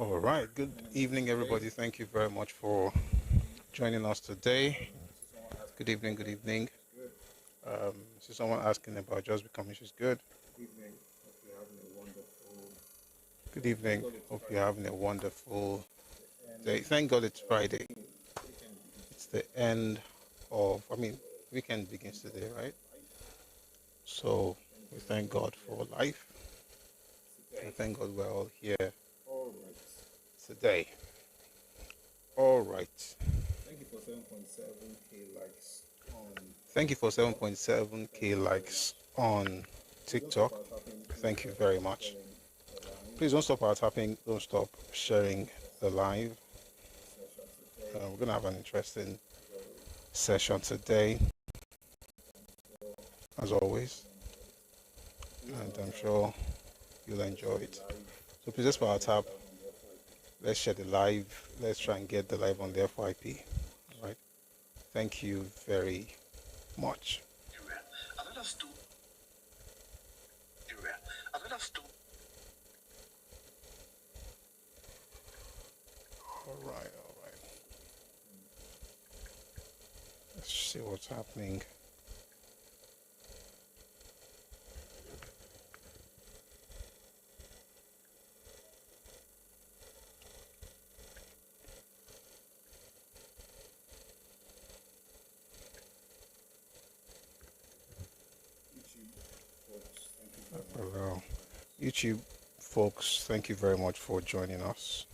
All right. Good evening, everybody. Thank you very much for joining us today. Good evening. Good evening. So someone asking about just becoming she's good. Good evening. Hope you're having a wonderful day. Thank God it's Friday. It's the end weekend begins today, right? So we thank God for life. We thank God we're all here today. All right. Thank you for 7.7k likes on TikTok. Thank you very much. Please don't stop our tapping. Don't stop sharing the live. We're going to have an interesting session today, as always. And I'm sure you'll enjoy it. So please just power tap. Let's share the live. Let's try and get the live on the FYP. All right. Thank you very much. All right. Let's see what's happening. Hello. YouTube folks, thank you very much for joining us.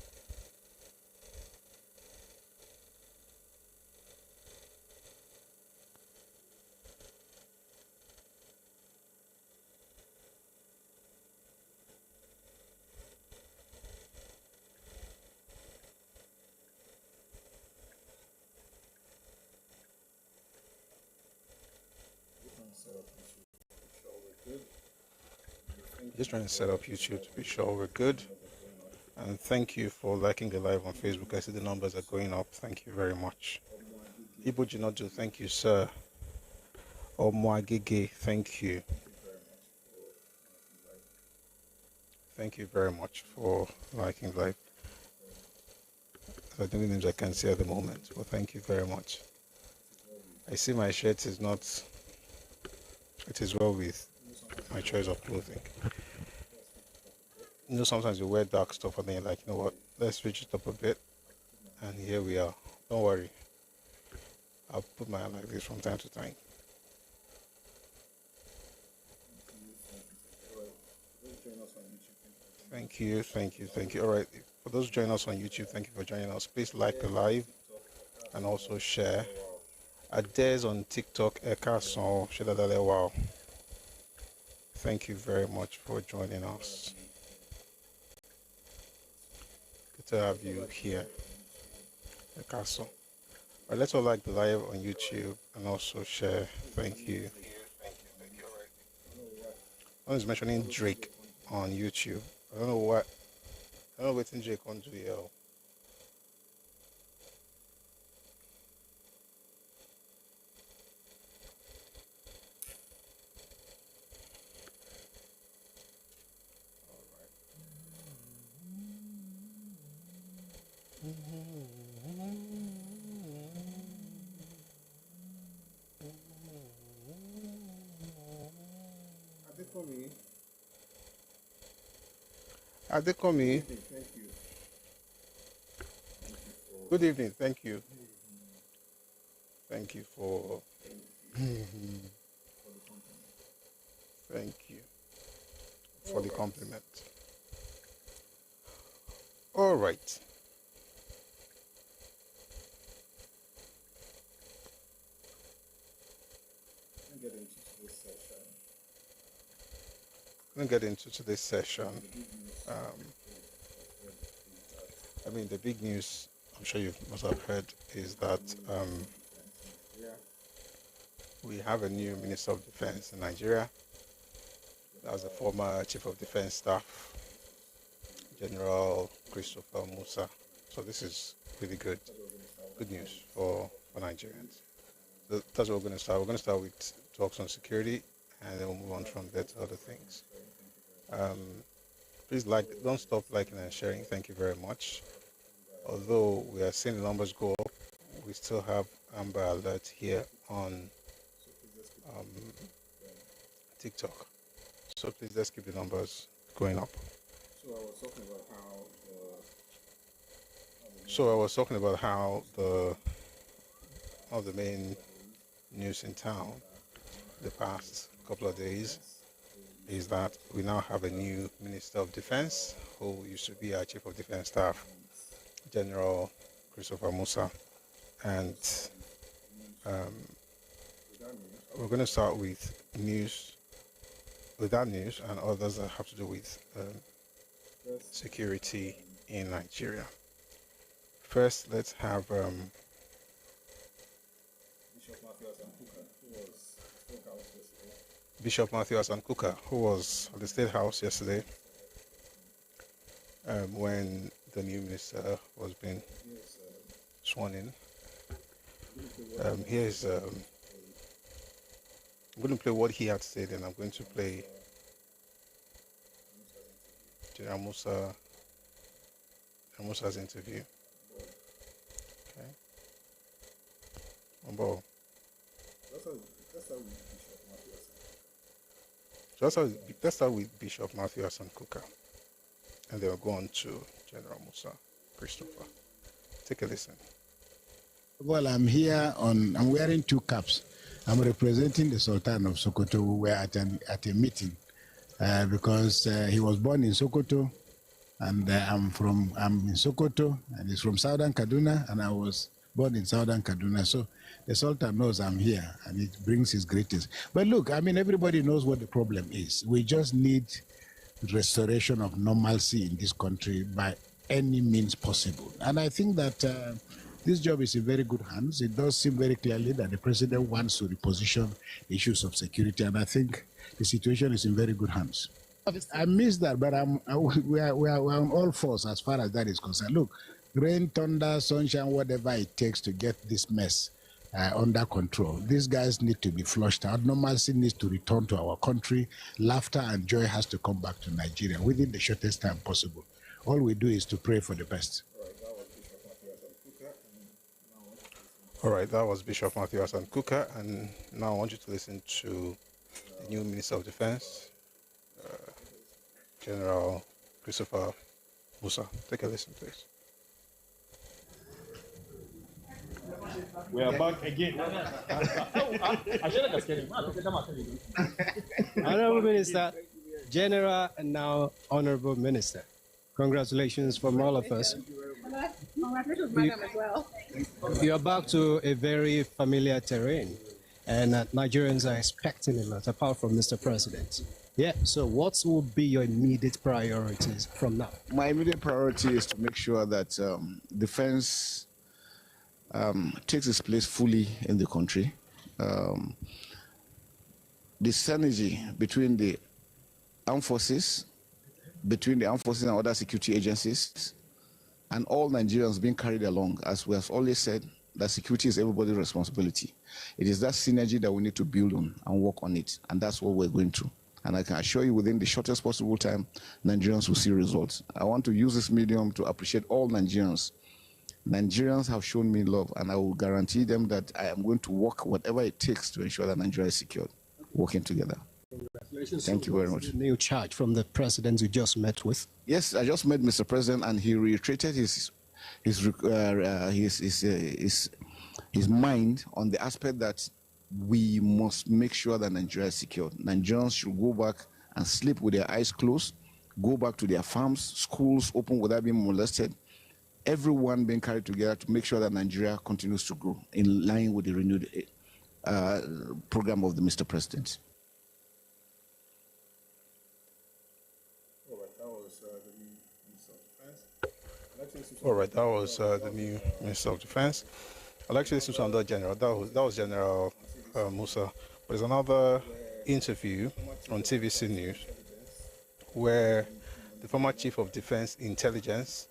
Just trying to set up YouTube to be sure we're good. And thank you for liking the live on Facebook. I see the numbers are going up. Thank you very much. Ibo Jinodu, thank you, sir. Omwagige, thank you. Thank you very much for liking live. I don't know names I can see at the moment, but thank you very much. I see my shirt is not, it is well with my choice of clothing. Sometimes you wear dark stuff and then you're like, you know what, let's switch it up a bit. And here we are. Don't worry. I'll put my hand like this from time to time. Thank you. All right. For those joining us on YouTube, thank you for joining us. Please like the live and also share. Ades on TikTok, Ẹkáàbọ, wow. Thank you very much for joining us. Good to have you here. Ẹkáàbọ. Right, let's all like the live on YouTube and also share. Thank you. One is mentioning Drake on YouTube. I don't know what Drake on do here. Adekomi. Good evening. Thank you. Thank you for. Thank you for the compliment. All right. We're going to get into today's session. The big news, I'm sure you must have heard, is that we have a new Minister of Defense in Nigeria. That was the former Chief of Defense Staff, General Christopher Musa. So this is really good news for Nigerians. That's what we're going to start. We're going to start with talks on security, and then we'll move on from there to other things. Please don't stop liking and sharing. Thank you very much. Although we are seeing the numbers go up, we still have Amber Alert here on um, TikTok. So please let's keep the numbers going up. So I was talking about how one of the main news in town the past couple of days is that we now have a new Minister of Defense who used to be our Chief of Defense Staff, General Christopher Musa. And we're going to start with that news and others that have to do with security in Nigeria. First, let's have Bishop Matthew Kuka, who was at the State House yesterday when the new minister was being sworn in. I'm going to play what he had said, and I'm going to play General Musa's interview. Okay. Umbo. So let's start with Bishop Matthew Kuka, and then we'll go on to General Musa Christopher. Take a listen. Well, I'm wearing two caps. I'm representing the Sultan of Sokoto. We were at a meeting because he was born in Sokoto, and I'm in Sokoto, and he's from Southern Kaduna, and I was born in Southern Kaduna. So the Sultan knows I'm here, and it brings his greetings. But look, I mean, everybody knows what the problem is. We just need restoration of normalcy in this country by any means possible. And I think that this job is in very good hands. It does seem very clearly that the president wants to reposition issues of security, and I think the situation is in very good hands. I miss that, but we are on all fours as far as that is concerned. Look, rain, thunder, sunshine, whatever it takes to get this mess under control. These guys need to be flushed out. Normalcy needs to return to our country. Laughter and joy has to come back to Nigeria within the shortest time possible. All we do is to pray for the best. All right, that was Bishop Matthew Kuka, and now I want you to listen to the new Minister of Defense, General Christopher Musa. Take a listen, please. We are back again. Honorable Minister, General, and now Honorable Minister. Congratulations from all of us. Congratulations, madam, as well. You're back to a very familiar terrain, and Nigerians are expecting a lot, apart from Mr. President. Yeah, so what will be your immediate priorities from now? My immediate priority is to make sure that defense takes its place fully in the country. The synergy between the armed forces, and other security agencies, and all Nigerians being carried along, as we have always said, that security is everybody's responsibility. It is that synergy that we need to build on and work on it, and that's what we're going to. And I can assure you, within the shortest possible time, Nigerians will see results. I want to use this medium to appreciate all Nigerians. Nigerians have shown me love, and I will guarantee them that I am going to work whatever it takes to ensure that Nigeria is secured, working together. Congratulations. Thank you very much. New charge from the president you just met with. Yes, I just met Mr. President, and he reiterated his mind on the aspect that we must make sure that Nigeria is secured. Nigerians should go back and sleep with their eyes closed, go back to their farms, schools open without being molested, everyone being carried together to make sure that Nigeria continues to grow in line with the renewed program of the Mr. President. All right, that was the new Minister of Defense. I'd like to listen to another general. That was General Musa. There's another interview on TVC News where the former Chief of Defense Intelligence,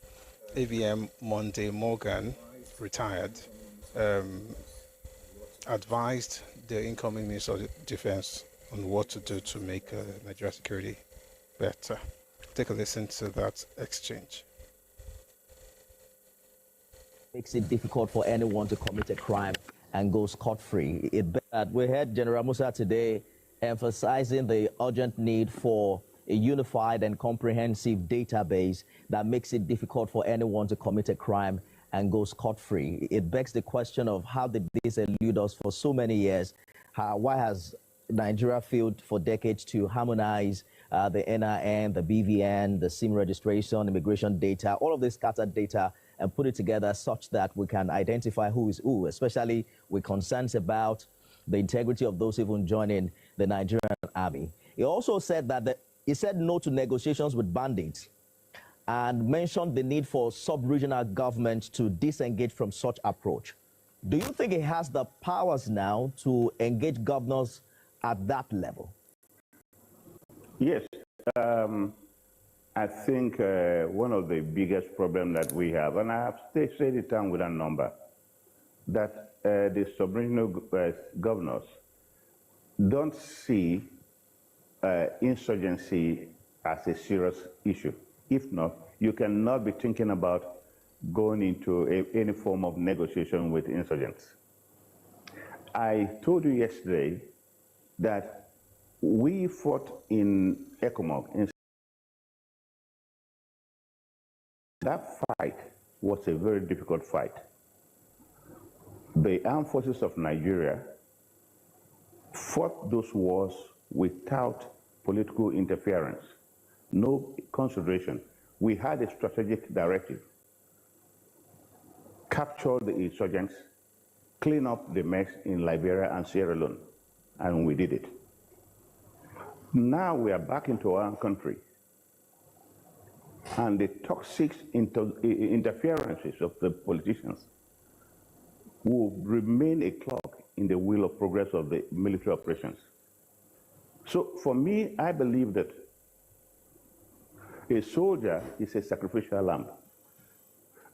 AVM Monday Morgan, retired, advised the incoming Minister of Defense on what to do to make Nigeria security better. take a listen to that exchange. Makes it difficult for anyone to commit a crime and go scot-free. We heard General Musa today emphasizing the urgent need for a unified and comprehensive database that makes it difficult for anyone to commit a crime and go scot-free. It begs the question of how did this elude us for so many years? Why has Nigeria failed for decades to harmonize the NIN, the BVN, the SIM registration, immigration data, all of this scattered data, and put it together such that we can identify who is who, especially with concerns about the integrity of those even joining the Nigerian army. He also said that he said no to negotiations with bandits and mentioned the need for sub-regional governments to disengage from such approach. Do you think he has the powers now to engage governors at that level? Yes. I think one of the biggest problems that we have, and I have said it down with a number, that the sub-regional governors don't see insurgency as a serious issue. If not, you cannot be thinking about going into any form of negotiation with insurgents. I told you yesterday that we fought in Ẹkáàbọ. That fight was a very difficult fight. The armed forces of Nigeria fought those wars without political interference, no consideration. We had a strategic directive: capture the insurgents, clean up the mess in Liberia and Sierra Leone, and we did it. Now we are back into our own country, and the toxic interferences of the politicians will remain a clog in the wheel of progress of the military operations. So for me, I believe that a soldier is a sacrificial lamb,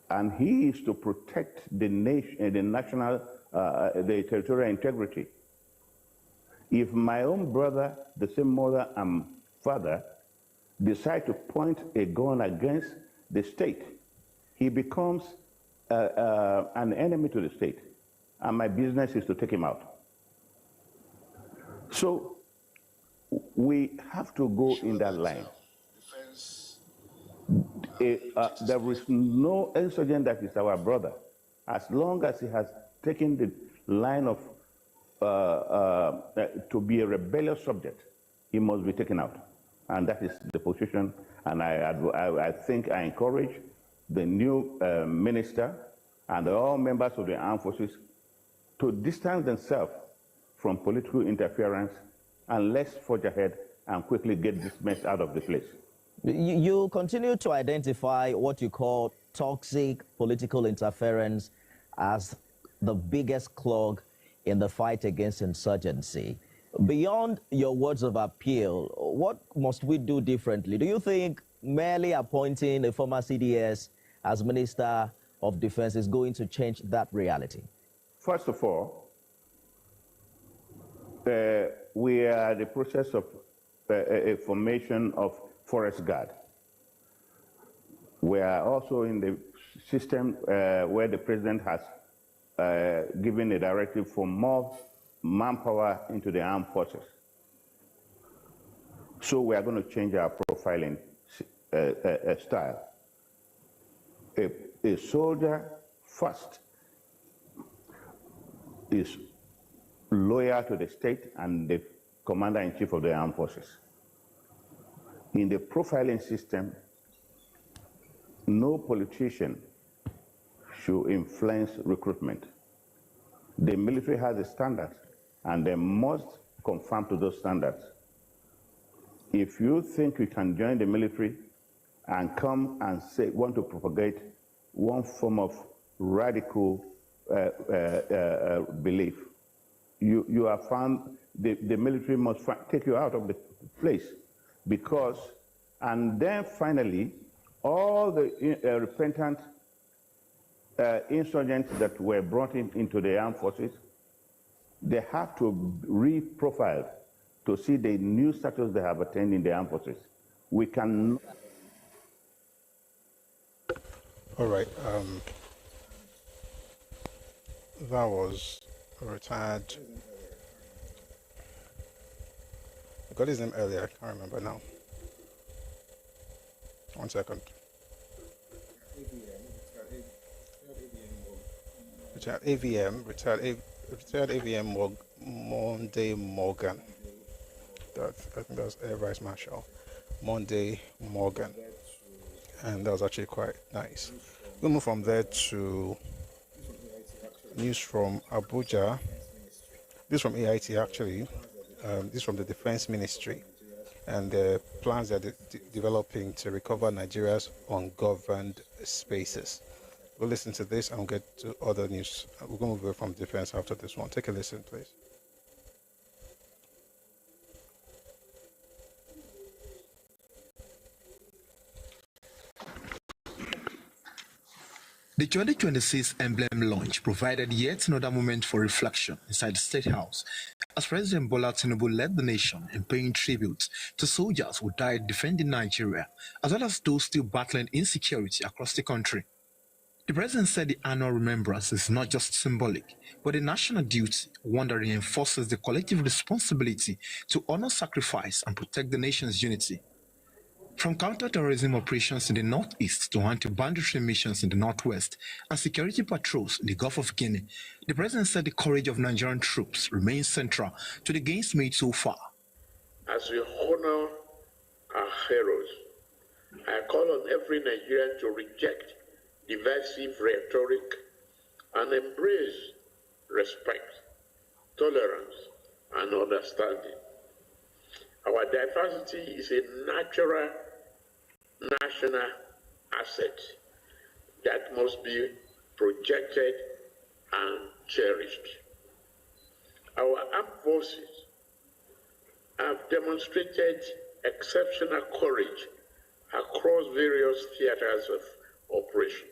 and he is to protect the nation, the national, the territorial integrity. If my own brother, the same mother and father, decide to point a gun against the state, he becomes an enemy to the state, and my business is to take him out. So we have to go in that line. There is no insurgent that is our brother. As long as he has taken the line of to be a rebellious subject, he must be taken out. And that is the position, and I think I encourage the new minister and all members of the armed forces to distance themselves from political interference, and let's forge ahead and quickly get this mess out of the place. You continue to identify what you call toxic political interference as the biggest clog in the fight against insurgency. Beyond your words of appeal, what must we do differently? Do you think merely appointing a former CDS as Minister of Defense is going to change that reality? First of all, we are in the process of a formation of Forest Guard. We are also in the system where the president has given a directive for more manpower into the armed forces. So we are going to change our profiling style. A soldier first is loyal to the state and the commander-in-chief of the armed forces. In the profiling system, no politician should influence recruitment. The military has a standard, and they must conform to those standards. If you think you can join the military and come and say, want to propagate one form of radical belief, you are found, the military must take you out of the place, because, and then finally, all the repentant insurgents that were brought into the armed forces, they have to re-profile to see the new status they have attained in the armed forces. We can All right. That was a retired. I got his name earlier. I can't remember now. 1 second. Retired AVM. Retired AVM Monday Morgan. I think that was Air Vice Marshal Monday Morgan, and that was actually quite nice. We'll move from there to news from Abuja. This is from AIT actually. This is from the Defense Ministry, and the plans that they're developing to recover Nigeria's ungoverned spaces. We'll listen to this and we'll get to other news. We're going to move away from defense after this one. Take a listen, please. The 2026 emblem launch provided yet another moment for reflection inside the State House as President Bola Tinubu led the nation in paying tribute to soldiers who died defending Nigeria, as well as those still battling insecurity across the country. The President said the annual remembrance is not just symbolic, but a national duty, one that reinforces the collective responsibility to honor sacrifice and protect the nation's unity. From counter-terrorism operations in the northeast to anti-banditry missions in the northwest and security patrols in the Gulf of Guinea, the President said the courage of Nigerian troops remains central to the gains made so far. As we honor our heroes, I call on every Nigerian to reject divisive rhetoric and embrace respect, tolerance, and understanding. Our diversity is a natural national asset that must be projected and cherished. Our armed forces have demonstrated exceptional courage across various theaters of operation.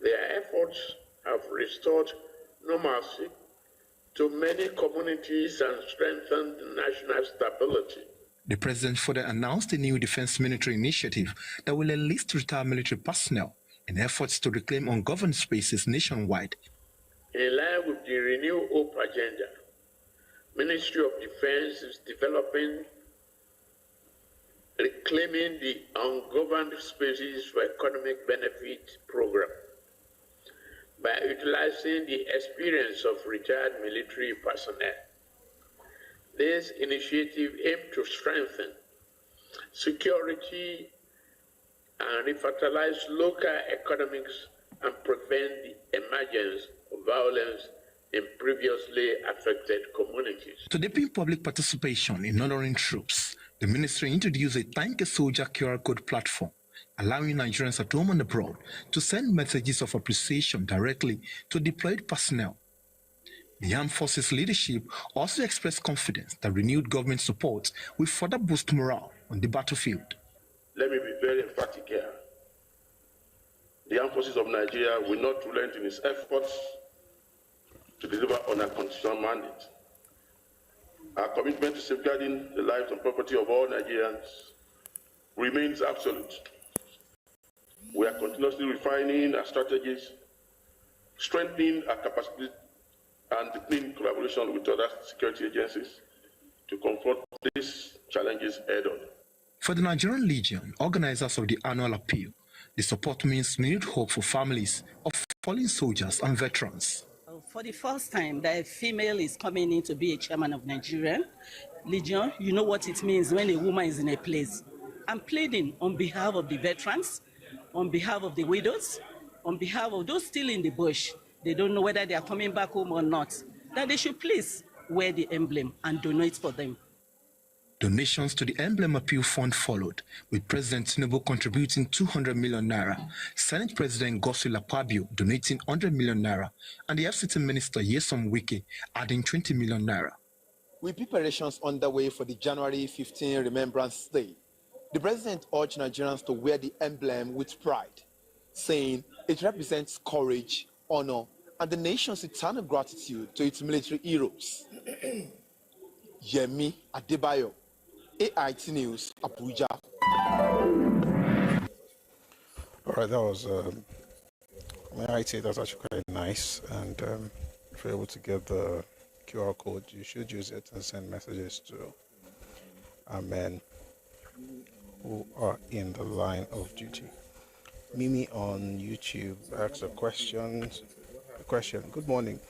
Their efforts have restored normalcy to many communities and strengthened national stability. The President further announced a new defense military initiative that will enlist retired military personnel in efforts to reclaim ungoverned spaces nationwide. In line with the Renew Hope agenda, Ministry of Defense is developing Reclaiming the Ungoverned Spaces for Economic Benefit program by utilizing the experience of retired military personnel. This initiative aims to strengthen security and revitalize local economics and prevent the emergence of violence in previously affected communities. To deepen public participation in honoring troops, the ministry introduced a Thank a Soldier QR code platform, allowing Nigerians at home and abroad to send messages of appreciation directly to deployed personnel. The Armed Forces leadership also expressed confidence that renewed government support will further boost morale on the battlefield. Let me be very emphatic here. The Armed Forces of Nigeria will not relent in its efforts to deliver on our constitutional mandate. Our commitment to safeguarding the lives and property of all Nigerians remains absolute. We are continuously refining our strategies, strengthening our capacity, and deepening collaboration with other security agencies to confront these challenges head-on. For the Nigerian Legion, organizers of the annual appeal, the support means renewed hope for families of fallen soldiers and veterans. For the first time that a female is coming in to be a chairman of Nigerian Legion, you know what it means when a woman is in a place. I'm pleading on behalf of the veterans, on behalf of the widows, on behalf of those still in the bush. They don't know whether they are coming back home or not, that they should please wear the emblem and donate for them. Donations to the Emblem Appeal Fund followed, with President Tinubu contributing 200 million naira, Senate President Godswill Akpabio donating 100 million naira, and the FCT Minister Nyesom Wike adding 20 million naira. With preparations underway for the January 15 Remembrance Day, the President urged Nigerians to wear the emblem with pride, saying it represents courage, honor, and the nation's eternal gratitude to its military heroes. Yemi Adebayo, AIT News, Abuja. All right, that was, may I say that's actually quite nice. And if you're able to get the QR code, you should use it and send messages to our men who are in the line of duty. Mimi on YouTube asks a question. Good morning.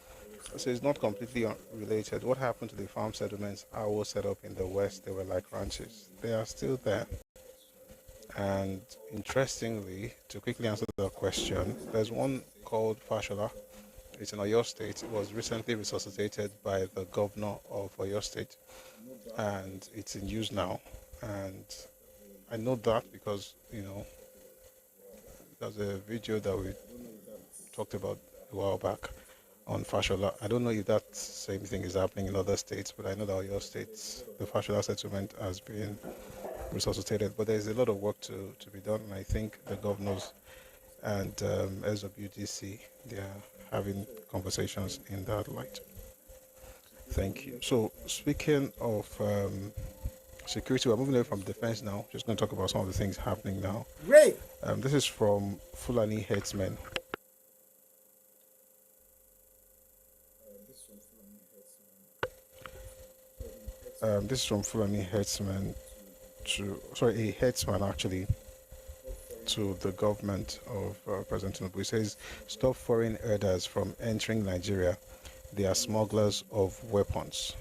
So it's not completely related. What happened to the farm settlements I was set up in the West? They were like ranches. They are still there. And interestingly, to quickly answer the question, there's one called Fashola. It's in Oyo State. It was recently resuscitated by the governor of Oyo State. And it's in use now. And I know that because, there's a video that we talked about a while back on Fashola. I don't know if that same thing is happening in other states, but I know that Oyo State, the Fashola settlement has been resuscitated. But there's a lot of work to be done, and I think the governors and SWDC, they are having conversations in that light. Thank you. So speaking of security, we're moving away from defense now. Just going to talk about some of the things happening now. Great. This is from Fulani headsmen. This is from Fulani headsmen a headsman actually, to the government of President Tinubu. He says, stop foreign herders from entering Nigeria. They are smugglers of weapons.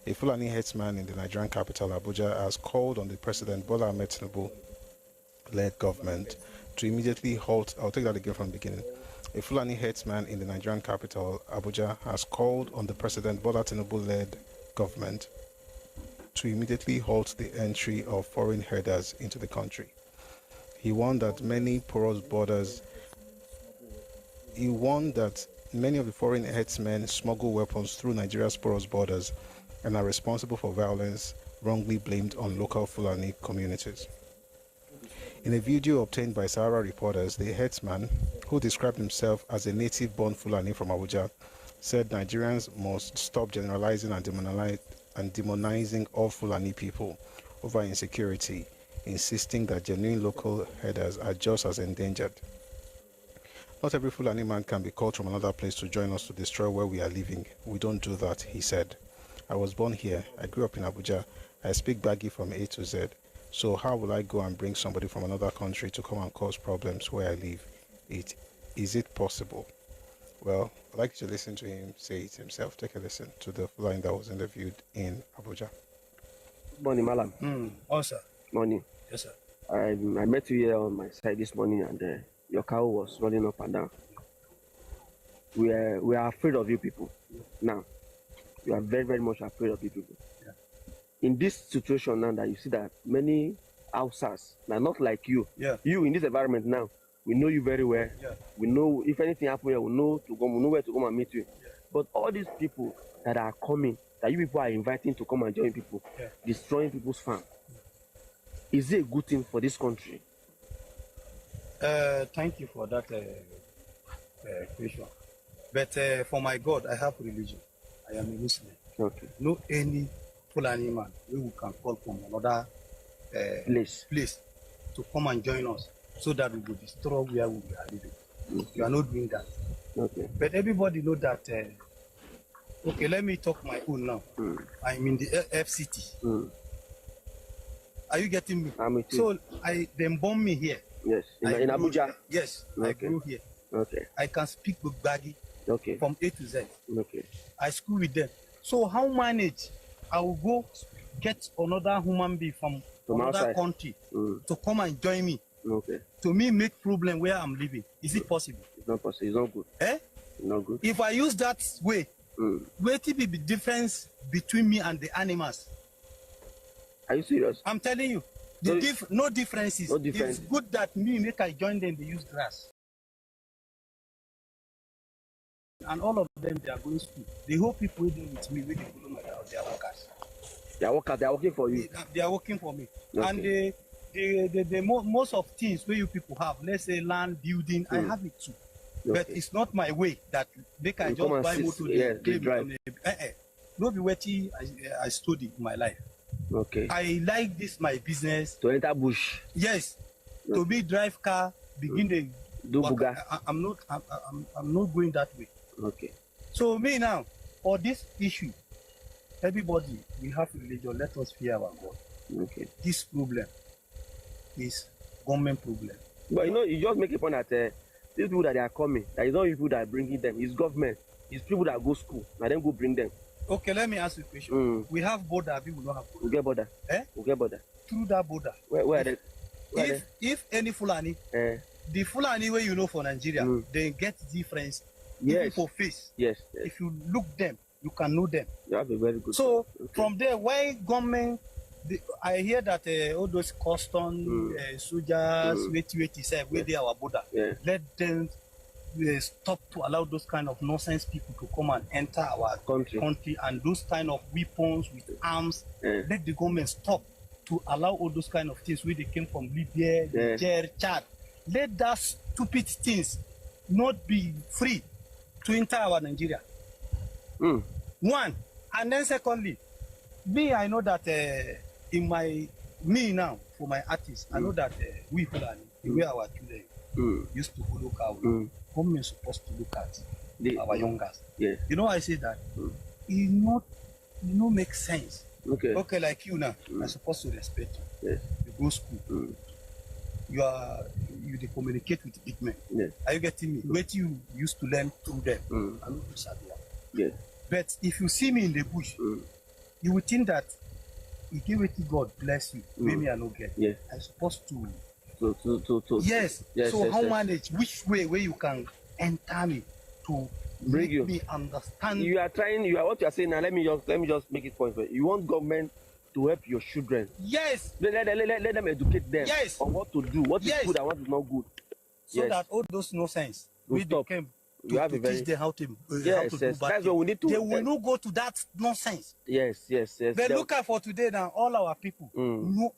A Fulani headsman in the Nigerian capital, Abuja, has called on the President Bola Ahmed Tinubu-led government to immediately halt. I'll take that again from the beginning. A Fulani headsman in the Nigerian capital, Abuja, has called on the President Bola Tinubu-led government to immediately halt the entry of foreign herders into the country. He warned that many of the foreign headsmen smuggle weapons through Nigeria's porous borders and are responsible for violence wrongly blamed on local Fulani communities. In a video obtained by Sahara reporters, the headsman, who described himself as a native-born Fulani from Abuja, said Nigerians must stop generalizing and demonizing all Fulani people over insecurity, insisting that genuine local herders are just as endangered. Not every Fulani man can be called from another place to join us to destroy where we are living. We don't do that, he said. I was born here. I grew up in Abuja. I speak Bagi from A to Z. So how will I go and bring somebody from another country to come and cause problems where I live? Is it possible? Well, I'd like you to listen to him say it himself. Take a listen to the line that was interviewed in Abuja. Morning, Malam. Also. Morning. Yes, sir. I met you here on my side this morning, and your cow was running up and down. We are afraid of you people. Now, we are very, very much afraid of you people. Yeah. In this situation now that you see that many outsiders, now not like you, you in this environment now, we know you very well. Yeah. We know if anything happens here, we know where to come and meet you. Yeah. But all these people that are coming, that you people are inviting to come and join people, destroying people's farm, is it a good thing for this country? Thank you for that question. But for my God, I have religion. I am a Muslim. Okay. No any Fulani man we can call from another place to come and join us so that we will destroy where we are living. You are not doing that. Okay. But everybody know that. Okay, let me talk my own now. I'm in the FCT. Are you getting me? So they bomb me here. Yes. In Abuja? Yes. Okay. I grew here. Okay. I can speak with Bagi. Okay. From A to Z. Okay. I school with them. So how manage? I will go get another human being from another outside country to come and join me. Okay. To me, make problem where I'm living. Is it possible? It's not possible. It's not good. It's not good. If I use that way, what will be the difference between me and the animals? Are you serious? I'm telling you. No differences. No difference. It's good that make I join them, they use grass. And all of them, they are going to school. The whole people waiting with me, waiting for my house, they are workers. They are workers, they are working for you. They are working for me. Okay. And the most of things where you people have, let's say land, building, I have it too. Okay. But it's not my way that they can just buy motor, they drive. No be what I studied in my life. Okay. I like this, my business. To enter bush. Yes. To be drive car, begin the do buga. I'm not going that way. Okay. So me now, for this issue, everybody, we have religion, let us fear our God. Okay. This problem is government problem. But you know, you just make a point that these people that they are coming, that is not people that are bringing them, it's government, it's people that go school, and then go bring them. Okay, let me ask you a question. We have border, people don't have border. We get border. Eh? We get border. Through that border. Where are they? If any Fulani, the Fulani way you know for Nigeria, they get difference. Yes. For face. Yes. If you look them, you can know them. You have a very good. So from there, why government? I hear that all those custom soldiers, wait, where they our border. Let them stop to allow those kind of nonsense people to come and enter our country and those kind of weapons with arms. Let the government stop to allow all those kind of things where they came from Libya, Niger, Chad. Let that stupid things not be free to enter our Nigeria. One, and then secondly, I know that me now, for my artists, I know that we Fulani, the way our children used to follow cow, government is supposed to look at our youngers. Yeah. You know why I say that? It not make sense. Okay, like you now, I'm supposed to respect you. Yes. You go school. You communicate with big men. Yes. Are you getting me? What you used to learn through them. I know yes. But if you see me in the bush, you would think that if you wait God bless you, maybe I no get. Yes. I'm supposed to. Yes. So how manage which way where you can enter me to bring you me understand? You are trying. What you are saying now. Let me just make it point for you. You want government to help your children. Yes. Let them educate them. Yes. On what to do, what is good and what is not good. So that all those nonsense we became to teach them how to do bad. That's what we need to. They will not go to that nonsense. Yes. But look at for today now, all our people know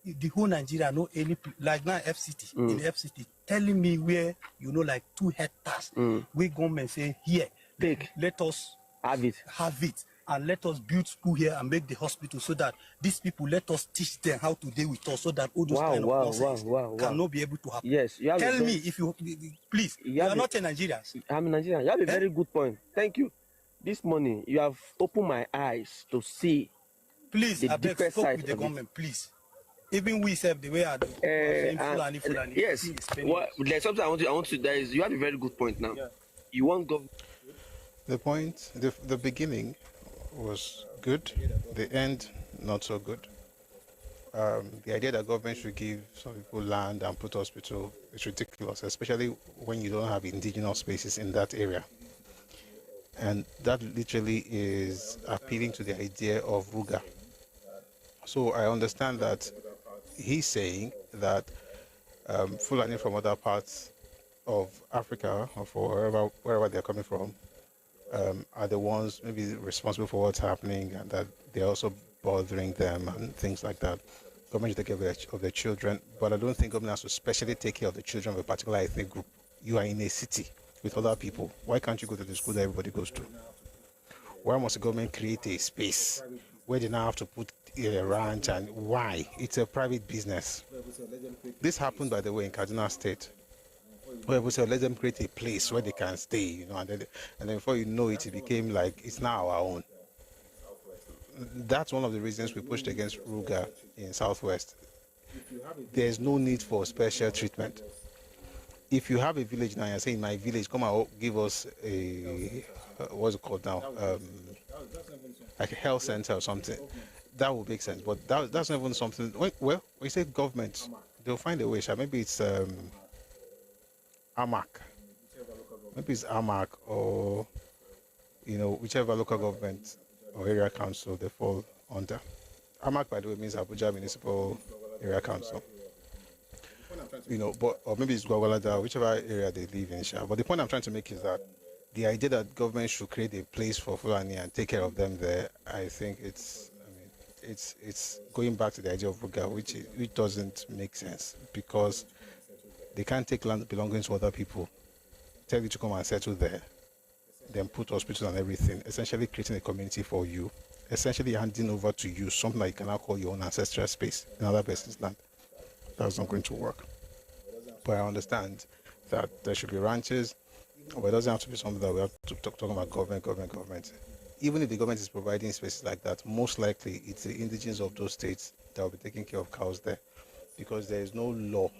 the whole Nigeria know any like now FCT in the FCT telling me where like 2 hectares. We government say here let us have it. And let us build school here and make the hospital so that these people let us teach them how to deal with us so that all those kind of nonsense cannot be able to happen. Yes, tell me if you please. You are not a Nigerian. I'm a Nigerian. You have a very good point. Thank you. This morning you have opened my eyes to see. Please, I beg, talk with the government, please. Even we serve the way I do. Fulani. Yes. There's something I want to. There is. You have a very good point now. Yeah. You want government. The point, the beginning was good, the end not so good. The idea that government should give some people land and put hospital is ridiculous, especially when you don't have indigenous spaces in that area. And that literally is appealing to the idea of Ruga. So I understand that he's saying that Fulani from other parts of Africa or wherever they're coming from are the ones maybe responsible for what's happening, and that they're also bothering them and things like that. Government should take care of their children, but I don't think government has to specially take care of the children of a particular ethnic group. You are in a city with other people. Why can't you go to the school that everybody goes to? Why must the government create a space where they now have to put a ranch, and why? It's a private business. This happened, by the way, in Kaduna State, where we said, let them create a place where they can stay, and then before you know it, it became like it's now our own. That's one of the reasons we pushed against Ruga in Southwest. There's no need for special treatment. If you have a village now, you're saying, my village, come and give us a, what's it called now? Like a health center or something. That would make sense. But that's not even something, well, when you say government, they'll find a way. Maybe it's AMAC. Maybe it's AMAC or, whichever local government or area council they fall under. AMAC, by the way, means Abuja Municipal Area Council. Or maybe it's Gwagwalada, whichever area they live in. But the point I'm trying to make is that the idea that government should create a place for Fulani and take care of them there, I think it's going back to the idea of Ruga, which doesn't make sense, because they can't take land belonging to other people, tell you to come and settle there, then put hospitals and everything, essentially creating a community for you, essentially handing over to you something like you can now call your own ancestral space in another person's land. That's not going to work. But I understand that there should be ranches, but it doesn't have to be something that we have to talk about government. Even if the government is providing spaces like that, most likely it's the indigenous of those states that will be taking care of cows there, because there is no law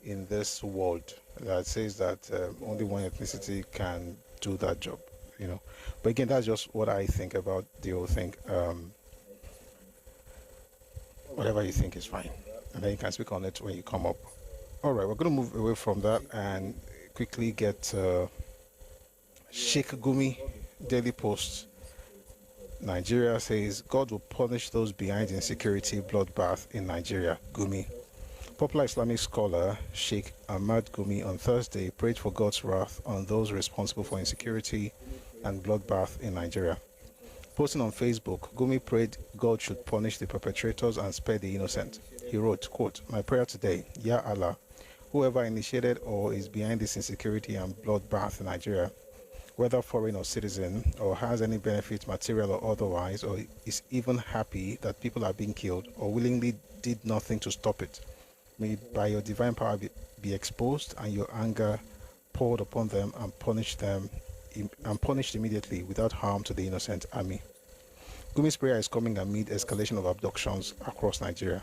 in this world that says that only one ethnicity can do that job, you know. But again, that's just what I think about the whole thing. Whatever you think is fine, and then you can speak on it when you come up. All right, we're going to move away from that and quickly get Sheikh Gumi Daily Post. Nigeria says God will punish those behind insecurity bloodbath in Nigeria. Gumi. Popular Islamic scholar Sheikh Ahmad Gumi on Thursday prayed for God's wrath on those responsible for insecurity and bloodbath in Nigeria. Posting on Facebook, Gumi prayed God should punish the perpetrators and spare the innocent. He wrote, quote, "My prayer today, Ya Allah, whoever initiated or is behind this insecurity and bloodbath in Nigeria, whether foreign or citizen, or has any benefit, material or otherwise, or is even happy that people are being killed, or willingly did nothing to stop it, may by your divine power be exposed and your anger poured upon them and punished immediately without harm to the innocent army." Gumi's prayer is coming amid escalation of abductions across Nigeria.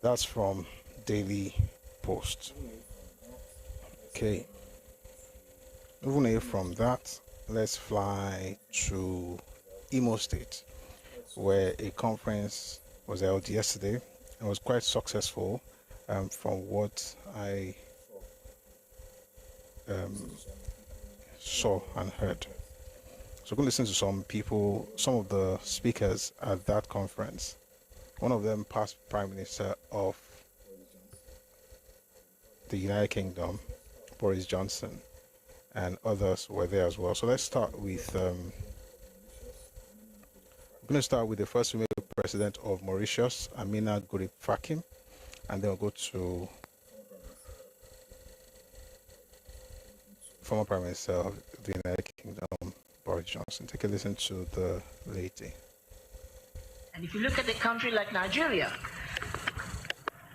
That's from Daily Post. Okay. Moving away from that, let's fly to Imo State, where a conference was held yesterday and was quite successful from what I saw and heard. So we're going to listen to some people, some of the speakers at that conference. One of them, past Prime Minister of the United Kingdom, Boris Johnson, and others were there as well. So let's start with, we're going to start with the first female president of Mauritius, Amina Gurib Fakim, and then we'll go to former Prime Minister of the United Kingdom, Boris Johnson. Take a listen to the lady. And if you look at a country like Nigeria,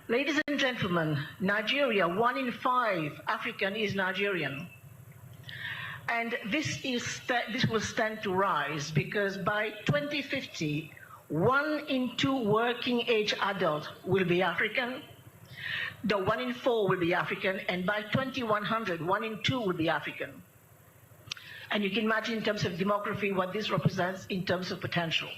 ladies and gentlemen, Nigeria, 1 in 5 African is Nigerian. And this will stand to rise, because by 2050, 1 in 2 working age adults will be African. The 1 in 4 will be African, and by 2100, 1 in 2 will be African. And you can imagine in terms of demography what this represents in terms of potential.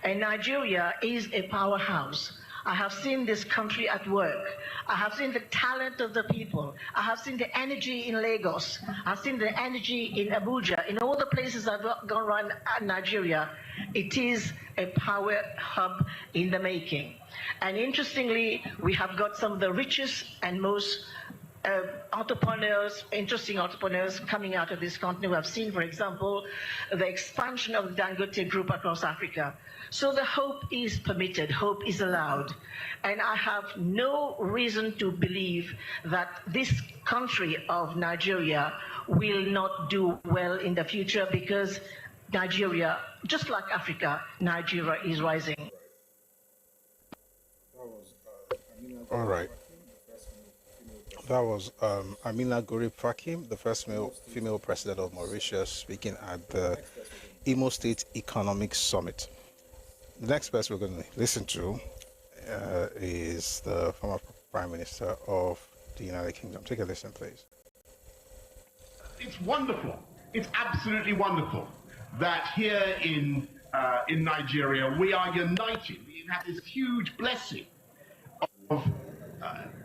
And Nigeria is a powerhouse. I have seen this country at work. I have seen the talent of the people. I have seen the energy in Lagos. I've seen the energy in Abuja. In all the places I've gone around Nigeria, it is a power hub in the making. And interestingly, we have got some of the richest and most entrepreneurs, interesting entrepreneurs coming out of this country. We have seen, for example, the expansion of the Dangote Group across Africa. So the hope is permitted, hope is allowed. And I have no reason to believe that this country of Nigeria will not do well in the future, because Nigeria, just like Africa, Nigeria is rising. All right. That was Amina Gurib Fakim, the first female president of Mauritius, speaking at the Imo State Economic Summit. The next person we're going to listen to is the former Prime Minister of the United Kingdom. Take a listen, please. It's wonderful. It's absolutely wonderful that here in Nigeria we are united. We have this huge blessing of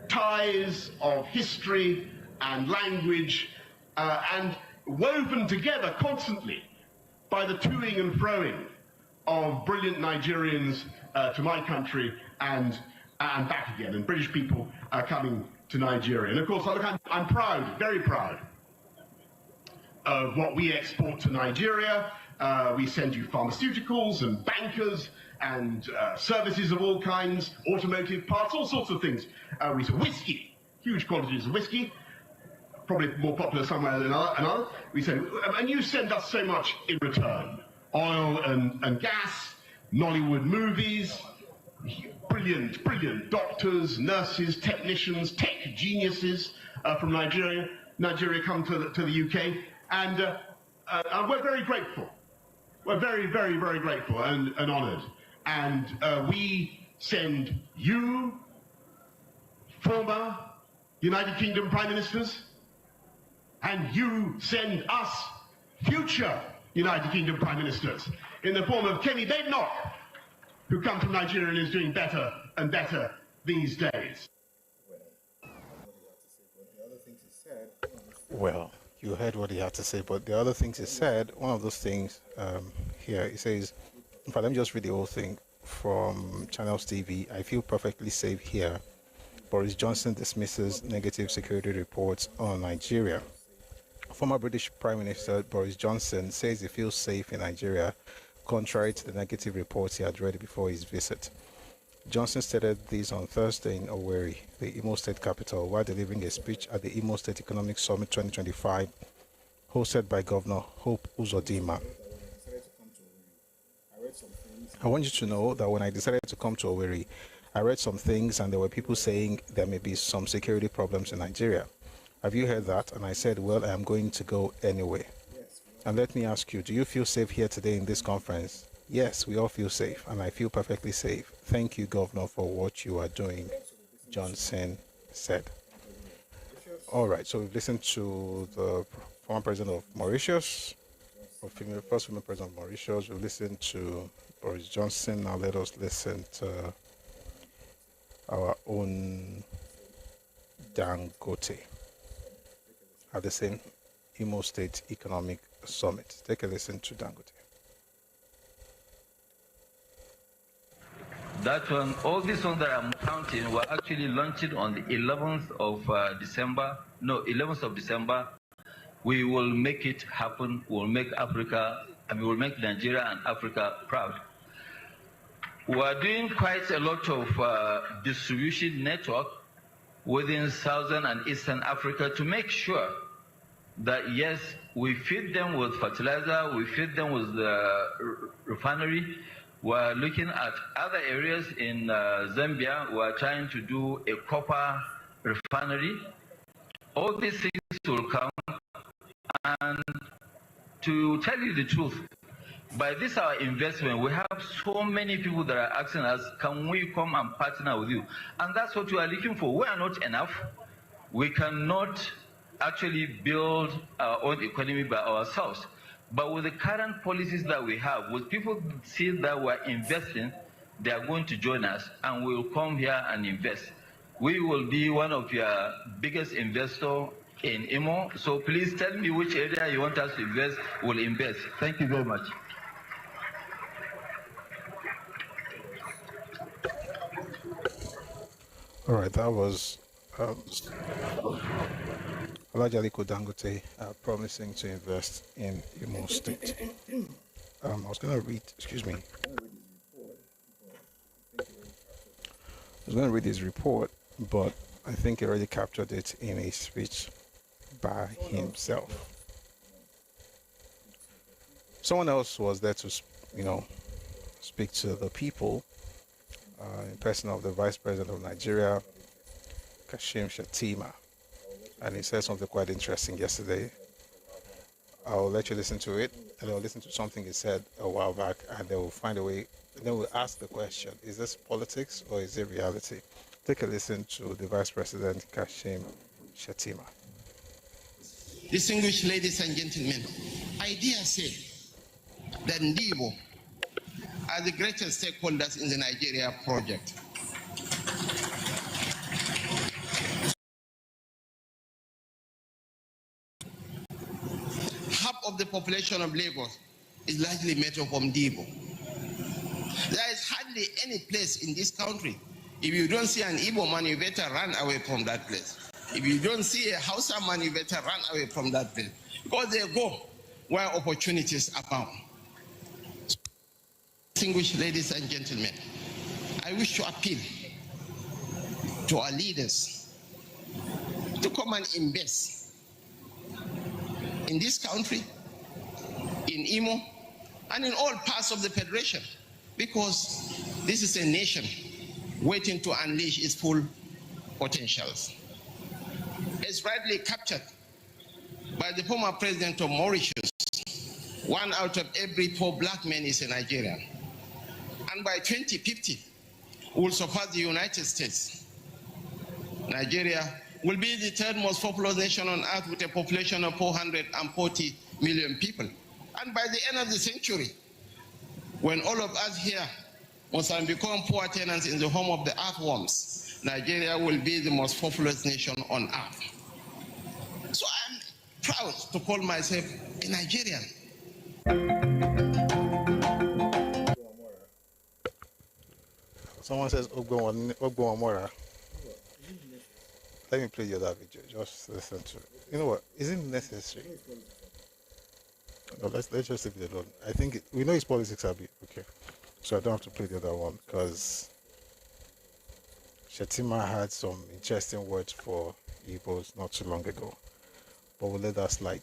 ties of history and language, and woven together constantly by the toing and froing of brilliant Nigerians to my country and back again, and British people coming to Nigeria. And of course, I'm proud, very proud, of what we export to Nigeria. We send you pharmaceuticals and bankers and services of all kinds, automotive parts, all sorts of things. We sell whiskey, huge quantities of whiskey, probably more popular somewhere than another. We send, and you send us so much in return: oil and gas, Nollywood movies, brilliant brilliant, brilliant doctors, nurses, technicians, tech geniuses from Nigeria come to the UK, and we're very grateful. We're very, very, very grateful and honoured. And we send you, former United Kingdom Prime Ministers, and you send us, future United Kingdom Prime Ministers, in the form of Kenny Badenoch, who come from Nigeria and is doing better and better these days. Well, you heard what he had to say, but the other things he said, one of those things here, he says, in fact, let me just read the whole thing from Channels TV. I feel perfectly safe here. Boris Johnson dismisses negative security reports on Nigeria. Former British Prime Minister Boris Johnson says he feels safe in Nigeria, contrary to the negative reports he had read before his visit. Johnson stated this on Thursday in Owerri, the Imo State capital, while delivering a speech at the Imo State Economic Summit 2025, hosted by Governor Hope Uzodinma. I want you to know that when I decided to come to Owerri, I read some things and there were people saying there may be some security problems in Nigeria. Have you heard that? And I said, well, I am going to go anyway. And let me ask you, do you feel safe here today in this conference? Yes, we all feel safe, and I feel perfectly safe. Thank you, Governor, for what you are doing, Johnson said. All right, so we've listened to the former president of Mauritius, first female president of Mauritius. We've listened to Boris Johnson. Now let us listen to our own Dangote at the same Imo State Economic Summit. Take a listen to Dangote. That one, all these ones that I'm counting were actually launched on the 11th of December. No, 11th of December. We will make it happen. We'll make Africa, and we will make Nigeria and Africa proud. We are doing quite a lot of distribution network within Southern and Eastern Africa to make sure that, yes, we feed them with fertilizer, we feed them with the refinery. We're looking at other areas in Zambia. We're trying to do a copper refinery. All these things will come. And to tell you the truth, by this our investment, we have so many people that are asking us, can we come and partner with you? And that's what we are looking for. We are not enough. We cannot actually build our own economy by ourselves. But with the current policies that we have, with people see that we're investing, they are going to join us and we will come here and invest. We will be one of your biggest investors in Imo. So please tell me which area you want us to invest, we'll invest. Thank you very much. All right, that was Olajaliko Dangote promising to invest in Imo State. I was going to read, excuse me. I was going to read his report, but I think he already captured it in a speech by himself. Someone else was there to, speak to the people, in person of the Vice President of Nigeria, Kashim Shettima. And he said something quite interesting yesterday. I'll let you listen to it, and I'll listen to something he said a while back, and they will find a way, and then we'll ask the question, is this politics or is it reality? Take a listen to the Vice President, Kashim Shettima. Distinguished ladies and gentlemen, I dare say that Ndibo are the greatest stakeholders in the Nigeria project. Half of the population of Lagos is largely made up of Ndibo. There is hardly any place in this country, if you don't see an Igbo man, you better run away from that place. If you don't see a Hausa man, you better run away from that place. Because they go where opportunities abound. Distinguished ladies and gentlemen, I wish to appeal to our leaders to come and invest in this country, in Imo, and in all parts of the Federation, because this is a nation waiting to unleash its full potentials. As rightly captured by the former president of Mauritius, 1 out of every 4 black men is a Nigerian. And by 2050, will surpass the United States. Nigeria will be the 3rd most populous nation on earth with a population of 440 million people. And by the end of the century, when all of us here must become poor tenants in the home of the earthworms, Nigeria will be the most populous nation on earth. So I'm proud to call myself a Nigerian. Someone says Ogbo Amora. Let me play the other video. Just listen to it. You know what? Is it necessary? No, let's just leave it alone. I think we know his politics are big. Okay, so I don't have to play the other one because Shetima had some interesting words for Igbos not too long ago, but we'll let that slide.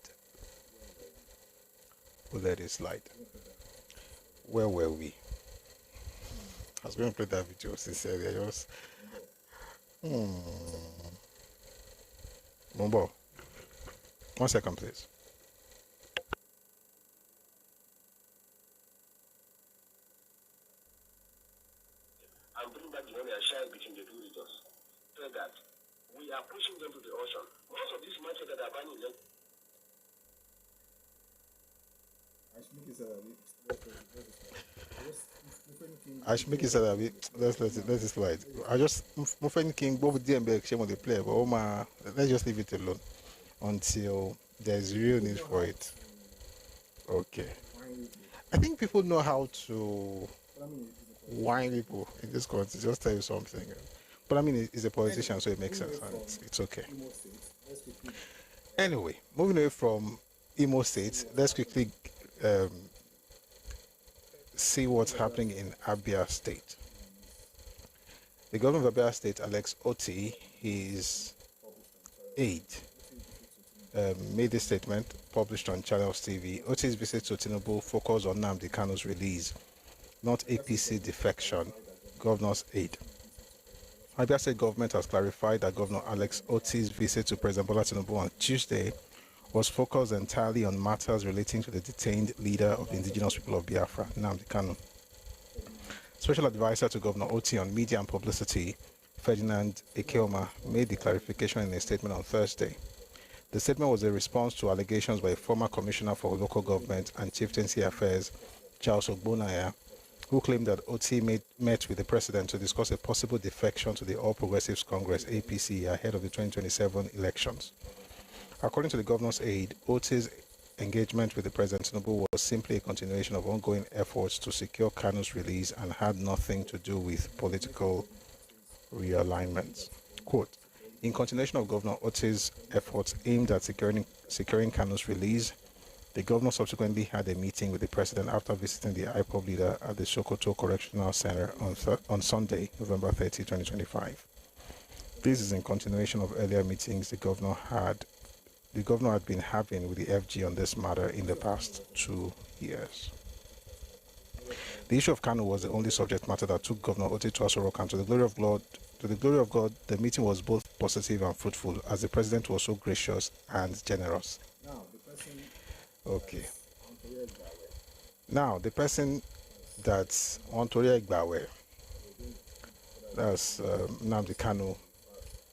We'll let it slide. Where were we? I was going to play that video sincerely. I just Mumbo. 1 second, please. And bring back the money and share it between the 2 regions. So that we are pushing them to the ocean. Most of these markets that are banning them. I should make it so that let's it slide. I just Mufen King both DMB shame on the player, but let's just leave it alone until there's real need for it. Okay. I think people know how to whine people in this country. Just tell you something. But I mean, he's a politician, so it makes sense, and it's okay. Anyway, moving away from Imo State, let's quickly see what's happening in Abia State. The governor of Abia State, Alex Oti, his aide, made this statement published on Channels TV. Oti's visit to Tinubu focused on Nnamdi Kanu's release, not APC defection, governor's aide. Abia State government has clarified that Governor Alex Oti's visit to President Bola Tinubu on Tuesday was focused entirely on matters relating to the detained leader of the indigenous people of Biafra, Nnamdi Kanu. Special advisor to Governor Oti on media and publicity, Ferdinand Ekeoma, made the clarification in a statement on Thursday. The statement was a response to allegations by a former commissioner for local government and chieftaincy affairs, Charles Ogbonaya, who claimed that Oti met with the president to discuss a possible defection to the All Progressives Congress, APC, ahead of the 2027 elections. According to the governor's aide, Oti's engagement with the President Tinubu was simply a continuation of ongoing efforts to secure Kanu's release and had nothing to do with political realignments. Quote, in continuation of Governor Oti's efforts aimed at securing Kanu's release, the governor subsequently had a meeting with the president after visiting the IPOB leader at the Sokoto Correctional Center on Sunday, November 30, 2025. This is in continuation of earlier meetings the governor had been having with the FG on this matter in the past 2 years. The issue of Kanu was the only subject matter that took Governor Oti to Aso Rock, and to the glory of God, the meeting was both positive and fruitful, as the president was so gracious and generous. Okay. Now, the person that's on Toria Igbawe, that's Nnamdi Kanu.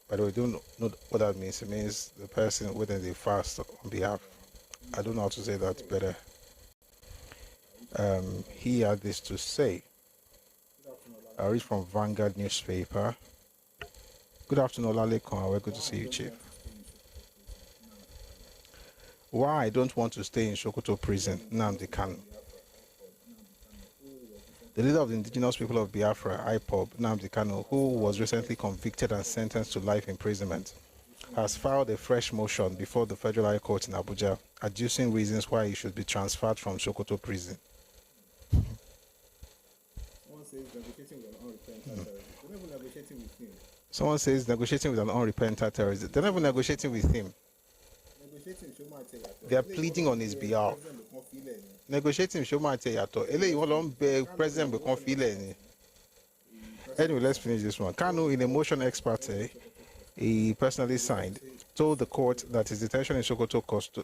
By the way, I don't know what that means. It means the person within the fast on behalf. I don't know how to say that better. He had this to say. I read from Vanguard newspaper. Good afternoon, Olalekon. We're good to see you, Chief. Why I don't want to stay in Sokoto prison, Nnamdi Kanu. The leader of the indigenous people of Biafra, IPOB, Nnamdi Kanu, who was recently convicted and sentenced to life imprisonment, has filed a fresh motion before the Federal High Court in Abuja, adducing reasons why he should be transferred from Sokoto prison. Someone says negotiating with an unrepentant terrorist. They're not even negotiating with him. They are pleading on his behalf. Negotiating Shomate Yato. Ele you want be president become feel any. Anyway, let's finish this one. Kanu, in a motion ex parte, he personally signed, told the court that his detention in Sokoto cost.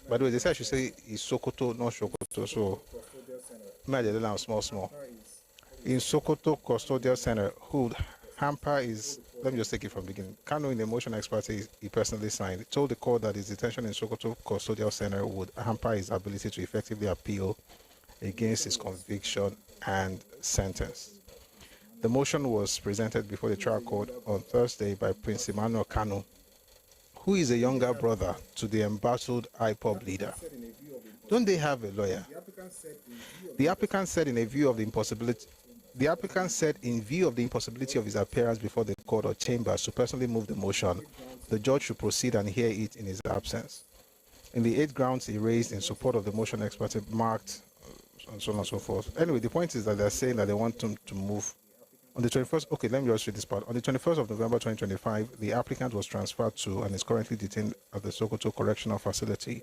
By the way, they said I should say is Sokoto, not Sokoto. So, maybe now small. In Sokoto Custodial Center, who hamper is. Let me just take it from the beginning. Kanu, in the motion ex parte, he personally signed, told the court that his detention in Sokoto Custodial Center would hamper his ability to effectively appeal against his conviction and sentence. The motion was presented before the trial court on Thursday by Prince Emmanuel Kanu, who is a younger brother to the embattled IPOB leader. Don't they have a lawyer? The applicant said in view of the impossibility of his appearance before the court or chambers to personally move the motion, the judge should proceed and hear it in his absence. In the 8 grounds he raised in support of the motion ex parte marked and so on and so forth. Anyway, the point is that they're saying that they want him to move on the 21st. Okay, let me just read this part. On the 21st of November 2025, the applicant was transferred to and is currently detained at the Sokoto Correctional Facility,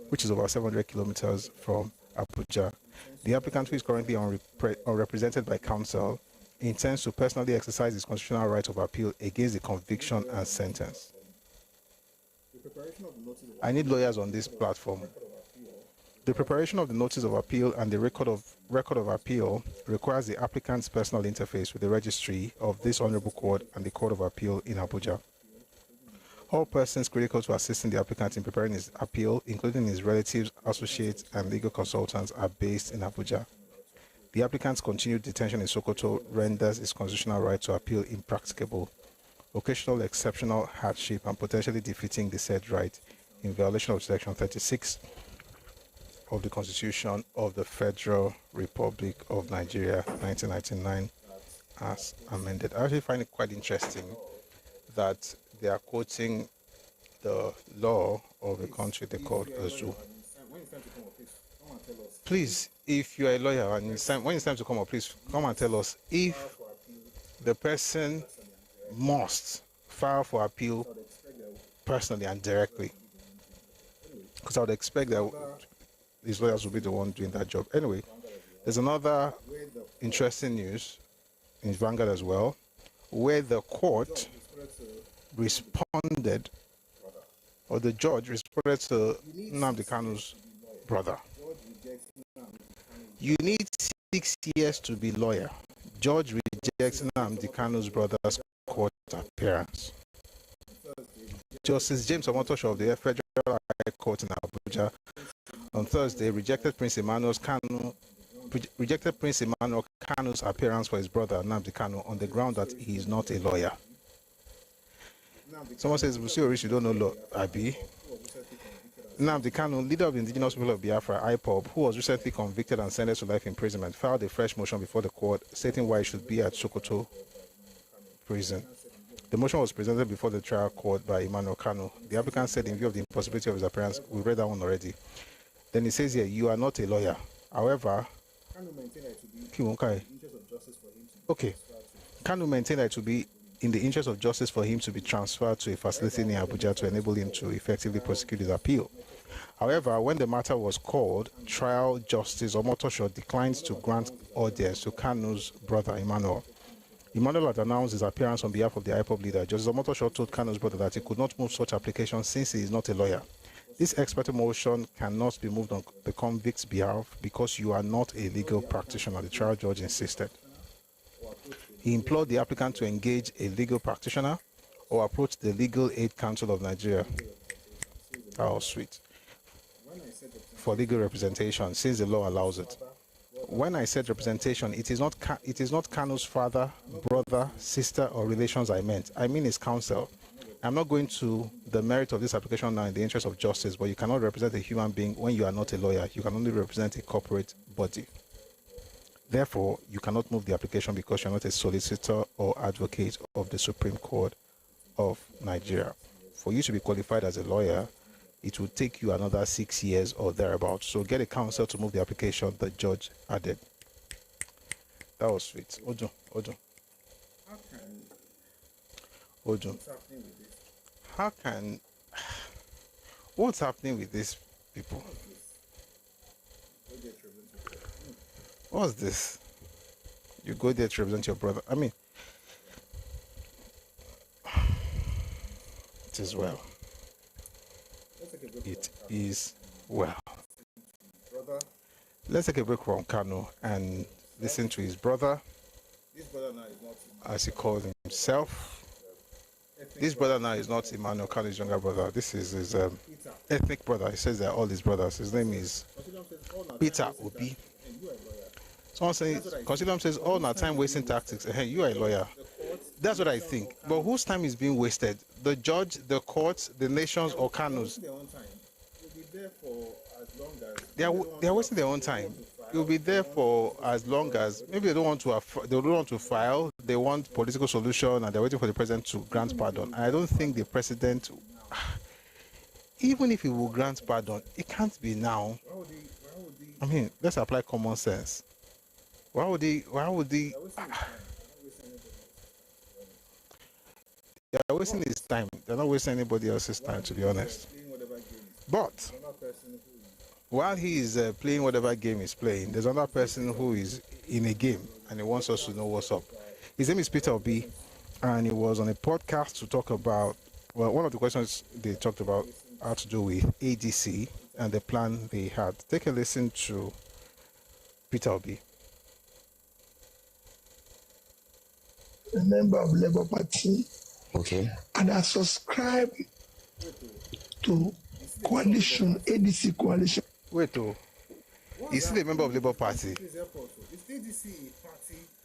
which is over 700 kilometers from Abuja. The applicant, who is currently unrepresented by counsel, intends to personally exercise his constitutional right of appeal against the conviction and sentence. I need lawyers on this platform. The preparation of the notice of appeal and the record of appeal requires the applicant's personal interface with the registry of this honorable court and the Court of Appeal in Abuja. All persons critical to assisting the applicant in preparing his appeal, including his relatives, associates, and legal consultants, are based in Abuja. The applicant's continued detention in Sokoto renders his constitutional right to appeal impracticable, occasional exceptional hardship, and potentially defeating the said right in violation of Section 36 of the Constitution of the Federal Republic of Nigeria, 1999, as amended. I actually find it quite interesting that they are quoting the law of a country they called a zoo. Please, if you are a lawyer and when it's time to come up, please come and tell us if the person must file for appeal personally and directly. Because I would expect that these lawyers will be the one doing that job. Anyway, there's another interesting news in Vanguard as well, where the court responded, or the judge responded to Nnamdi Kanu's brother. You need 6 years to be lawyer. Judge rejects Nnamdi Kanu's brother's court appearance. Justice James Omotosho of the Federal High Court in Abuja on Thursday rejected Prince Emmanuel Kanu's appearance for his brother Nnamdi Kanu on the ground that he is not a lawyer. Someone says, you don't know law, Abi. Nnamdi Kanu, leader of the indigenous people of Biafra, IPOB, who was recently convicted and sentenced to life imprisonment, filed a fresh motion before the court stating why he should be at Sokoto prison. The motion was presented before the trial court by Emmanuel Kanu. The applicant said in view of the impossibility of his appearance, we read that one already. Then he says here, you are not a lawyer. However, Kanu maintained that it would be in the interest of justice for him to be transferred to a facility near Abuja to enable him to effectively prosecute his appeal. However, when the matter was called, trial justice Omotosho declined to grant audience to Kanu's brother Emmanuel. Emmanuel had announced his appearance on behalf of the IPOB leader. Justice Omotosho told Kanu's brother that he could not move such application since he is not a lawyer. This ex parte motion cannot be moved on the convict's behalf because you are not a legal practitioner, the trial judge insisted. He implored the applicant to engage a legal practitioner or approach the Legal Aid Council of Nigeria. Oh, sweet. For legal representation, since the law allows it. When I said representation, it is not Kanu's father, brother, sister, or relations I meant. I mean his counsel. I'm not going to the merit of this application now in the interest of justice, but you cannot represent a human being when you are not a lawyer. You can only represent a corporate body. Therefore, you cannot move the application because you're not a solicitor or advocate of the Supreme Court of Nigeria. For you to be qualified as a lawyer, it will take you another 6 years or thereabouts. So get a counsel to move the application, the judge added. That was sweet. Ojo. What's happening with these people? What's this? You go there to represent your brother. I mean, It is well. It is well. Let's take a break from Kano and listen to his brother, as he calls himself. This brother now is not Emmanuel Kano's younger brother. This is his ethnic brother. He says they're all his brothers. His name is Peter Obi. Someone says, Consider says, all our time wasting tactics. Hey, you are a lawyer. That's what I think. But whose time is being wasted? The judge, the courts, the nations, or Kanos? They are wasting their own time. It will be there for as long as maybe they don't want to file. They want political solution, and they're waiting for the president to grant pardon. And I don't think the president, even if he will grant pardon, it can't be now. I mean, let's apply common sense. Why would he? They're wasting his time. They're not wasting anybody else's time, to be honest. But while he is playing whatever game he's playing, there's another person who is in a game and he wants us to know what's up. His name is Peter Obi, and he was on a podcast to talk about, well, one of the questions they talked about had to do with ADC and the plan they had. Take a listen to Peter Obi. A member of Labour Party. Okay. And I subscribe to coalition, ADC coalition. Wait, is he a member of Labour Party?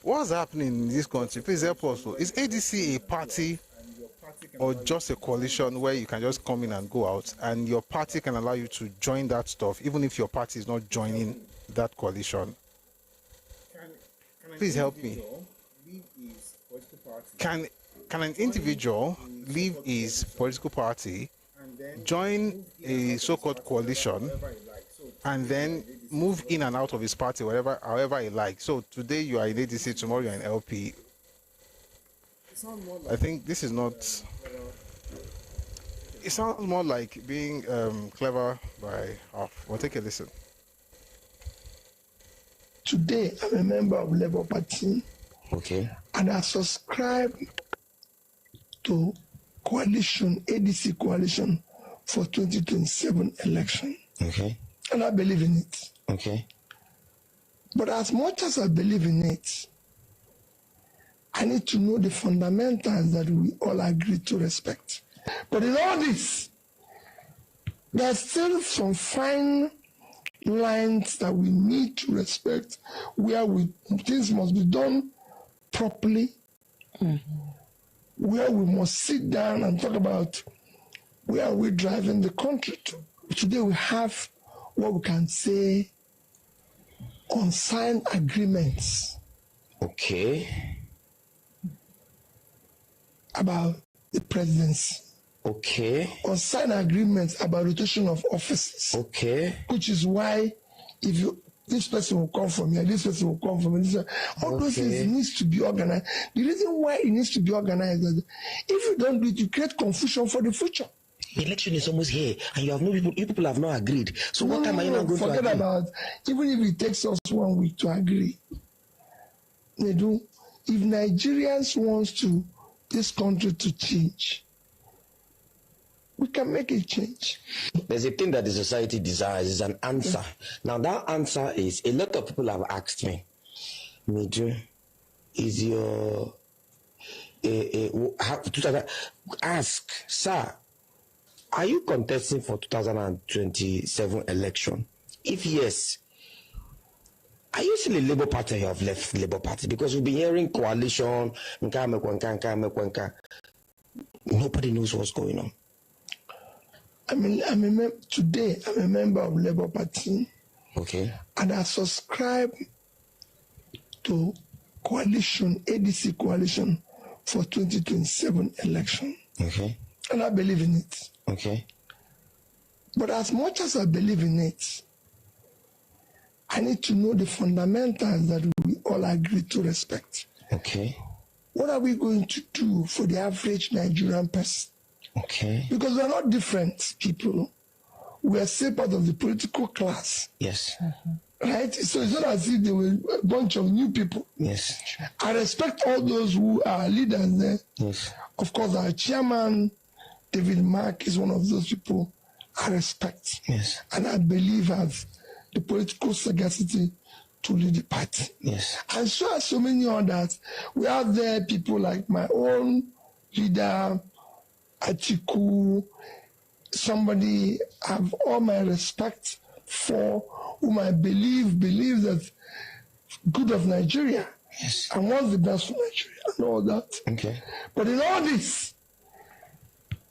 What's happening in this country? Please help us. Is ADC a party or just a coalition where you can just come in and go out and your party can allow you to join that stuff even if your party is not joining that coalition? Please help me. Can an individual leave his political party, join a so-called coalition, and then move in and out of his party however he likes? So today you are in ADC, tomorrow you are in LP. I think this is not. It sounds more like being clever by half. Well, take a listen. Today I'm a member of Labour Party. Okay. And I subscribe to coalition, ADC coalition for 2027 election. Okay. And I believe in it. Okay. But as much as I believe in it, I need to know the fundamentals that we all agree to respect. But in all this, there's still some fine lines that we need to respect, where things must be done properly, where we must sit down and talk about where we're driving the country to. Today we have what we can say unsigned agreements. Okay. About the presidency. Okay. Unsigned agreements about rotation of offices. Okay. Which is why this person will come from here, this person will come from here. All those things needs to be organized. The reason why it needs to be organized is that if you don't do it, you create confusion for the future. Election is almost here, and you people have not agreed. So what time are you not going to agree? Forget about, even if it takes us 1 week to agree. They do. If Nigerians want this country to change, we can make a change. There's a thing that the society desires, is an answer. Now that answer is, a lot of people have asked me, Major, is your ask, sir, are you contesting for 2027 election? If yes, are you still a Labour Party or you have left Labour Party? Because we've been hearing coalition, nobody knows what's going on. Today I'm a member of Labour Party. Okay. And I subscribe to coalition, ADC coalition for 2027 election. Okay. And I believe in it. Okay. But as much as I believe in it, I need to know the fundamentals that we all agree to respect. Okay. What are we going to do for the average Nigerian person? Okay. Because we are not different people. We are still part of the political class. Yes. Right? So it's not as if there were a bunch of new people. Yes. I respect all those who are leaders there. Yes. Of course, our chairman, David Mark is one of those people I respect. Yes. And I believe have the political sagacity to lead the party. Yes. And so are so many others. We have there people like my own leader, Atiku, somebody I have all my respect for, whom I believe that good of Nigeria. Yes. And wants the best for Nigeria and all that. Okay. But in all this,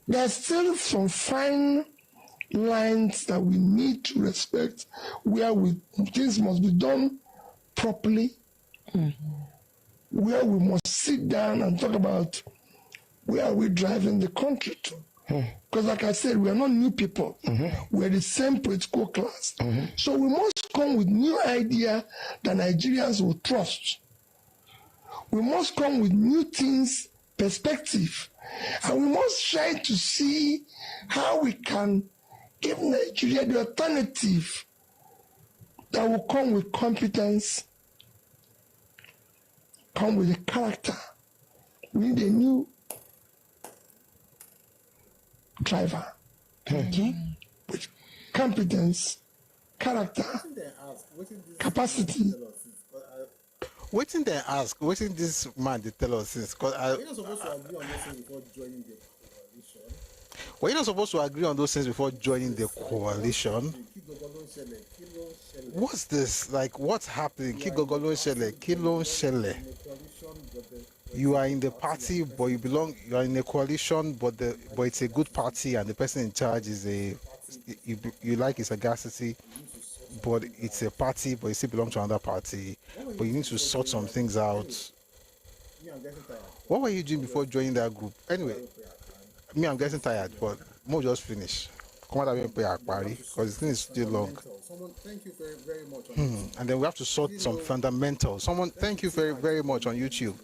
there's still some fine lines that we need to respect, where things must be done properly, where we must sit down and talk about where are we driving the country to. Because like I said, we are not new people. We're the same political class. So we must come with new idea that Nigerians will trust. We must come with new things, perspective. And we must try to see how we can give Nigeria the alternative that will come with competence, come with a character. We need a new driver. With competence, character, capacity. Waiting they ask, waiting this man they tell us since, because We're not supposed to agree on those things before joining the coalition. We're not supposed to agree on those things before joining the coalition. What's this? Like, what's happening? You are in the party, but you are in a coalition, but it's a good party, and the person in charge is you like his sagacity, but it's a party, but you still belong to another party, but you need to sort some things out. What were you doing before joining that group? Anyway, me, I'm getting tired, but more just finish. Come on, because the thing is still long. Someone, thank you very, very much. And then we have to sort some fundamentals. Someone, thank you very, very much on YouTube.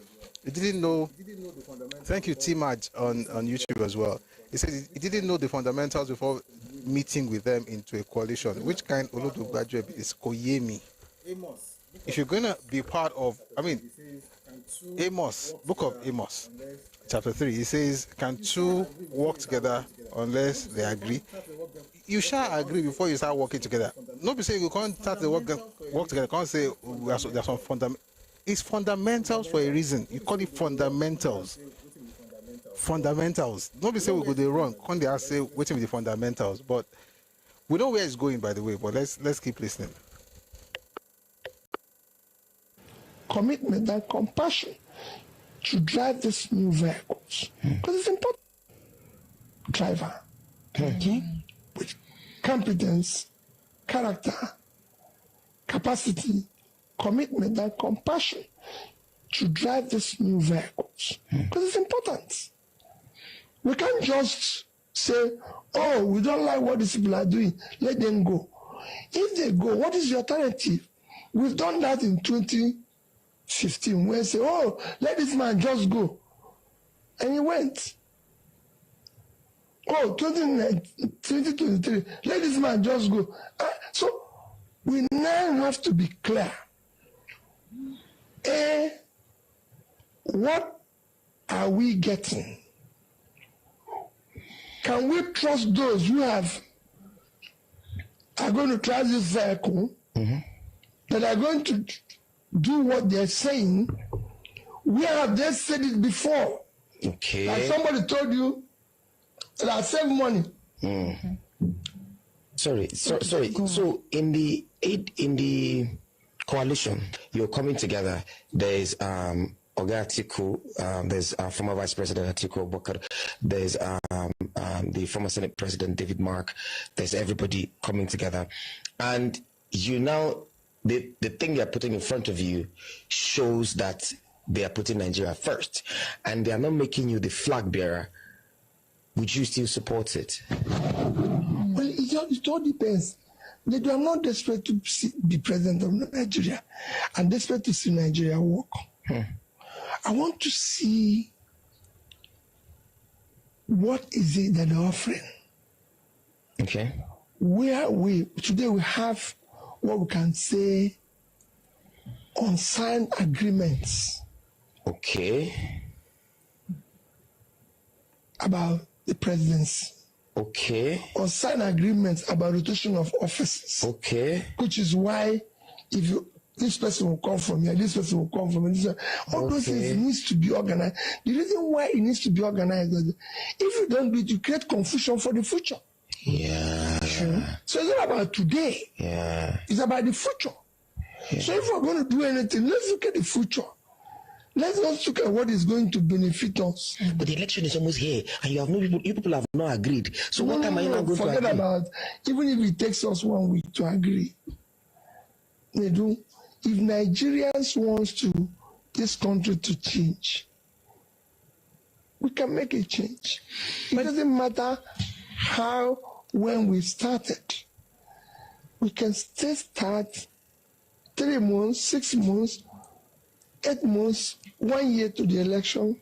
He didn't know. Thank you, T-Maj on YouTube as well. He said he didn't know the fundamentals before meeting with them into a coalition. Which kind of Olodo graduate is Koyemi? If you're going to be part of, Amos, Book of Amos, chapter 3, he says, can two work together unless they agree? You shall agree before you start working together. Not be saying you can't start the work together. Can't say there's some fundamental. It's fundamentals for a reason. You call it fundamentals. Fundamentals. Don't be saying we go the wrong. Can't they say waiting with the fundamentals? But we know where it's going, by the way. But let's keep listening. Commitment and compassion to drive these new vehicles, because it's important. Driver with competence, character, capacity, commitment and compassion to drive these new vehicles, because it's important. We can't just say, oh, we don't like what these people are doing, let them go. If they go, what is the alternative? We've done that in 2015, where they say, oh, let this man just go. And he went. Oh, 2023, let this man just go. So we now have to be clear. What are we getting? Can we trust those who are going to try this vehicle, that are going to do what they're saying? Where have they said it before? Okay. Like somebody told you that I save money. Sorry. So in the coalition, you're coming together. There's Oga Atiku, there's former Vice President Atiku Abubakar, there's the former Senate President David Mark, there's everybody coming together. And you now, the thing they're putting in front of you shows that they are putting Nigeria first, and they are not making you the flag bearer. Would you still support it? Well, it all depends. They are not desperate to be president of Nigeria. I'm desperate to see Nigeria work. I want to see what is it that they're offering. Okay. Today we have what we can say unsigned agreements. Okay. About the presidency. Okay. Or sign agreements about rotation of offices. Okay. Which is why if you this person will come from here, this person will come from here. All those things needs to be organized. The reason why it needs to be organized is that if you don't do it, you create confusion for the future. Yeah. Sure. So it's not about today. Yeah. It's about the future. Yeah. So if we're going to do anything, let's look at the future. Let's not look at what is going to benefit us. But the election is almost here, and you have no people. You people have not agreed. So what am I not going to agree? Forget about even if it takes us 1 week to agree. They do. If Nigerians want this country to change, we can make a change. It doesn't matter how, when we started. We can still start 3 months, 6 months, 8 months, 1 year to the election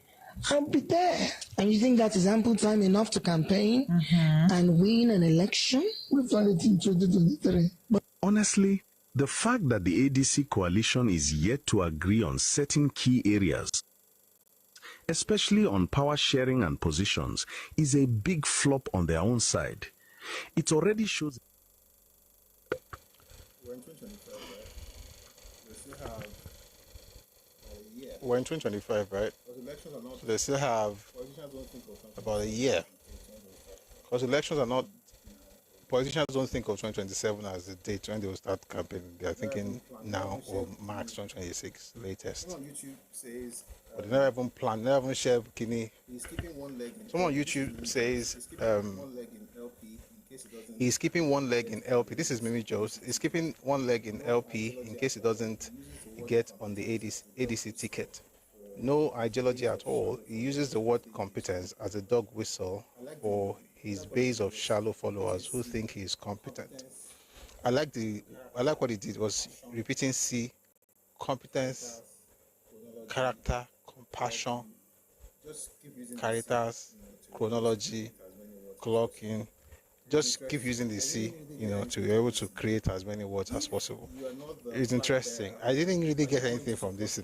and be there. And you think that is ample time enough to campaign and win an election? We've done it in 2023. But honestly, the fact that the ADC coalition is yet to agree on certain key areas, especially on power sharing and positions, is a big flop on their own side. It already shows. We're in 2025, right? We still have a year. We're in 2025, right? Because elections are not. So they still have about a year. Because elections are not. Politicians don't think of 2027 as the date when they will start campaigning. They are thinking now or March 2026 latest. Someone on YouTube says. But they never even plan, never even share bikini. He's keeping one leg in Someone on YouTube says he's keeping one leg in LP. This is Mimi Jones. He's keeping one leg in LP in case he doesn't get on the ADC ticket. No ideology at all. He uses the word competence as a dog whistle for his base of shallow followers who think he is competent. I like what he did was repeating C, competence, character, compassion, characters, chronology, clocking. Just keep using the C, to be able to create as many words as possible. It's interesting. I didn't really get anything from this,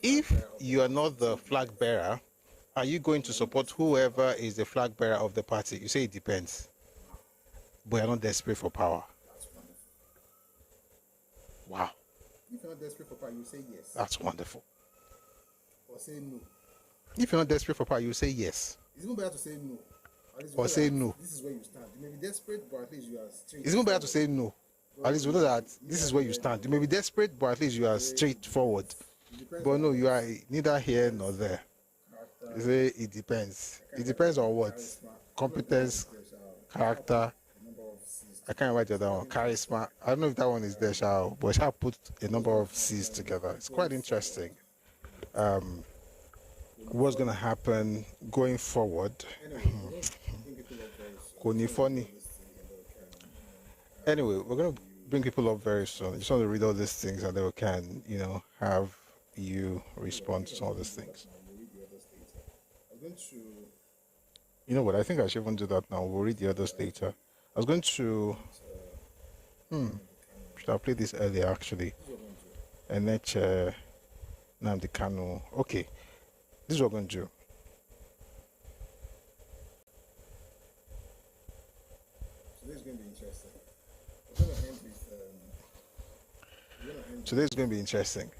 If you are not the flag bearer, are you going to support whoever is the flag bearer of the party? You say it depends, but you're not desperate for power. Wow. If you're not desperate for power, you say yes. That's wonderful. Or say no. If you're not desperate for power, you say yes. It's even better to say no. Or say no. This is where you stand. You may be desperate, but at least you are straight. It's even better to say no. At least we know that this is where you stand. You may be desperate, but at least you are straightforward. But no, you are neither here nor there. You say it depends. It depends on what? Competence, character. I can't write the other one. Charisma. I don't know if that one is there, but Shao put a number of C's together. It's quite interesting. What's going to happen going forward? Funny. Anyway, we're going to bring people up very soon. I just want to read all these things and then we can, have you respond to some of these things. You know what? I think I should even do that now. We'll read the others later. I was going to. Should I play this earlier actually? And then Nnamdi Kanu. Okay, this is what we're going to do. Today's going to be interesting.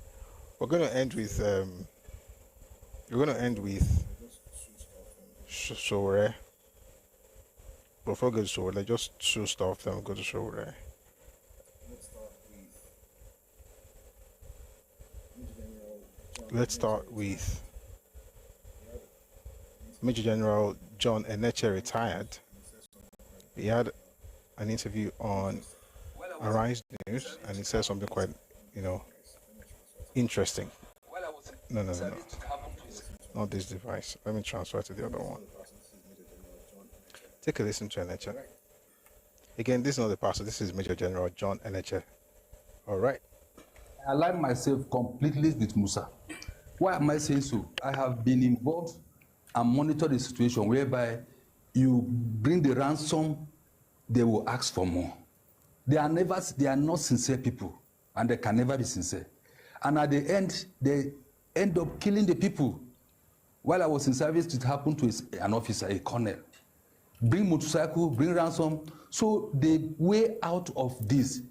We're going to end with. We're going to end with. Sowore. Before we go to Sowore, just two stuff, then we'll go to Sowore. Let's start with Major General John Eneche retired. He had an interview on Arise News and he said something quite, interesting. No. Not this device. Let me transfer to the other one. Take a listen to Eneche. Again, this is not the pastor. This is Major General John Eneche. All right. I align myself completely with Musa. Why am I saying so? I have been involved and monitored the situation whereby you bring the ransom, they will ask for more. They are not sincere people, and they can never be sincere. And at the end, they end up killing the people. While I was in service, it happened to an officer, a colonel. Bring motorcycle, bring ransom. So the way out of this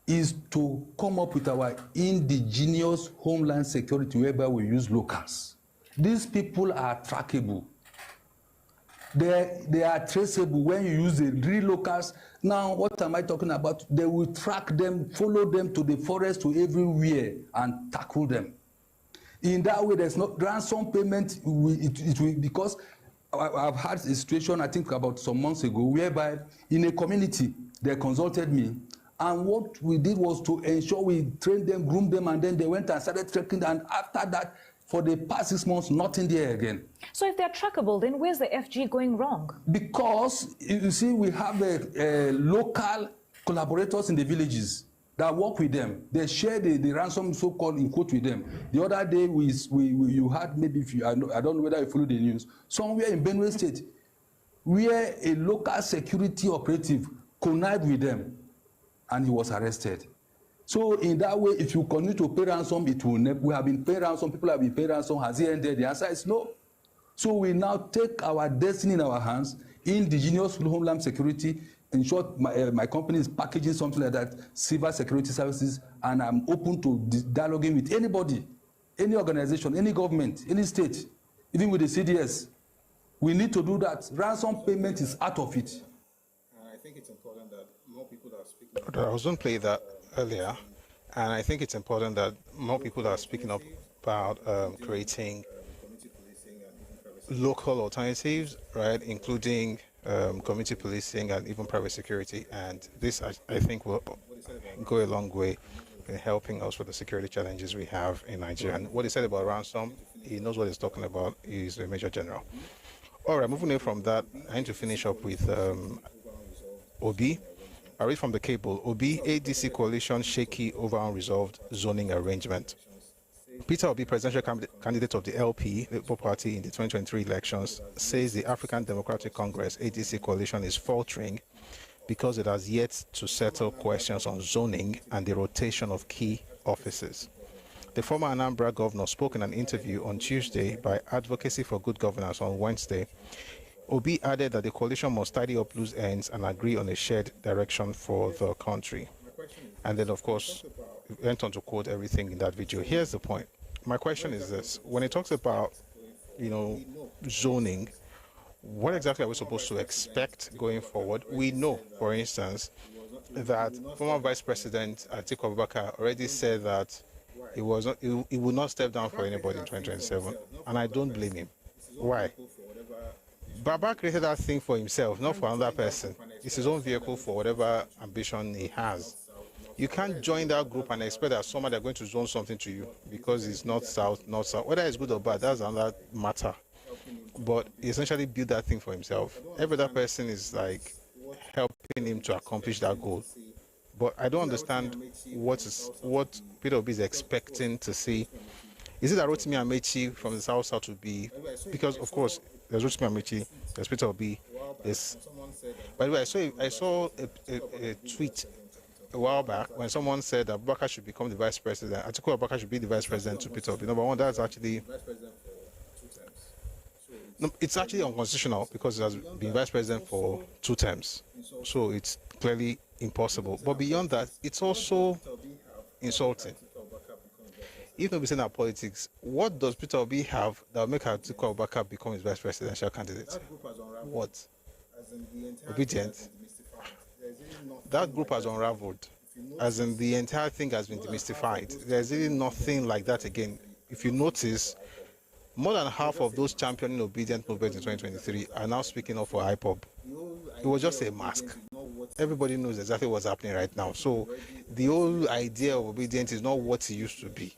is to come up with our indigenous homeland security whereby we use locals. These people are trackable. They are traceable when you use the real locals. Now, what am I talking about? They will track them, follow them to the forest, to everywhere, and tackle them. In that way, there's no ransom payment. It will, because I've had a situation, I think about some months ago, whereby in a community, they consulted me. And what we did was to ensure we trained them, groomed them, and then they went and started trekking. And after that, for the past 6 months, nothing there again. So if they're trackable, then where's the FG going wrong? Because, you see, we have local collaborators in the villages that work with them. They share the ransom, so-called, in quote, with them. The other day, you had, maybe, if you, I don't know whether you follow the news, somewhere in Benue State, where a local security operative connived with them, and he was arrested. So in that way, if you continue to pay ransom, it will never. We have been paying ransom, people have been paying ransom. Has it ended? The answer is no. So we now take our destiny in our hands, indigenous homeland security. In short, my company is packaging something like that, civil security services, and I'm open to dialoguing with anybody, any organization, any government, any state, even with the CDS. We need to do that. Ransom payment is out of it. And I think it's important that more people are speaking. I was going to play that earlier, and I think it's important that more people are speaking up about creating local alternatives, right, including community policing and even private security. And this, I think, will go a long way in helping us with the security challenges we have in Nigeria. And what he said about ransom, he knows what he's talking about. He's a major general. All right, moving away from that, I need to finish up with Obi. I read from the cable. Obi, ADC coalition shaky over unresolved zoning arrangement. Peter Obi, presidential candidate of the LP, Labour Party, in the 2023 elections, says the African Democratic Congress, ADC coalition, is faltering because it has yet to settle questions on zoning and the rotation of key offices. The former Anambra governor spoke in an interview on Tuesday by Advocacy for Good Governance on Wednesday. Obi added that the coalition must tidy up loose ends and agree on a shared direction for the country. And then, of course, went on to quote everything in that video. Here's the point. My question is this. When it talks about, zoning, what exactly are we supposed to expect going forward? We know, for instance, that former Vice President Atiku Abubakar already said that he would not step down for anybody in 2027. And I don't blame him. Why? Baba created that thing for himself, not for another person. It's his own vehicle for whatever ambition he has. You can't join that group and expect that somebody are going to zone something to you because it's not south. Whether it's good or bad, that's another matter. But he essentially built that thing for himself. Every other person is like helping him to accomplish that goal. But I don't understand what Peter Obi is expecting to see. Is it that Rotimi Amechi from the South will be? Because, of course, there's Rotimi Amechi, there's Peter Obi. By the way, I saw a tweet a while back when someone said that Abubakar should become the vice president. Atiku Abubakar should be the vice president to Peter Obi. Number one, that's actually... No, it's actually unconstitutional because it has been vice president for 2 terms. So it's clearly impossible. But beyond that, it's also insulting. Even we say that politics, what does Peter Obi have that will make Atiku Abubakar become his vice presidential candidate? What? Obedient? That group has unraveled. As in, the entire thing has been demystified. There's really nothing like that again. If you notice, more than half of those championing obedient movement in 2023 are now speaking up for IPOB. It was just a mask. Everybody knows exactly what's happening right now. So the whole idea of obedience is not what it used to be.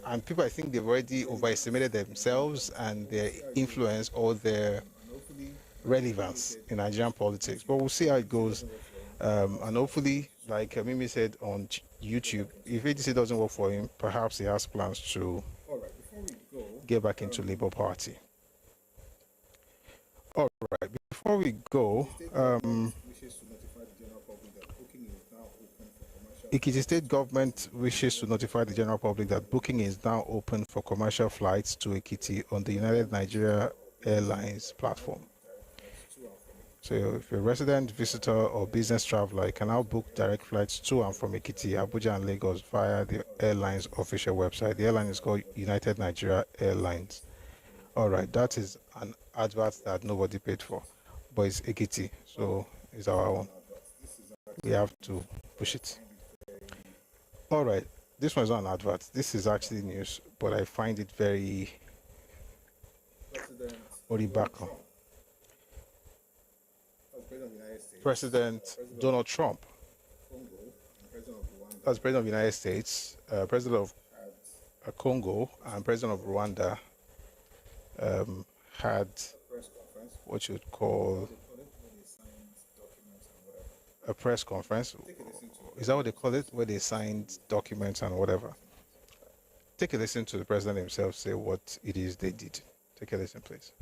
And people, I think they've already overestimated themselves and their influence or their relevance in Nigerian politics. But we'll see how it goes. And hopefully, like Mimi said on YouTube, if ADC doesn't work for him, perhaps he has plans to get back into Labour Party. All right, before we go, Ekiti State government wishes to notify the general public that booking is now open for commercial flights to Ekiti on the United Nigeria Airlines platform. So if you're a resident, visitor, or business traveler, you can now book direct flights to and from Ekiti, Abuja, and Lagos via the airline's official website. The airline is called United Nigeria Airlines. All right, that is an advert that nobody paid for, but it's Ekiti, so it's our own. We have to push it. All right, this one's not an advert. This is actually news, but I find it very Oribako. President Donald Trump, as President of the United States, President of Congo, and President of Rwanda had what you'd call a press conference. Is that what they call it? Where they signed documents and whatever. Take a listen to the president himself say what it is they did. Take a listen, please.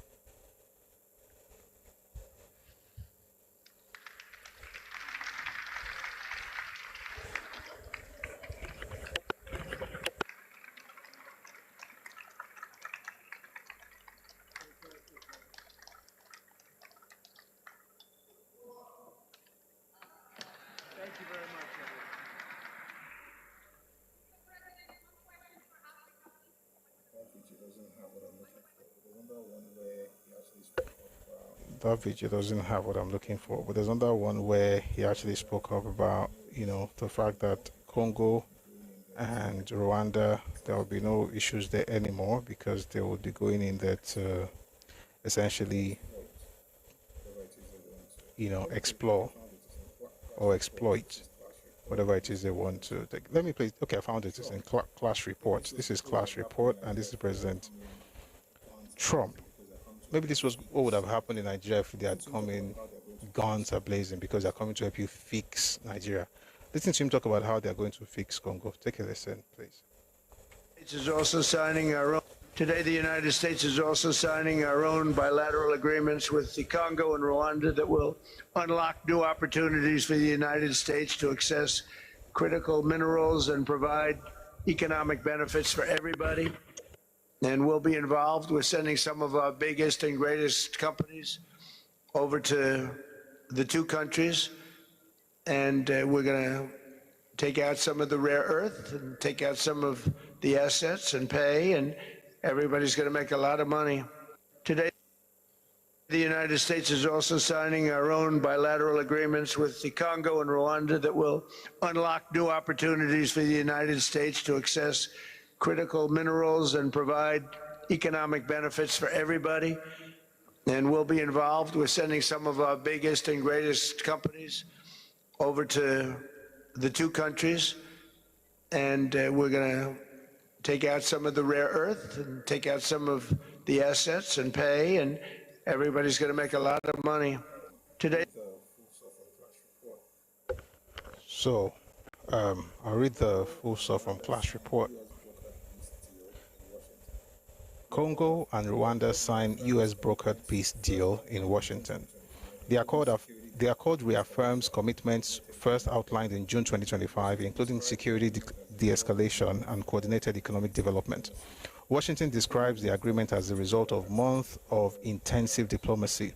That video doesn't have what I'm looking for, but there's another one where he actually spoke up about, the fact that Congo and Rwanda, there will be no issues there anymore because they will be going in there to essentially, explore or exploit whatever it is they want to. Let me play. Okay, I found it. It's in Clash Report. This is Clash Report, and this is President Trump. Maybe this was what would have happened in Nigeria if they had come in guns are blazing because they're coming to help you fix Nigeria. Listen to him talk about how they're going to fix Congo. Take a listen, please. Is also signing our own. Today, the United States is also signing our own bilateral agreements with the Congo and Rwanda that will unlock new opportunities for the United States to access critical minerals and provide economic benefits for everybody. And we'll be involved with sending some of our biggest and greatest companies over to the two countries. And we're going to take out some of the rare earth and take out some of the assets and pay, and everybody's going to make a lot of money. Today, the United States is also signing our own bilateral agreements with the Congo and Rwanda that will unlock new opportunities for the United States to access critical minerals and provide economic benefits for everybody. And we'll be involved with sending some of our biggest and greatest companies over to the two countries. And we're going to take out some of the rare earth and take out some of the assets and pay, and everybody's going to make a lot of money. Today. So, I'll read the full stuff from Clash Report. Congo and Rwanda signed U.S. brokered peace deal in Washington. The accord reaffirms commitments first outlined in June 2025, including security de-escalation and coordinated economic development. Washington describes the agreement as the result of months of intensive diplomacy,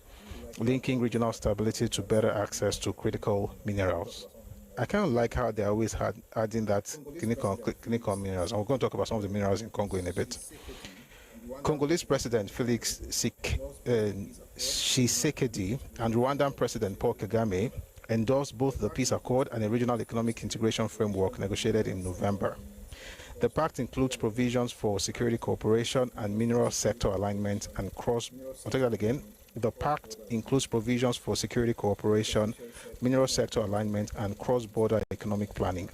linking regional stability to better access to critical minerals. I kind of like how they always adding that clinical minerals. And we're going to talk about some of the minerals in Congo in a bit. Congolese President Felix Tshisekedi and Rwandan President Paul Kagame endorsed both the peace accord and a regional economic integration framework negotiated in November. The pact includes provisions for security cooperation and mineral sector alignment and I'll take that again. The pact includes provisions for security cooperation, mineral sector alignment, and cross-border economic planning.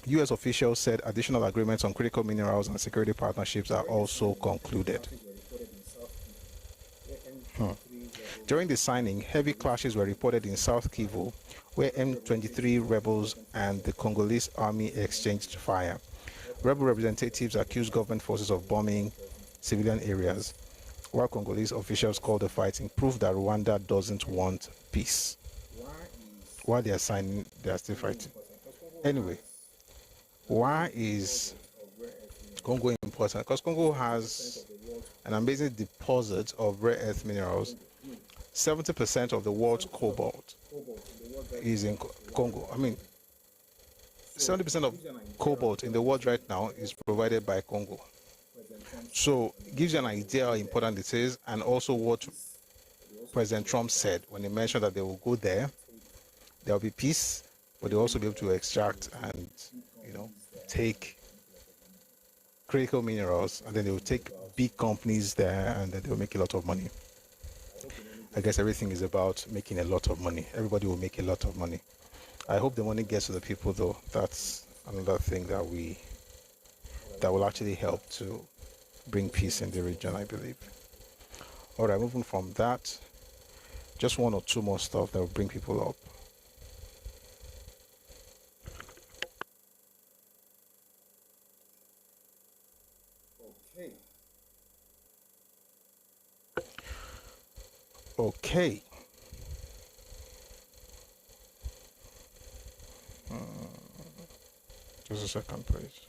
U.S. officials said additional agreements on critical minerals and security partnerships are also concluded. During the signing, heavy clashes were reported in South Kivu, where M23 rebels and the Congolese army exchanged fire. Rebel representatives accused government forces of bombing civilian areas, while Congolese officials called the fighting proof that Rwanda doesn't want peace. While they are signing, they are still fighting. Anyway, why is Congo important? Because Congo has an amazing deposit of rare earth minerals. 70% of the world's cobalt is in Congo. I mean, 70% of cobalt in the world right now is provided by Congo. So it gives you an idea how important it is, and also what President Trump said when he mentioned that they will go there. There will be peace, but they'll also be able to extract and, take critical minerals, and then they will take big companies there, and then they will make a lot of money. I guess everything is about making a lot of money. Everybody will make a lot of money. I hope the money gets to the people, though. That's another thing that will actually help to bring peace in the region, I believe. All right, moving from that, just one or two more stuff that will bring people up. Okay. Just a second, please.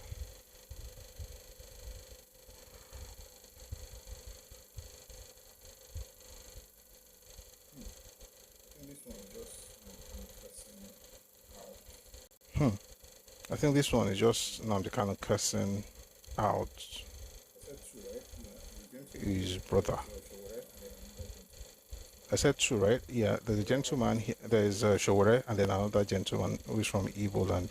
I think this one is just Nnamdi Kanu cursing out his brother. I said two, right? Yeah, there's a gentleman here, there's Showore, and then another gentleman who is from Igboland.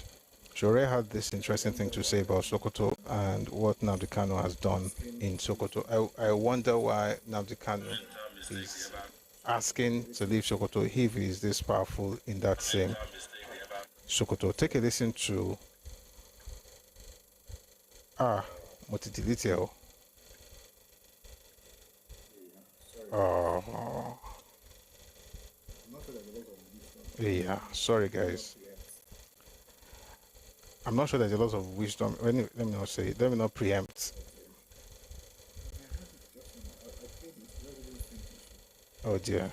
Showore had this interesting thing to say about Sokoto and what Nnamdi Kanu has done in Sokoto. I wonder why Nnamdi Kanu is asking to leave Sokoto if he is this powerful in that same Sokoto. Take a listen to Motidilitio. Yeah, sorry guys. I'm not sure there's a lot of wisdom. Let me not preempt. Oh dear.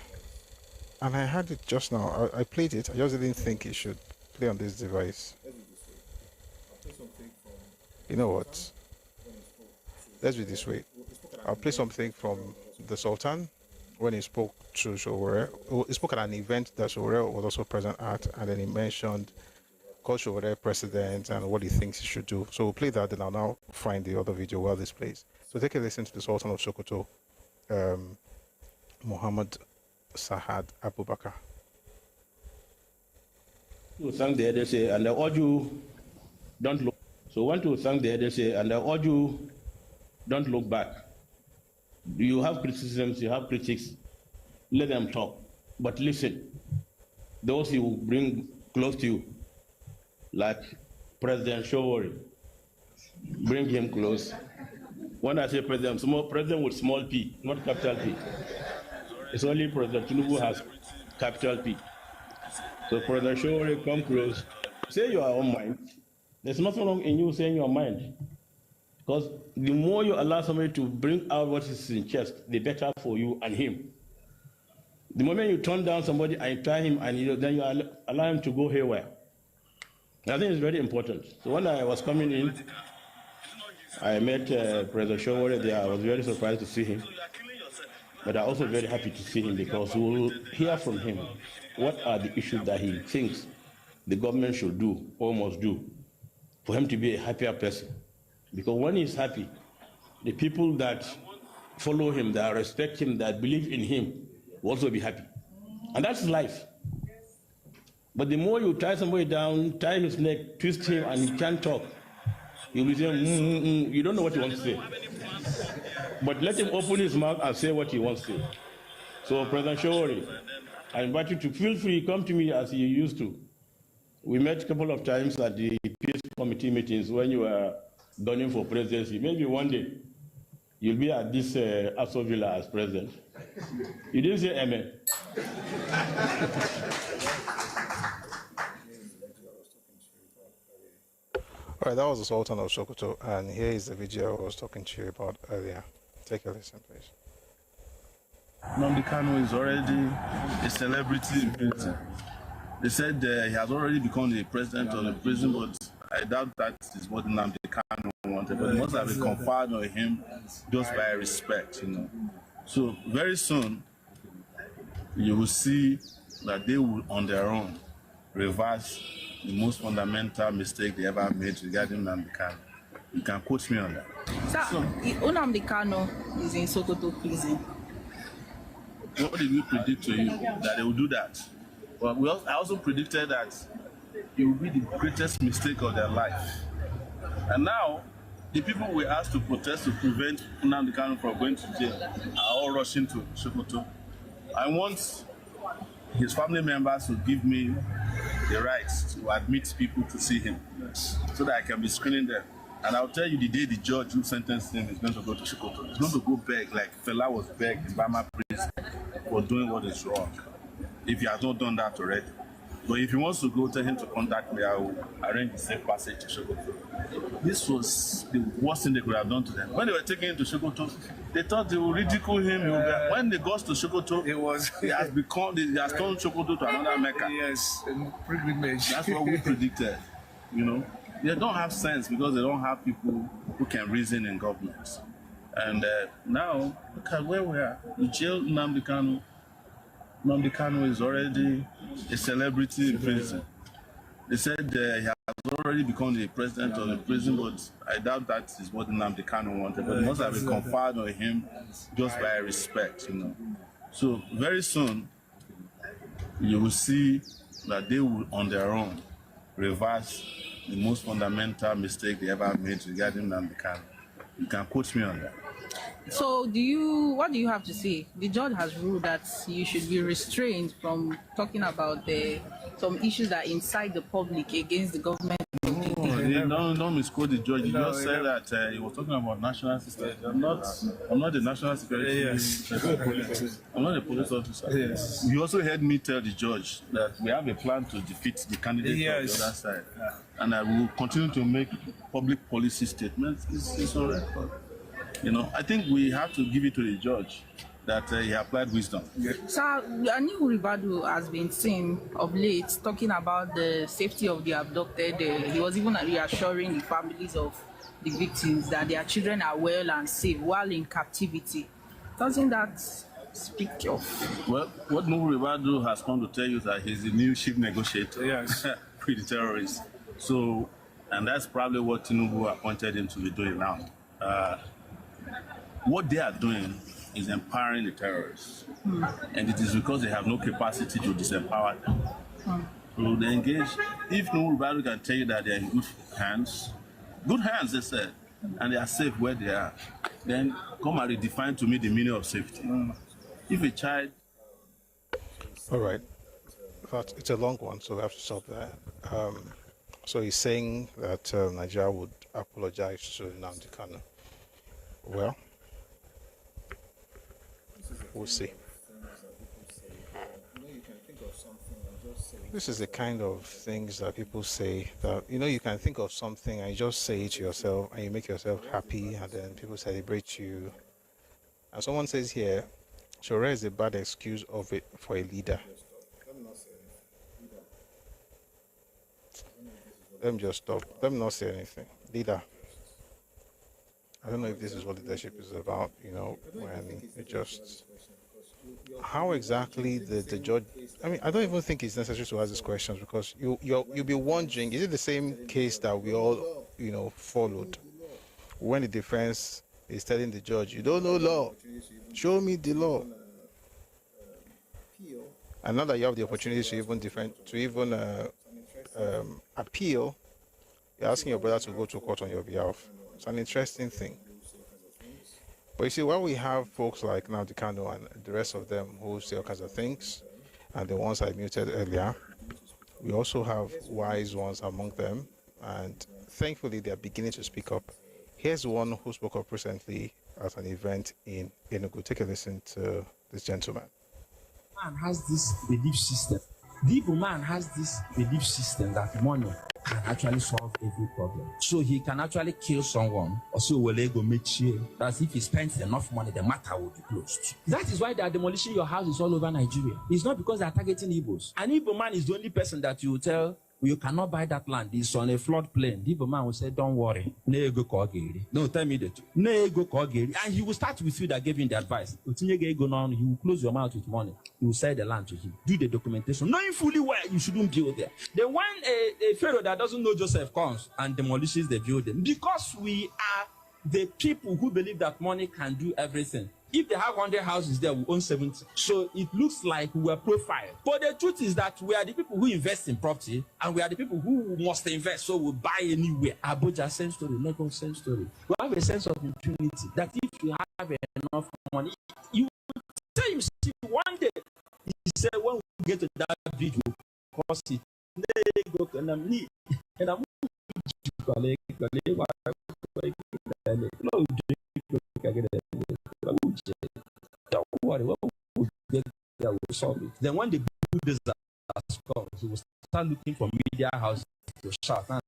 And I had it just now. I played it. I just didn't think it should play on this device. You know what? Let's do it this way. I'll play something from the Sultan when he spoke to Showore. He spoke at an event that Showore was also present at, and then he mentioned called Showore president and what he thinks he should do. So we'll play that, then I'll now find the other video while this plays. So take a listen to the Sultan of Sokoto, Muhammad Sahad Abubakar. To thank the agency, and I urge you, don't look. So I want to thank the agency, and I urge you, don't look back. You have criticisms, you have critics, let them talk. But listen, those you bring close to you, like President Showore, bring him close. When I say president, president with small p, not capital P. It's only President Tinubu has capital P. So President Showore, come close, say your own mind. There's nothing wrong in you saying your mind. Because the more you allow somebody to bring out what is in chest, the better for you and him. The moment you turn down somebody and try him, and then you allow him to go haywire. I think it's very important. So when I was coming in, I met President Showore there. I was very surprised to see him. But I'm also very happy to see him because we will hear from him what are the issues that he thinks the government should do or must do for him to be a happier person. Because when he's happy, the people that follow him, that respect him, that believe in him, will also be happy. And that's life. But the more you tie somebody down, tie his neck, twist him, and he can't talk, you'll be saying, you don't know what he wants to say. But let him open his mouth and say what he wants to say. So, President Showore, I invite you to feel free, come to me as you used to. We met a couple of times at the peace committee meetings when you were gunning for presidency. Maybe one day you'll be at this Aso Villa as president. You didn't say amen. All right, that was the Sultan of Sokoto, and here is the video I was talking to you about earlier. Take a listen, please. Nnamdi Kanu is already a celebrity in Britain. They said he has already become the president of the prison, but I doubt that is what Nnamdi Kanu wanted. But it must have been conferred on him just by respect, you know. So very soon, you will see that they will, on their own, reverse the most fundamental mistake they ever made regarding Nnamdi Kanu. You can quote me on that. So, Nnamdi Kanu is in Sokoto prison. What did we predict to you? That they will do that? Well, I also predicted that it will be the greatest mistake of their life. And now, the people we asked to protest to prevent Nnamdi Kanu from going to jail are all rushing to Sokoto. I want his family members to give me the rights to admit people to see him so that I can be screening them. And I'll tell you the day the judge who sentenced him is going to go to Sokoto. He's going to go beg like Fela was begged in Bama prison for doing what is wrong, if he has not done that already. But if he wants to go, tell him to contact me. I will arrange a safe passage to Sokoto. This was the worst thing they could have done to them. When they were taking him to Sokoto, they thought they would ridicule him. When they got to Sokoto, he has turned Sokoto to another Mecca. Yes, pilgrimage. That's what we predicted, you know. They don't have sense because they don't have people who can reason in government. And now, look at where we are. You jail Nnamdi Kanu. Nnamdi Kanu is already a celebrity in prison. They said he has already become the president of the prison, but I doubt that is what Nnamdi Kanu wanted. But it must have been conferred on him just by respect, you know. So very soon, you will see that they will, on their own, reverse the most fundamental mistake they ever made regarding Nnamdi Kanu. You can quote me on that. So what do you have to say? The judge has ruled that you should be restrained from talking about some issues that incite the public against the government. Don't misquote the judge. He just said that he was talking about national security. I'm not the national security. Yes. I'm not a police officer. Yes. You also heard me tell the judge that we have a plan to defeat the candidate on the other side. And I will continue to make public policy statements. It's all right. You know, I think we have to give it to the judge that he applied wisdom. So, Aniu Ribadu has been seen of late talking about the safety of the abducted. He was even reassuring the families of the victims that their children are well and safe while in captivity. Doesn't that speak of? Well, what Nuhu Ribadu has come to tell you is that he's the new chief negotiator with the terrorists. So, and that's probably what Tinubu appointed him to be doing now. What they are doing is empowering the terrorists. And it is because they have no capacity to disempower them. So they engage. If Nuhu Ribadu can tell you that they are in good hands, they said, and they are safe where they are, then come and redefine to me the meaning of safety. If a child... All right. But it's a long one, so we have to stop there. So he's saying that Nigeria would apologize to Nnamdi Kanu. Well, we'll see. This is the kind of things that people say that, you can think of something and you just say it to yourself and you make yourself happy and then people celebrate you. And someone says here, Shore is a bad excuse of it for a leader. Let me just stop. Let me not say anything. Leader. I don't know if this is what leadership is about, when it just... How exactly the judge... I mean, I don't even think it's necessary to ask these questions because you'll be wondering, is it the same case that we all, followed? When the defense is telling the judge, you don't know law, show me the law. And now that you have the opportunity to even appeal, you're asking your brother to go to court on your behalf. It's an interesting thing. But you see, while we have folks like Nnamdi Kanu and the rest of them who say all kinds of things, and the ones I muted earlier, we also have wise ones among them, and thankfully they're beginning to speak up. Here's one who spoke up recently at an event in Enugu. Take a listen to this gentleman. Man has this belief system. The Igbo man has this belief system that money can actually solve every problem. So he can actually kill someone, or so will go meet you. That's if he spends enough money, the matter will be closed. That is why they are demolishing your houses all over Nigeria. It's not because they are targeting Igbos. An Igbo man is the only person that you tell you cannot buy that land. It's on a floodplain. The Igbo man will say, don't worry. No, tell me that. And he will start with you that gave him the advice. He will close your mouth with money. You will sell the land to him. Do the documentation. Knowing fully well you shouldn't build there. Then when a pharaoh that doesn't know Joseph comes and demolishes the building, because we are the people who believe that money can do everything. If they have 100 houses there, we own 70. So it looks like we are profiled. But the truth is that we are the people who invest in property, and we are the people who must invest, so we buy anywhere. Abuja, same story. Lagos, same story. We have a sense of impunity that if you have enough money, you say, you see, one day, he said, when we get to that bridge, we'll cross it. Don't worry, what we get there will solve it. Then when the good disaster comes, he will start looking for media houses to shout and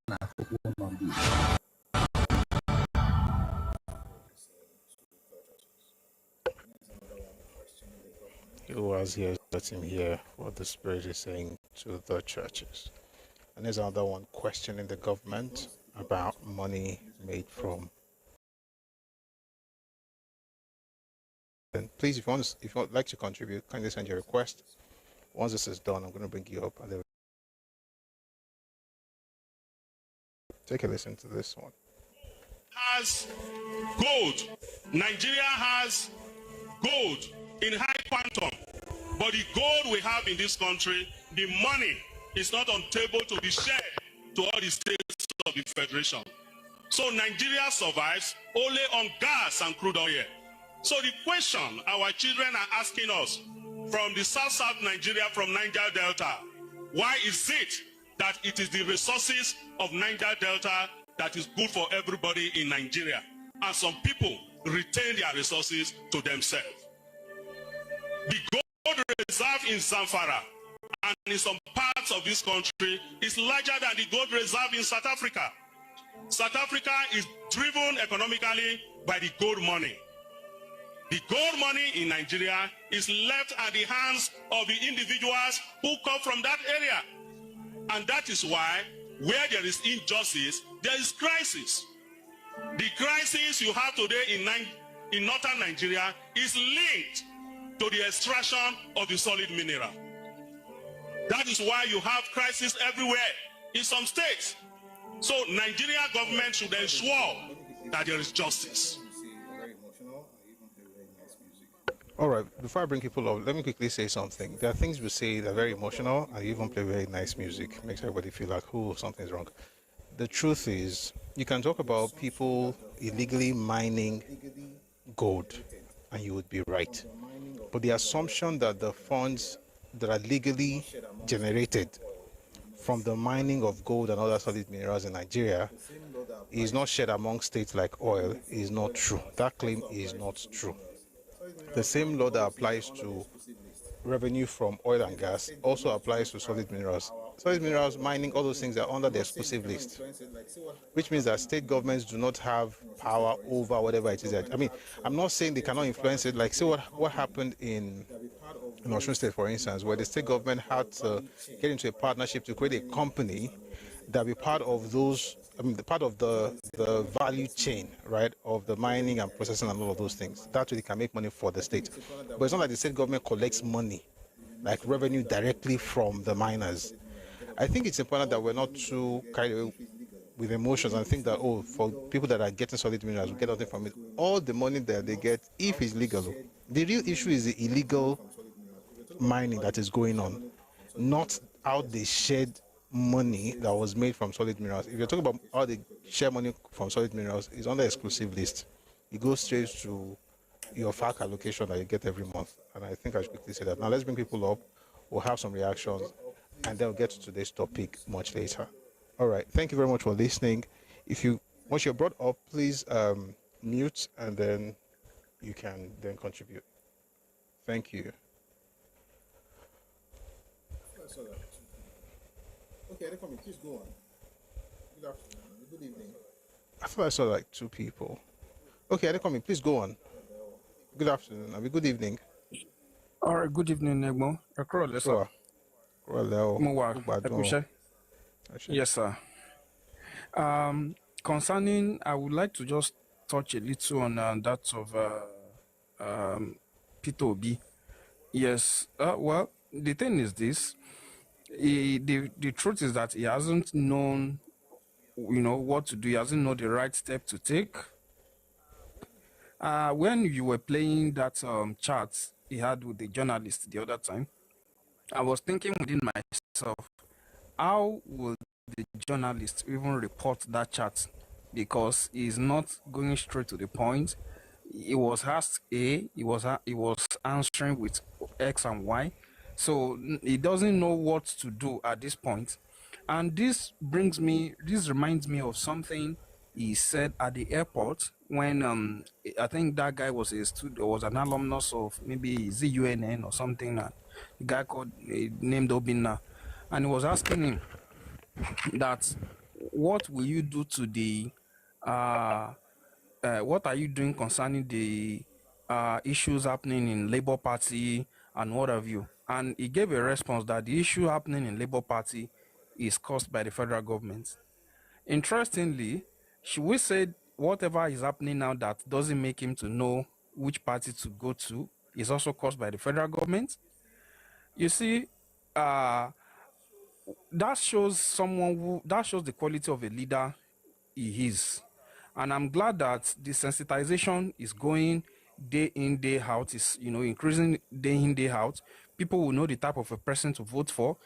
on this. He was here, let him hear what the Spirit is saying to the churches. And there's another one questioning the government about money made from. And please, if you would like to contribute, kindly send your request. Once this is done, I'm going to bring you up and then take a listen to this one. Has gold. Nigeria has gold in high quantum. But the gold we have in this country, the money is not on table to be shared to all the states of the Federation. So Nigeria survives only on gas and crude oil. So the question our children are asking us from the South Nigeria, from Niger Delta, why is it that it is the resources of Niger Delta that is good for everybody in Nigeria, and some people retain their resources to themselves? The gold reserve in Zamfara and in some parts of this country is larger than the gold reserve in South Africa. South Africa is driven economically by the gold money. The gold money in Nigeria is left at the hands of the individuals who come from that area. And that is why where there is injustice, there is crisis. The crisis you have today in northern Nigeria is linked to the extraction of the solid mineral. That is why you have crisis everywhere in some states. So Nigeria government should ensure that there is justice. All right, before I bring people up, let me quickly say something. There are things we say that are very emotional, and you even play very nice music. Makes everybody feel like, oh, something's wrong. The truth is, you can talk about people illegally mining gold, and you would be right. But the assumption that the funds that are legally generated from the mining of gold and other solid minerals in Nigeria is not shared among states like oil is not true. That claim is not true. The same law that applies to revenue from oil and gas also applies to solid minerals. Solid minerals, mining, all those things are under the exclusive list, which means that state governments do not have power over whatever it is. I mean, I'm not saying they cannot influence it. Like, see what happened in Osun State, for instance, where the state government had to get into a partnership to create a company that be part of those, part of the value chain, right, of the mining and processing and all of those things. That way they can make money for the state. But it's not like the state government collects money, like revenue directly from the miners. I think it's important that we're not too carried away with emotions and think that, oh, for people that are getting solid minerals, we get nothing from it. All the money that they get, if it's legal, the real issue is the illegal mining that is going on, not how they shed money that was made from solid minerals. If you're talking about how they share money from solid minerals, it's on the exclusive list. It goes straight to your FAC allocation that you get every month. And I think I should quickly say that. Now let's bring people up. We'll have some reactions, and then we'll get to today's topic much later. All right. Thank you very much for listening. Once you're brought up, please mute, and then you can then contribute. Thank you. Okay, please go on. Good afternoon. Good evening. I thought I saw like two people. Okay, Adekomi, please go on. Good afternoon. Good evening. All right, good evening, Negmo. Sure. Well, Yes, sir. Concerning, I would like to just touch a little on that of Peter Obi. Yes, well, the thing is this. The truth is that he hasn't known, what to do. He hasn't known the right step to take. When you were playing that chat he had with the journalist the other time, I was thinking within myself, how will the journalist even report that chat? Because he's not going straight to the point. He was asked A, he was answering with X and Y, so he doesn't know what to do at this point. And this reminds me of something he said at the airport when I think that guy was an alumnus of maybe ZUNN or something. The guy named Obinna, and he was asking him that what will you do to the what are you doing concerning the issues happening in Labour Party and what have you? And he gave a response that the issue happening in Labour Party is caused by the federal government. Interestingly, we said whatever is happening now that doesn't make him to know which party to go to is also caused by the federal government. You see, that shows the quality of a leader he is. And I'm glad that the sensitization is going day in, day out, is increasing day in, day out. People will know the type of a person to vote for.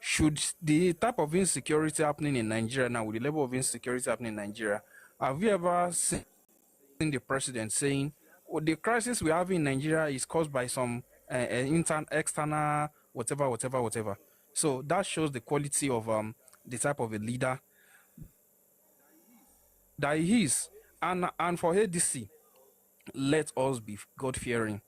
Should the type of insecurity happening in Nigeria now, with the level of insecurity happening in Nigeria, have you ever seen the president saying, the crisis we have in Nigeria is caused by some external, whatever. So that shows the quality of the type of a leader that he is. And for ADC, let us be God-fearing.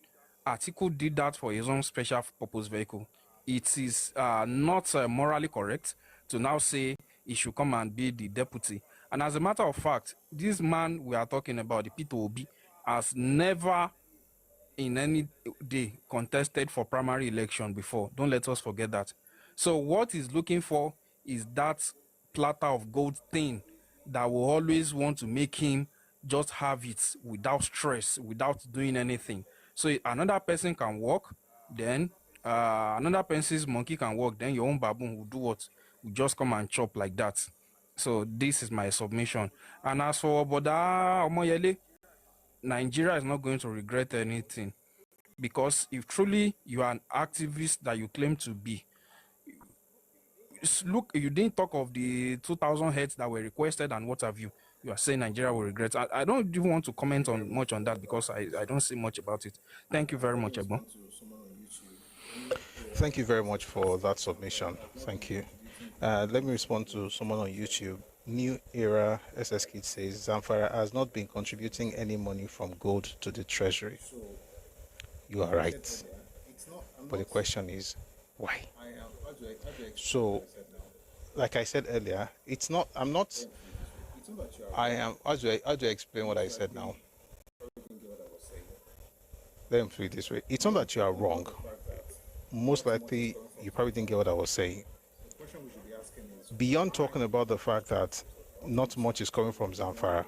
Atiku did that for his own special purpose vehicle. It is not morally correct to now say he should come and be the deputy. And as a matter of fact, this man we are talking about, the Peter Obi, has never in any day contested for primary election before. Don't let us forget that. So what he's looking for is that platter of gold thing that will always want to make him just have it without stress, without doing anything. So another person can walk, then another person's monkey can walk, then your own baboon will do what? Will just come and chop like that. So this is my submission. And as for Boda Omoyele, Nigeria is not going to regret anything, because if truly you are an activist that you claim to be, look, you didn't talk of the 2,000 heads that were requested and what have you. You are saying Nigeria will regret. I don't even want to comment on much on that because I don't see much about it. Thank you very much, Egbo. Thank you very much for that submission. Thank you. Let me respond to someone on YouTube. New Era SS Kid says Zamfara has not been contributing any money from gold to the treasury. You are right. But the question is, why? So, like I said earlier, it's not, I'm not, I am, how do I explain what I said now? Let me put it this way. It's not that you are wrong. Most likely, you probably didn't get what I was saying. Beyond talking about the fact that not much is coming from Zamfara,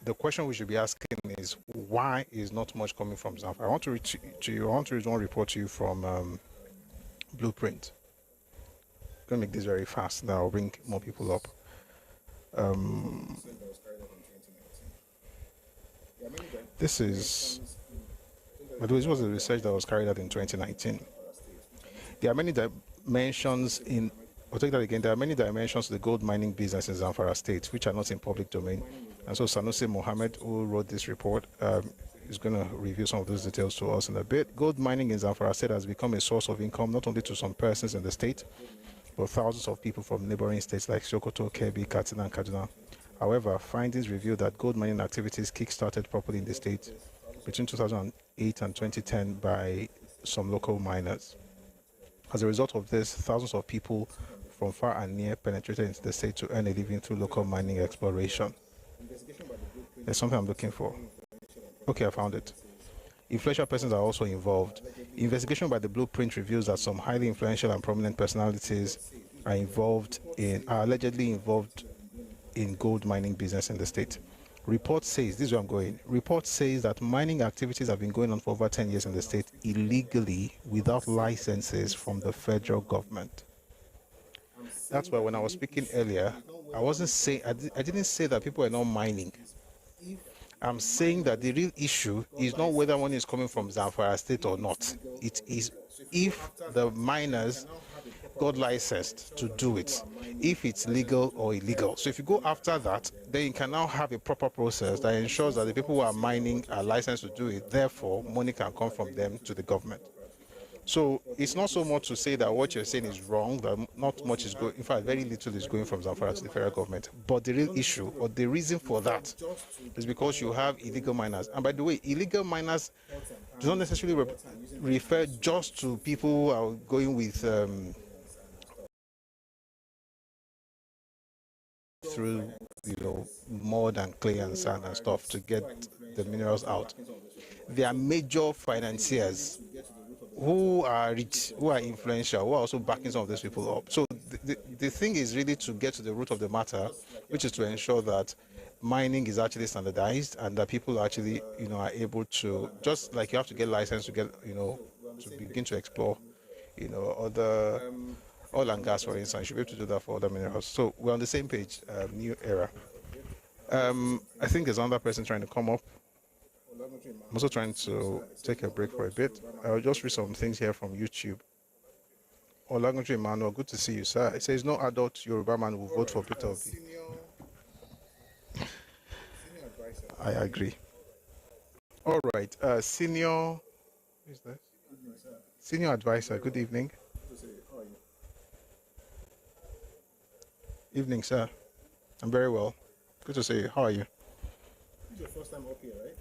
the question we should be asking is, why is not much coming from Zamfara? I want to read to you, I want to read one report to you from Blueprint. I'm going to make this very fast. Now I'll bring more people up. This is, but this was a research that was carried out in 2019. There are many dimensions in, I'll take that again, there are many dimensions to the gold mining business in Zamfara State, which are not in public domain. And so Sanusi Mohammed, who wrote this report, is going to review some of those details to us in a bit. Gold mining in Zamfara State has become a source of income, not only to some persons in the state, but thousands of people from neighboring states like Sokoto, Kebbi, Katsina, and Kaduna. However, findings reveal that gold mining activities kick-started properly in the state between 2008 and 2010 by some local miners. As a result of this, thousands of people from far and near penetrated into the state to earn a living through local mining exploration. There's something I'm looking for. Okay, I found it. Influential persons are also involved. Investigation by the Blueprint reveals that some highly influential and prominent personalities are allegedly involved in gold mining business in the state. Report says, this is where I'm going. Report says that mining activities have been going on for over 10 years in the state illegally without licenses from the federal government. That's why when I was speaking earlier, I didn't say that people are not mining. I'm saying that the real issue is not whether one is coming from Zamfara state or not. It is if the miners got licensed to do it, if it's legal or illegal. So if you go after that, then you can now have a proper process that ensures that the people who are mining are licensed to do it. Therefore, money can come from them to the government. So it's not so much to say that what you're saying is wrong, that not much is going, in fact, very little is going from Zamfara to the federal government. But the real issue, or the reason for that, is because you have illegal miners. And by the way, illegal miners do not necessarily refer just to people who are going with through, mud and clay and sand and stuff to get the minerals out. They are major financiers who are rich, who are influential, who are also backing some of these people up. So the thing is really to get to the root of the matter, which is to ensure that mining is actually standardized and that people actually, are able to, just like you have to get licensed to get, to begin to explore, other oil and gas, for instance. You should be able to do that for other minerals. So we're on the same page, new era. I think there's another person trying to come up. I'm also trying to take a break for a bit. I'll just read some things here from YouTube. Olagunju Emmanuel, good to see you, sir. It says no adult Yoruba man will vote for Peter Obi. I agree. All right, senior advisor, good evening. Evening, sir. I'm very well. Good to see you. How are you? This is your first time up here, right?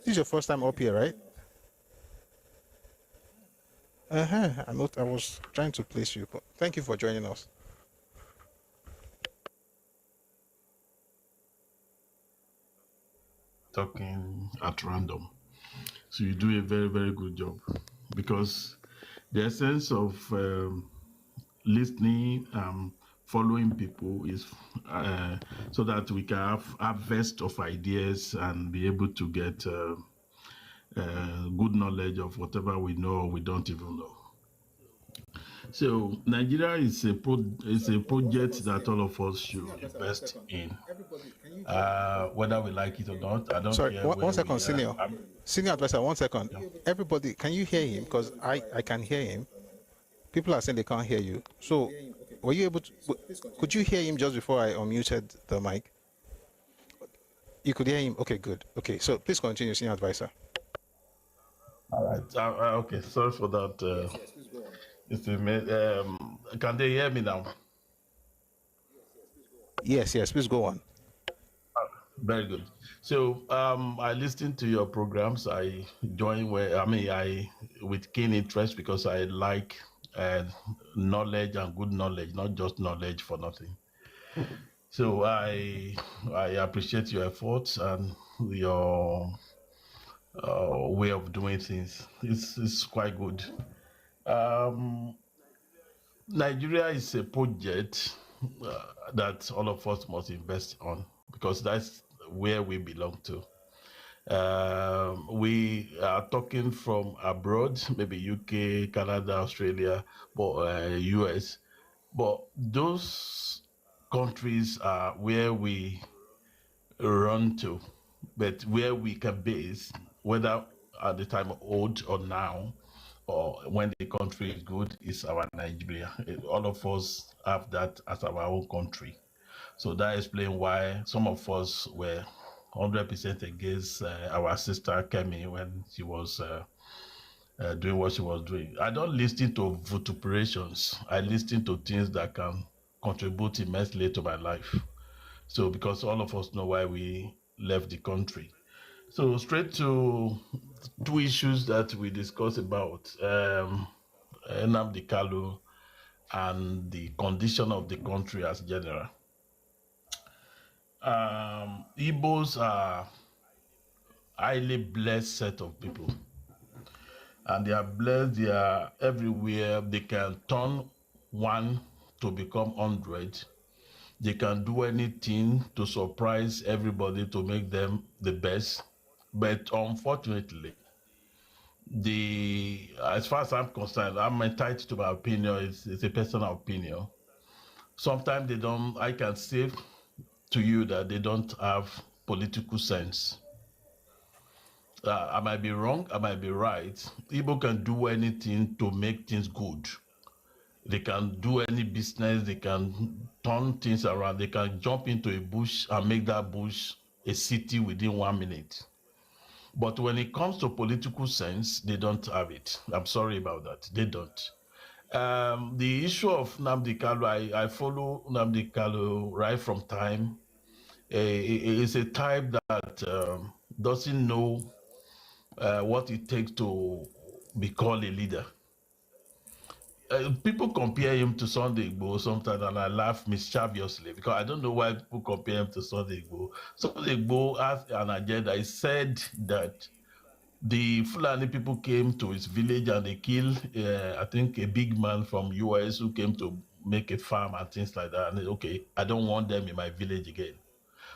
This is your first time up here, right? I was trying to place you, but thank you for joining us. Talking at random. So you do a very, very good job, because the essence of listening, following people is so that we can have harvest of ideas and be able to get good knowledge of whatever we know or we don't even know. So Nigeria is a project that all of us should invest in, whether we like it or not. I don't Sorry, care. one second, senior advisor. 1 second. Yeah. Everybody, can you hear him? Because I can hear him. People are saying they can't hear you. So, were you able to? Could you hear him just before I unmuted the mic? You could hear him. Okay, good. Okay, so please continue, senior advisor. All right. Okay. Sorry for that. Can they hear me now? Yes. Please go on. Very good. So I listened to your programs. I join with keen interest, because I like knowledge and good knowledge, not just knowledge for nothing. So I appreciate your efforts and your way of doing things. It's quite good. Nigeria is a project that all of us must invest on, because that's where we belong to. We are talking from abroad, maybe UK, Canada, Australia, but US. But those countries are where we run to, but where we can base, whether at the time of old or now, or when the country is good, is our Nigeria. All of us have that as our own country. So that explains why some of us were 100% against our sister Kemi when she was doing what she was doing. I don't listen to vituperations. I listen to things that can contribute immensely to my life. So because all of us know why we left the country. So straight to two issues that we discussed about Nnamdi Kanu and the condition of the country as general. Igbos are highly blessed set of people, and they are blessed. They are everywhere. They can turn one to become 100. They can do anything to surprise everybody to make them the best. But unfortunately, as far as I'm concerned, I'm entitled to my opinion. It's a personal opinion. Sometimes they don't. I can say to you that they don't have political sense. I might be wrong, I might be right. People can do anything to make things good. They can do any business, they can turn things around, they can jump into a bush and make that bush a city within 1 minute. But when it comes to political sense, they don't have it. I'm sorry about that, they don't. The issue of Nnamdi Kanu, I follow Nnamdi Kanu right from time. It's a type that doesn't know what it takes to be called a leader. People compare him to Sunday Igboho sometimes, and I laugh mischievously because I don't know why people compare him to Sunday Igboho. Sunday Igboho has an agenda. He said that the Fulani people came to his village and they killed, I think, a big man from US who came to make a farm and things like that. And okay, I don't want them in my village again.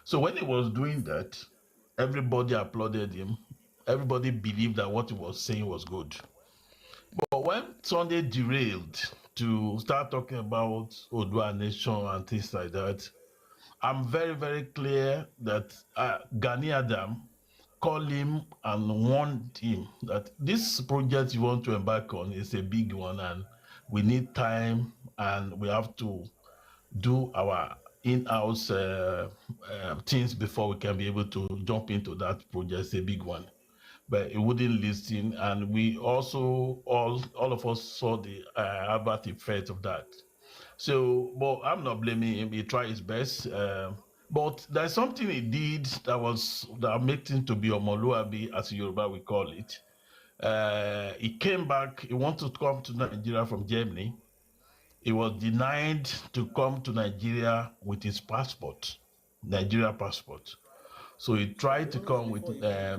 So when he was doing that, everybody applauded him. Everybody believed that what he was saying was good. But when Sunday derailed to start talking about Odua Nation and things like that, I'm very, very clear that Gani Adam called him and warned him that this project you want to embark on is a big one and we need time and we have to do our in-house things before we can be able to jump into that project. It's a big one. But it wouldn't listen, and we also, all of us saw the adverse effect of that. So, but I'm not blaming him, he tried his best. But there's something he did that made him to be Omoluabi, as Yoruba we call it. He came back, he wanted to come to Nigeria from Germany. He was denied to come to Nigeria with his passport, Nigeria passport. So he tried to come with,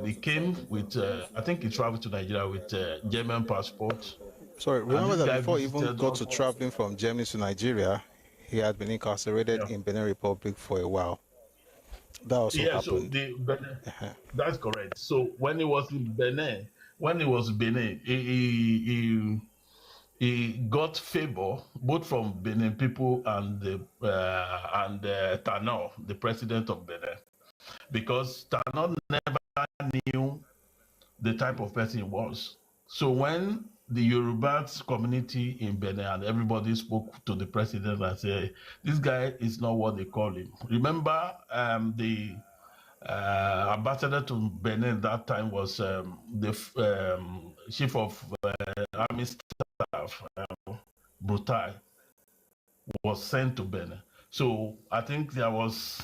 he came with, I think he traveled to Nigeria with German passport. Sorry, remember that before he even got to traveling from Germany to Nigeria, he had been incarcerated in Benin Republic for a while. That also happened. So that's correct. So when he was in Benin, he got favor both from Benin people and Tano, the president of Benin. Because Tano never knew the type of person he was. So when the Yoruba community in Benin and everybody spoke to the president and said, this guy is not what they call him. Remember the ambassador to Benin that time was the chief of army staff, Brutai, was sent to Benin. So I think there was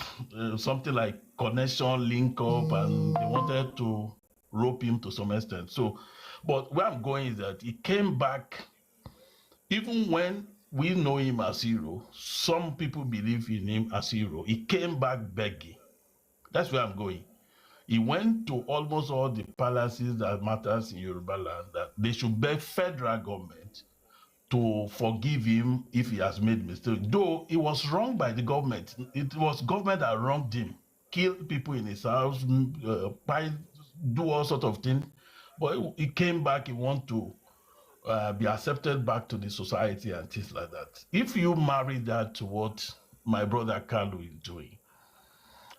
something like connection, link up, and they wanted to rope him to some extent. So, but where I'm going is that he came back, even when we know him as hero, some people believe in him as hero. He came back begging. That's where I'm going. He went to almost all the palaces that matters in Yorubaland that they should beg federal government to forgive him if he has made mistakes. Though he was wronged by the government. It was government that wronged him. Killed people in his house, do all sorts of things. But he came back, he wanted to be accepted back to the society and things like that. If you marry that to what my brother Kalu is doing,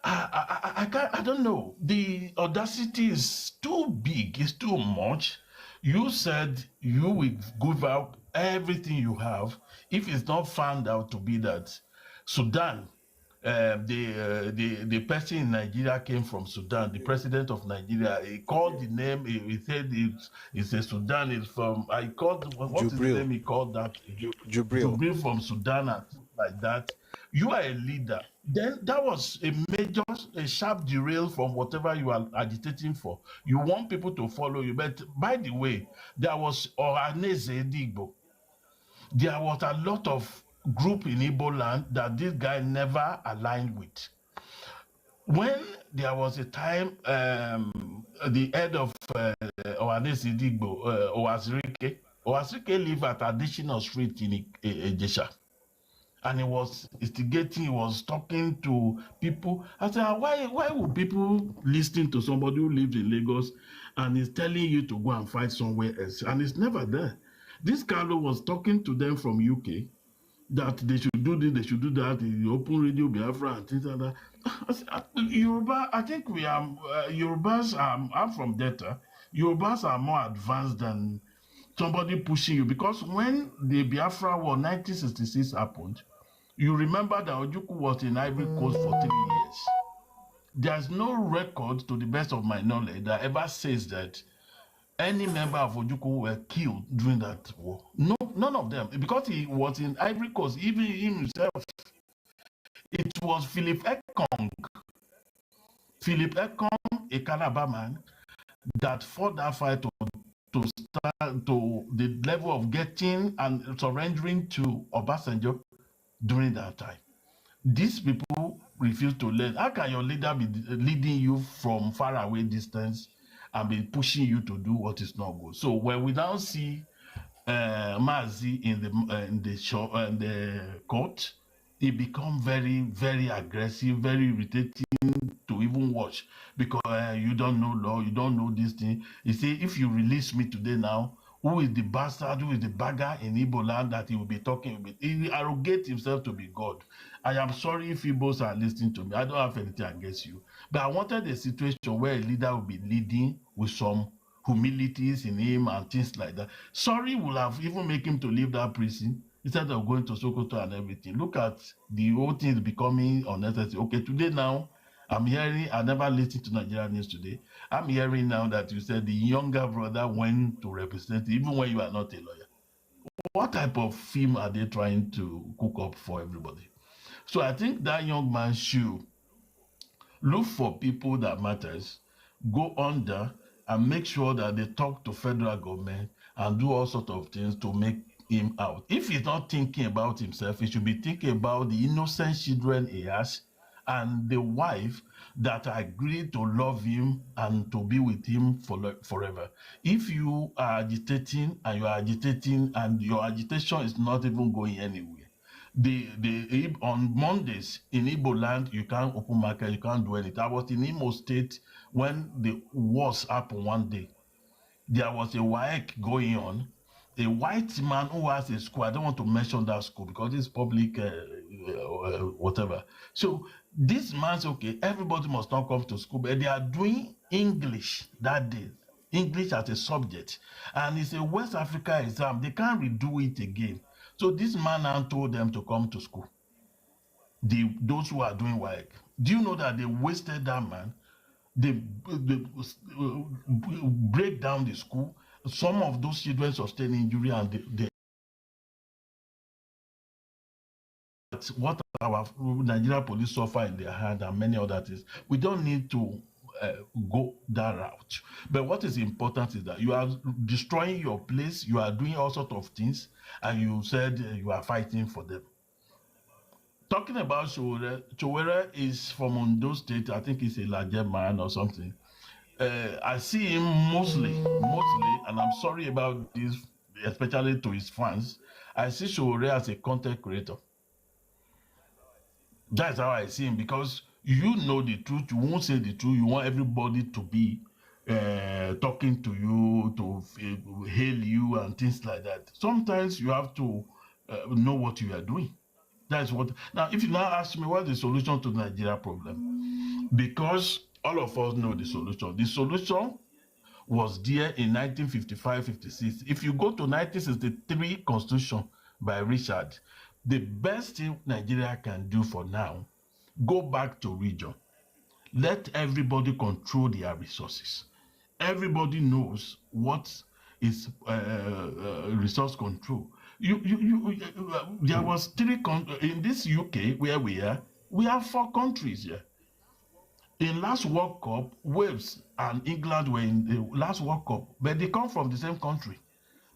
I don't know. The audacity is too big, it's too much. You said you will give out everything you have if it's not found out to be that Sudan, the person in Nigeria came from Sudan, the president of Nigeria, he called the name, he said it's a Sudan, it's from, I called, what is the name he called that? Jubril from Sudan. like that, you are a leader. Then that was a sharp derail from whatever you are agitating for. You want people to follow you. But by the way, there was Ohaneze Digbo. There was a lot of group in Igbo land that this guy never aligned with. When there was a time, the head of Ohaneze Digbo, Owasrike lived at additional street in Ejesha. And he was instigating, he was talking to people. I said, why would people listen to somebody who lives in Lagos and is telling you to go and fight somewhere else? And it's never there. This Carlo was talking to them from UK that they should do this, they should do that, the open radio Biafra and things like that. I said, Yoruba, I think we are, Yorubas, I'm from Delta, Yorubas are more advanced than somebody pushing you, because when the Biafra War 1966 happened, you remember that Ojukwu was in Ivory Coast for 3 years. There's no record, to the best of my knowledge, that ever says that any member of Ojukwu were killed during that war. No, none of them, because he was in Ivory Coast, even himself. It was Philip Ekong, a Calabar man, that fought that fight to start to the level of getting and surrendering to Obasanjo during that time. These people refuse to learn. How can your leader be leading you from far away distance and be pushing you to do what is not good? So when we now see Mazi in the court, he become very, very aggressive, very irritating to even watch, because you don't know law, you don't know this thing. You say, if you release me today now, who is the bastard, who is the bagger in Igbo land that he will be talking with? He will arrogate himself to be God. I am sorry if Igbos are listening to me. I don't have anything against you. But I wanted a situation where a leader will be leading with some humilities in him and things like that. Sorry will have even make him to leave that prison instead of going to Sokoto and everything. Look at the whole thing becoming unnecessary. Okay, today now, I'm hearing, I never listened to Nigerian news today. I'm hearing now that you said the younger brother went to represent, even when you are not a lawyer. What type of film are they trying to cook up for everybody? So I think that young man should look for people that matters, go under and make sure that they talk to federal government and do all sorts of things to make him out. If he's not thinking about himself, he should be thinking about the innocent children he has and the wife that agreed to love him and to be with him forever. If you are agitating and your agitation is not even going anywhere, on Mondays in Igbo land, you can't open market, you can't do anything. I was in Imo State when the wars happened one day. There was a WAEC going on. A white man who has a school, I don't want to mention that school because it's public, whatever. So this man's okay, everybody must not come to school, but they are doing English that day, English as a subject. And it's a West Africa exam, they can't redo it again. So this man now told them to come to school, those who are doing WAEC. Do you know that they wasted that man? They break down the school. Some of those children sustain injury and that's what our Nigerian police suffer in their hand and many other things. We don't need to go that route. But what is important is that you are destroying your place, you are doing all sorts of things, and you said you are fighting for them. Talking about Chowere is from Ondo State. I think he's a larger man or something. I see him mostly, and I'm sorry about this, especially to his fans. I see Chowere as a content creator. That's how I see him, because you know the truth, you won't say the truth, you want everybody to be talking to you, to hail you and things like that. Sometimes you have to know what you are doing. That's what. Now, if you now ask me what's the solution to the Nigeria problem, because all of us know the solution. The solution was there in 1955-56. If you go to 1963 Constitution by Richard, the best thing Nigeria can do for now, go back to region. Let everybody control their resources. Everybody knows what is resource control. There was in this UK where we have 4 countries here. In last World Cup, Wales and England were in the last World Cup, but they come from the same country.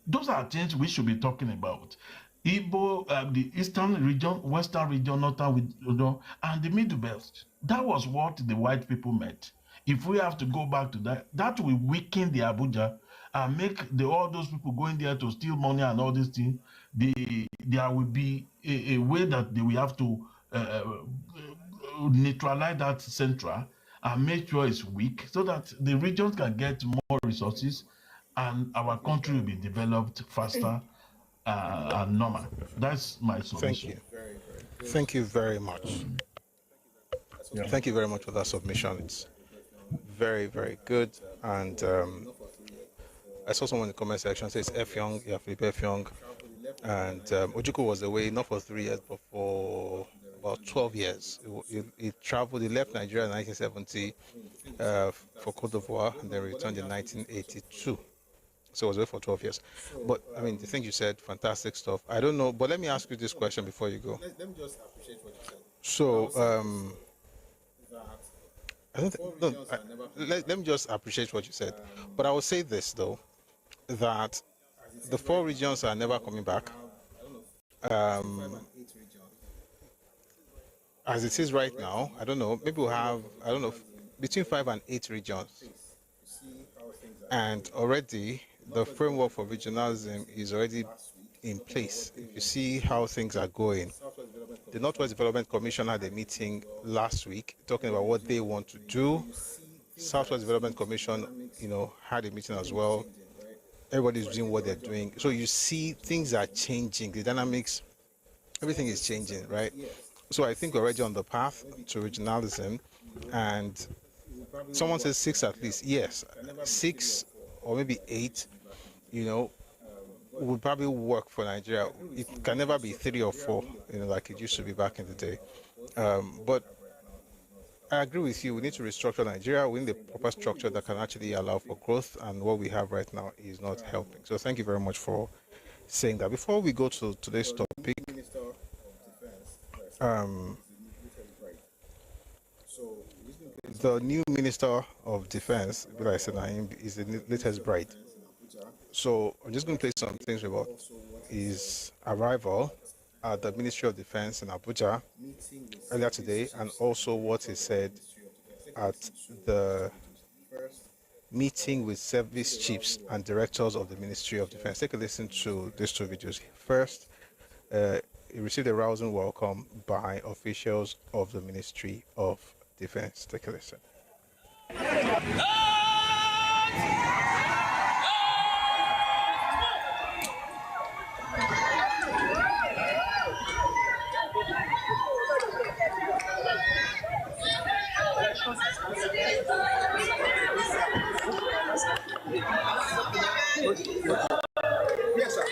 Those are things we should be talking about. Igbo, the eastern region, western region, northern region, and the Middle Belt. That was what the white people meant. If we have to go back to that, that will weaken the Abuja and make all those people going there to steal money and all these things. There will be a way that they will have to neutralize that central and make sure it's weak so that the regions can get more resources and our country will be developed faster and normal. That's my submission. Thank you. Thank you very much. Yeah. Thank you very much for that submission. It's very, very good. And I saw someone in the comment section say it's F Young, yeah, Philippe F Young. And Ojukwu was away not for 3 years, but for about 12 years. He traveled, he left Nigeria in 1970 for Cote d'Ivoire and then returned in 1982. So I was away for 12 years. But, I mean, the thing you said, fantastic stuff. I don't know, but let me ask you this question before you go. Let me just appreciate what you said. So, let me just appreciate what you said. But I will say this, though, that the 4 regions are never coming back. As it is right now, I don't know, maybe we'll have, I don't know, between 5 and 8 regions. And already, the framework for regionalism is already in place. If you see how things are going, the Northwest Development Commission had a meeting last week talking about what they want to do. Southwest Development Commission, had a meeting as well. Everybody's doing what they're doing. So you see things are changing, the dynamics, everything is changing, right? So I think we're already on the path to regionalism, and someone says 6 at least. Yes, 6 or maybe 8, would probably work for Nigeria. It can never be 3 or 4, like it used to be back in the day. But I agree with you. We need to restructure Nigeria. We need a proper structure that can actually allow for growth, and what we have right now is not helping. So thank you very much for saying that. Before we go to today's topic, the new Minister of Defense, like I said, is the latest bride. So I'm just going to play some things about his arrival at the Ministry of Defense in Abuja earlier today, and also what he said at the meeting with service chiefs and directors of the Ministry of Defense. Take a listen to these 2 videos. First, he received a rousing welcome by officials of the Ministry of Defense. Take a listen. Yes, sir.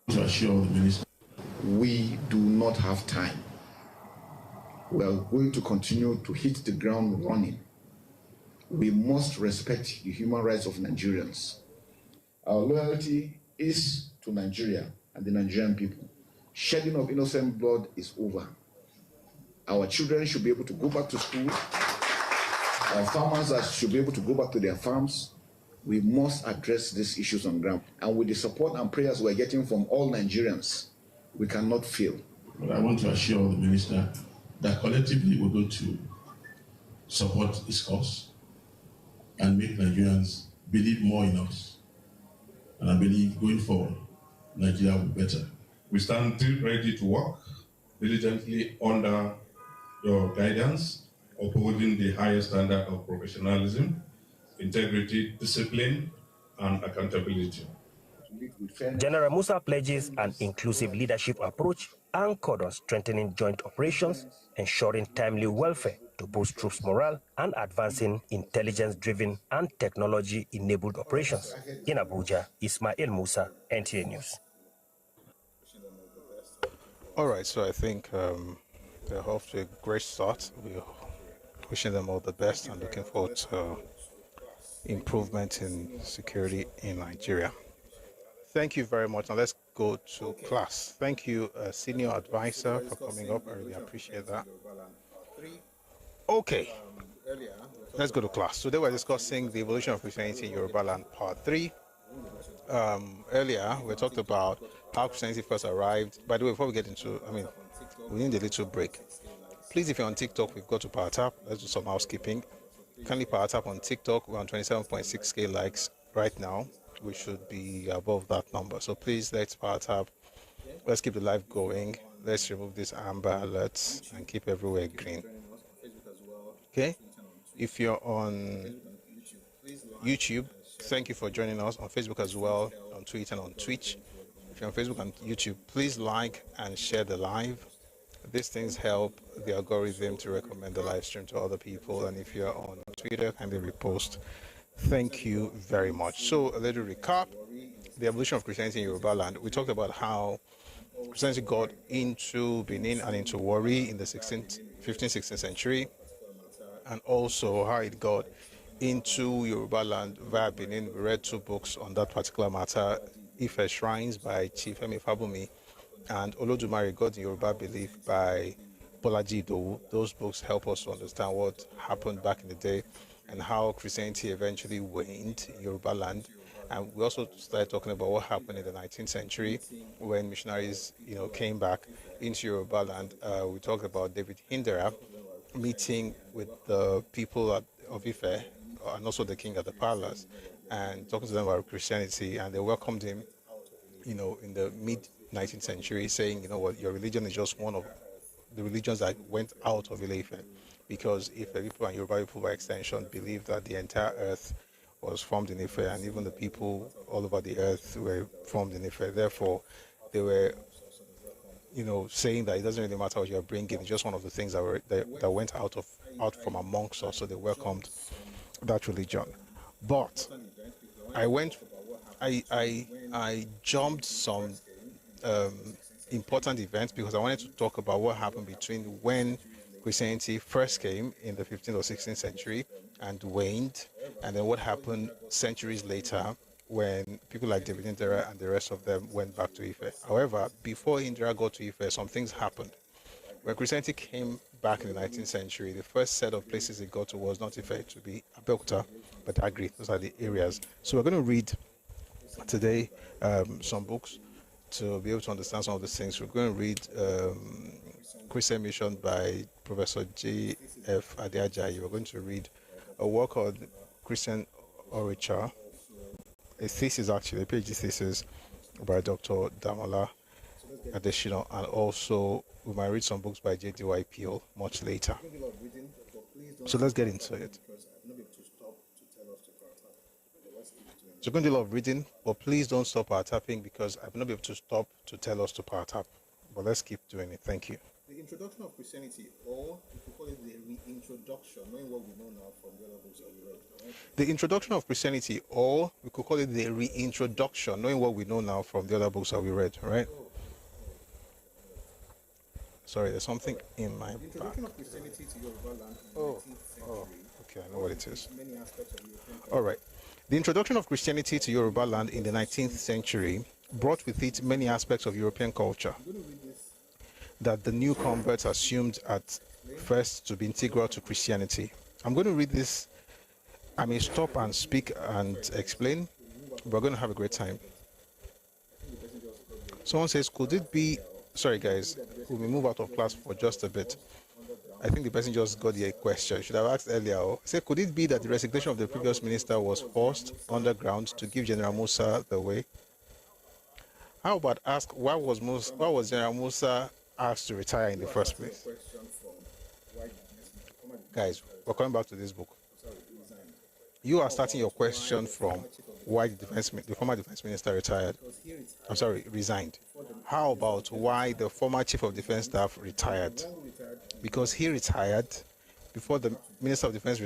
To assure the minister, we do not have time. We are going to continue to hit the ground running. We must respect the human rights of Nigerians. Our loyalty is to Nigeria and the Nigerian people. Shedding of innocent blood is over. Our children should be able to go back to school. Our farmers should be able to go back to their farms. We must address these issues on ground. And with the support and prayers we're getting from all Nigerians, we cannot fail. But I want to assure the minister that collectively we're going to support this cause and make Nigerians believe more in us. And I believe going forward, Nigeria will be better. We stand ready to work diligently under your guidance, upholding the highest standard of professionalism, integrity, discipline, and accountability. General Musa pledges an inclusive leadership approach anchored on strengthening joint operations, ensuring timely welfare to boost troops' morale, and advancing intelligence-driven and technology-enabled operations. In Abuja, Ismail Musa, NTA News. All right, so I think they're off to a great start. We're wishing them all the best and looking forward to improvement in security in Nigeria. Thank you very much. Now let's go to class. Thank you, Senior Advisor, for coming up. I really appreciate that. Okay, let's go to class. Today we're discussing the evolution of Christianity in Yorubaland, Part 3. Earlier, we talked about how Christianity first arrived. By the way, before we get into, we need a little break. Please, if you're on TikTok, we've got to power tap. Let's do some housekeeping. Kindly power tap on TikTok. We're on 27.6k likes right now. We should be above that number. So please, let's power tap. Let's keep the live going. Let's remove this amber alerts and keep everywhere green. Okay? If you're on YouTube, thank you for joining us. On Facebook as well, on Twitter and on Twitch. If you're on Facebook and YouTube, please like and share the live. These things help the algorithm to recommend the live stream to other people. And if you're on Twitter, kindly repost. Thank you very much. So a little recap. The evolution of Christianity in Yorubaland. We talked about how Christianity got into Benin and into Warri in the 15th, 16th century. And also how it got into Yorubaland via Benin. We read 2 books on that particular matter. Ife Shrines by Chief Emi Fabumi and Olodumare, God in Yoruba Belief by Bolaji Idowu. Those books help us to understand what happened back in the day and how Christianity eventually waned in Yorubaland. And we also started talking about what happened in the 19th century when missionaries, came back into Yorubaland. We talked about David Hindera meeting with the people of Ife and also the king at the palace and talking to them about Christianity, and they welcomed him, in the mid-19th century, saying, you know what, your religion is just one of the religions that went out of Ife, because Ife people and Yoruba people by extension believed that the entire earth was formed in Ife, and even the people all over the earth were formed in Ife. Therefore, they were, saying that it doesn't really matter what you're bringing, it's just one of the things that went out from amongst us, so they welcomed that religion. But I jumped some important events because I wanted to talk about what happened between when Christianity first came in the 15th or 16th century and waned, and then what happened centuries later when people like David Hindera and the rest of them went back to Ife. However, before Hindera got to Ife, some things happened. When Christianity came back in the 19th century, the first set of places it got to was not Ife, to be Abeokuta, but Agri. Those are the areas. So we're going to read today some books to be able to understand some of these things. We're going to read Christian Mission by Professor J.F. Adeajayi. We're going to read a work called Christian Orature, a thesis actually, a PhD thesis by Dr. Damola Adeshina, and also we might read some books by J.D.Y. Peel much later. So let's get into it. So we're going to do a lot of reading, but please don't stop our tapping because I will not be able to stop to tell us to power tap. But let's keep doing it. Thank you. The introduction of Christianity, or we could call it the reintroduction, knowing what we know now from the other books that we read. Right? The introduction of Christianity, or we could call it the reintroduction, knowing what we know now from the other books that we read, right? Sorry, there's something in my back. Introduction of Christianity to Yorubaland in the 19th century. Okay, I know what it is. Many aspects of European culture. All right. The introduction of Christianity to Yorubaland in the 19th century brought with it many aspects of European culture that the new converts assumed at first to be integral to Christianity. I'm going to read this. I may stop and speak and explain, but we're going to have a great time. Someone says, could it be... Sorry, guys, we may move out of class for just a bit. I think the person just got the question. Should have asked earlier. Say, could it be that the resignation of the previous minister was forced underground to give General Musa the way? How about ask why was General Musa asked to retire in the first place? Guys, we're coming back to this book. You are starting your question from why the former defense minister resigned. How about why the former chief of defense staff retired? Because he retired before the minister of defense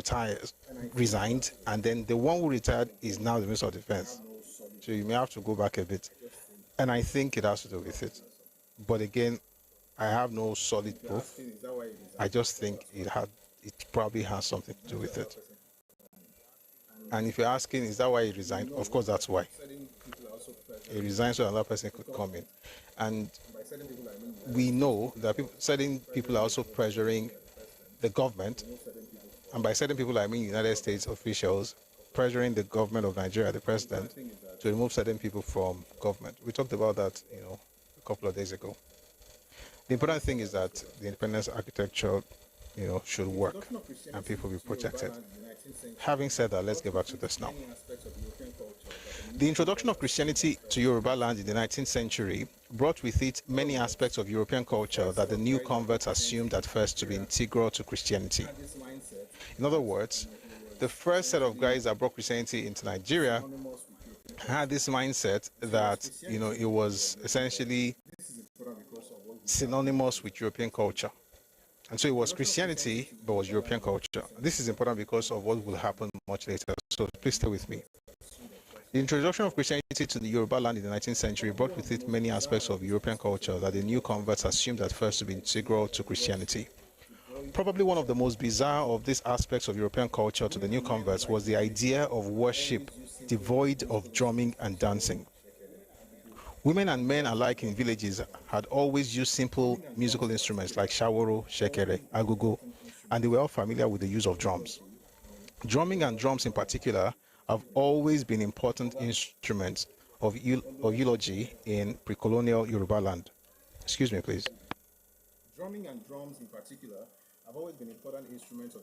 resigned, and then the one who retired is now the minister of defense. So you may have to go back a bit. And I think it has to do with it. But again, I have no solid proof. I just think it probably has something to do with it. And if you're asking, is that why he resigned? Of course, that's why. He resigned so another person could come in. And we know that certain people are also pressuring the government. And by certain people, I mean United States officials pressuring the government of Nigeria, the president, to remove certain people from government. We talked about that, a couple of days ago. The important thing is that the independence architecture, should work and people be protected. Having said that, let's get back to this now. The introduction of Christianity to Yorubaland in the 19th century brought with it many aspects of European culture that the new converts assumed at first to be integral to Christianity. In other words, the first set of guys that brought Christianity into Nigeria had this mindset that, it was essentially synonymous with European culture. And so it was Christianity, but was European culture. This is important because of what will happen much later. So please stay with me. The introduction of Christianity to the Yorubaland in the 19th century brought with it many aspects of European culture that the new converts assumed at first to be integral to Christianity. Probably one of the most bizarre of these aspects of European culture to the new converts was the idea of worship devoid of drumming and dancing. Women and men alike in villages had always used simple musical instruments like shaworo, shekere, agogo, and they were all familiar with the use of drums. Drumming and drums in particular have always been important instruments of eulogy in pre-colonial Yorubaland. Excuse me, please. Drumming and drums in particular have always been important instruments of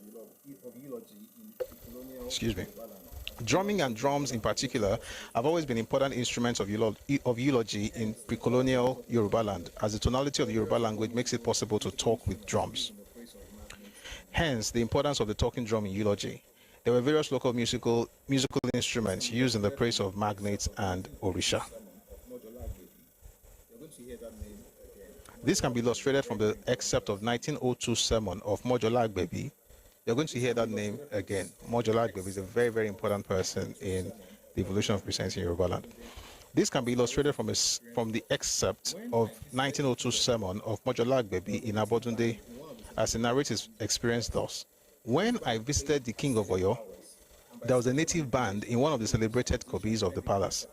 eulogy in pre-colonial Yorubaland. Drumming and drums in particular have always been important instruments of eulogy in pre-colonial Yorubaland, as the tonality of the Yoruba language makes it possible to talk with drums. Hence, the importance of the talking drum in eulogy. There were various local musical instruments used in the praise of magnates and Orisha. This can be illustrated from the excerpt of 1902 sermon of Mojola Agbebi. You're going to hear that name again. Mojola Agbebi is a very, very important person in the evolution of Christianity in Yorubaland. This can be illustrated from the excerpt of 1902 sermon of Mojola Agbebi in Abodunde, as he narrates his experience thus. When I visited the King of Oyo, there was a native band in one of the celebrated kobis of the palace.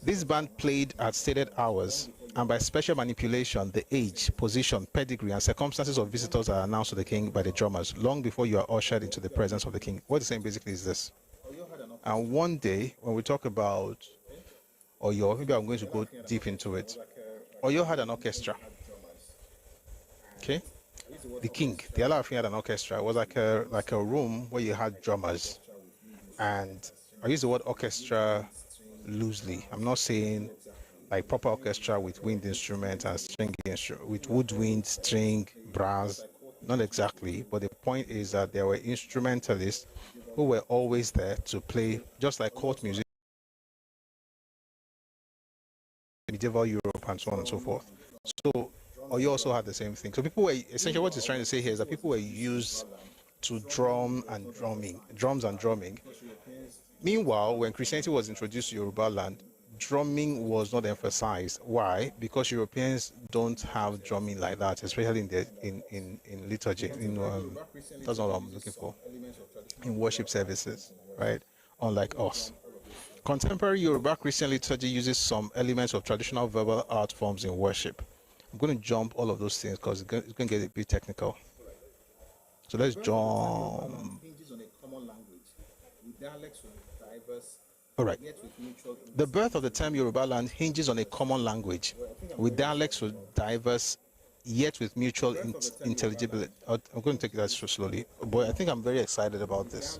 This band played at stated hours, and by special manipulation, the age, position, pedigree, and circumstances of visitors are announced to the king by the drummers long before you are ushered into the presence of the king. What he's saying basically is this. And one day, when we talk about Oyo, maybe I'm going to go deep into it. Oyo had an orchestra. Okay? The king, the Alaafin, had an orchestra. It was like a room where you had drummers. And I use the word orchestra loosely. I'm not saying like proper orchestra with wind instruments and string instruments, with woodwind, string, brass. Not exactly, but the point is that there were instrumentalists who were always there to play, just like court music, medieval Europe, and so on and so forth. So Oyo also had the same thing. So people were, essentially what he's trying to say here is that people were used to drums and drumming. Meanwhile, when Christianity was introduced to Yorubaland, drumming was not emphasized. Why? Because Europeans don't have drumming like that, especially in liturgy. That's what I'm looking for. In worship services, right? Unlike us. Contemporary Yoruba Christian liturgy uses some elements of traditional verbal art forms in worship. I'm going to jump all of those things because it's going to get a bit technical. So let's jump. All right. The birth of the term Yorubaland hinges on a common language, with dialects so diverse, yet with mutual intelligibility. I'm going to take that so slowly, but I think I'm very excited about this.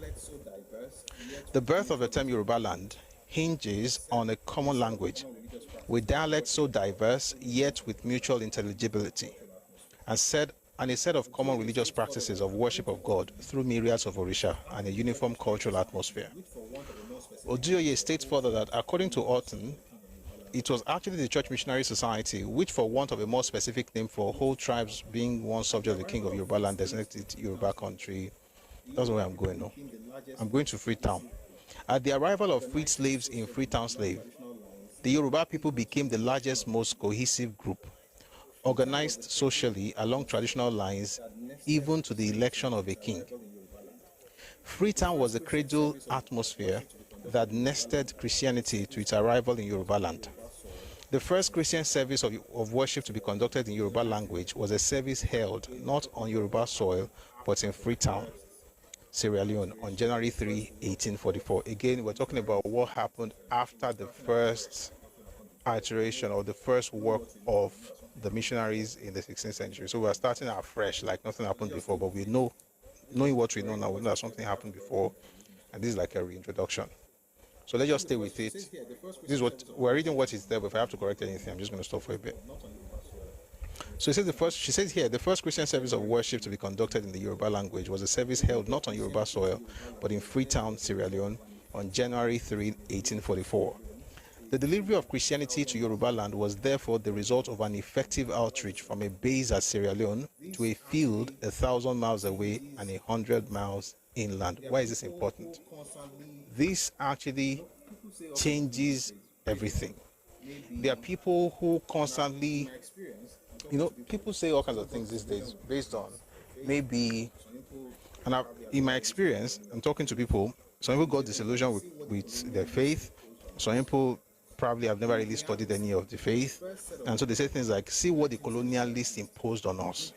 The birth of the term Yorubaland hinges on a common language, with dialects so diverse, yet with mutual intelligibility, and a set of common religious practices of worship of God through myriads of Orisha and a uniform cultural atmosphere. Oduyoye states further that, according to Orton, it was actually the Church Missionary Society which, for want of a more specific name for whole tribes being one subject of the King of Yorubaland, designated Yoruba country. That's where I'm going now. I'm going to Freetown. At the arrival of freed slaves in Freetown Slave, the Yoruba people became the largest, most cohesive group, organized socially along traditional lines, even to the election of a king. Freetown was a cradle atmosphere that nested Christianity to its arrival in Yorubaland. The first Christian service of worship to be conducted in Yoruba language was a service held not on Yoruba soil, but in Freetown, Sierra Leone, on January 3, 1844. Again, we're talking about what happened after the first iteration or the first work of the missionaries in the 16th century. So we're starting afresh, like nothing happened before, but knowing what we know now, we know that something happened before, and this is like a reintroduction. So let's just stay with it. This is what we're reading, what is there, but if I have to correct anything, I'm just going to stop for a bit. So it says she says here, the first Christian service of worship to be conducted in the Yoruba language was a service held not on Yoruba soil, but in Freetown, Sierra Leone, on January 3, 1844. The delivery of Christianity to Yorubaland was therefore the result of an effective outreach from a base at Sierra Leone to a field 1,000 miles away and 100 miles inland. Why is this important? This actually changes everything. There are people who constantly, people say all kinds of things these days based on maybe, and in my experience, I'm talking to people, some people got disillusioned with their faith, some people probably have never really studied any of the faith, and so they say things like, see what the colonialists imposed on us.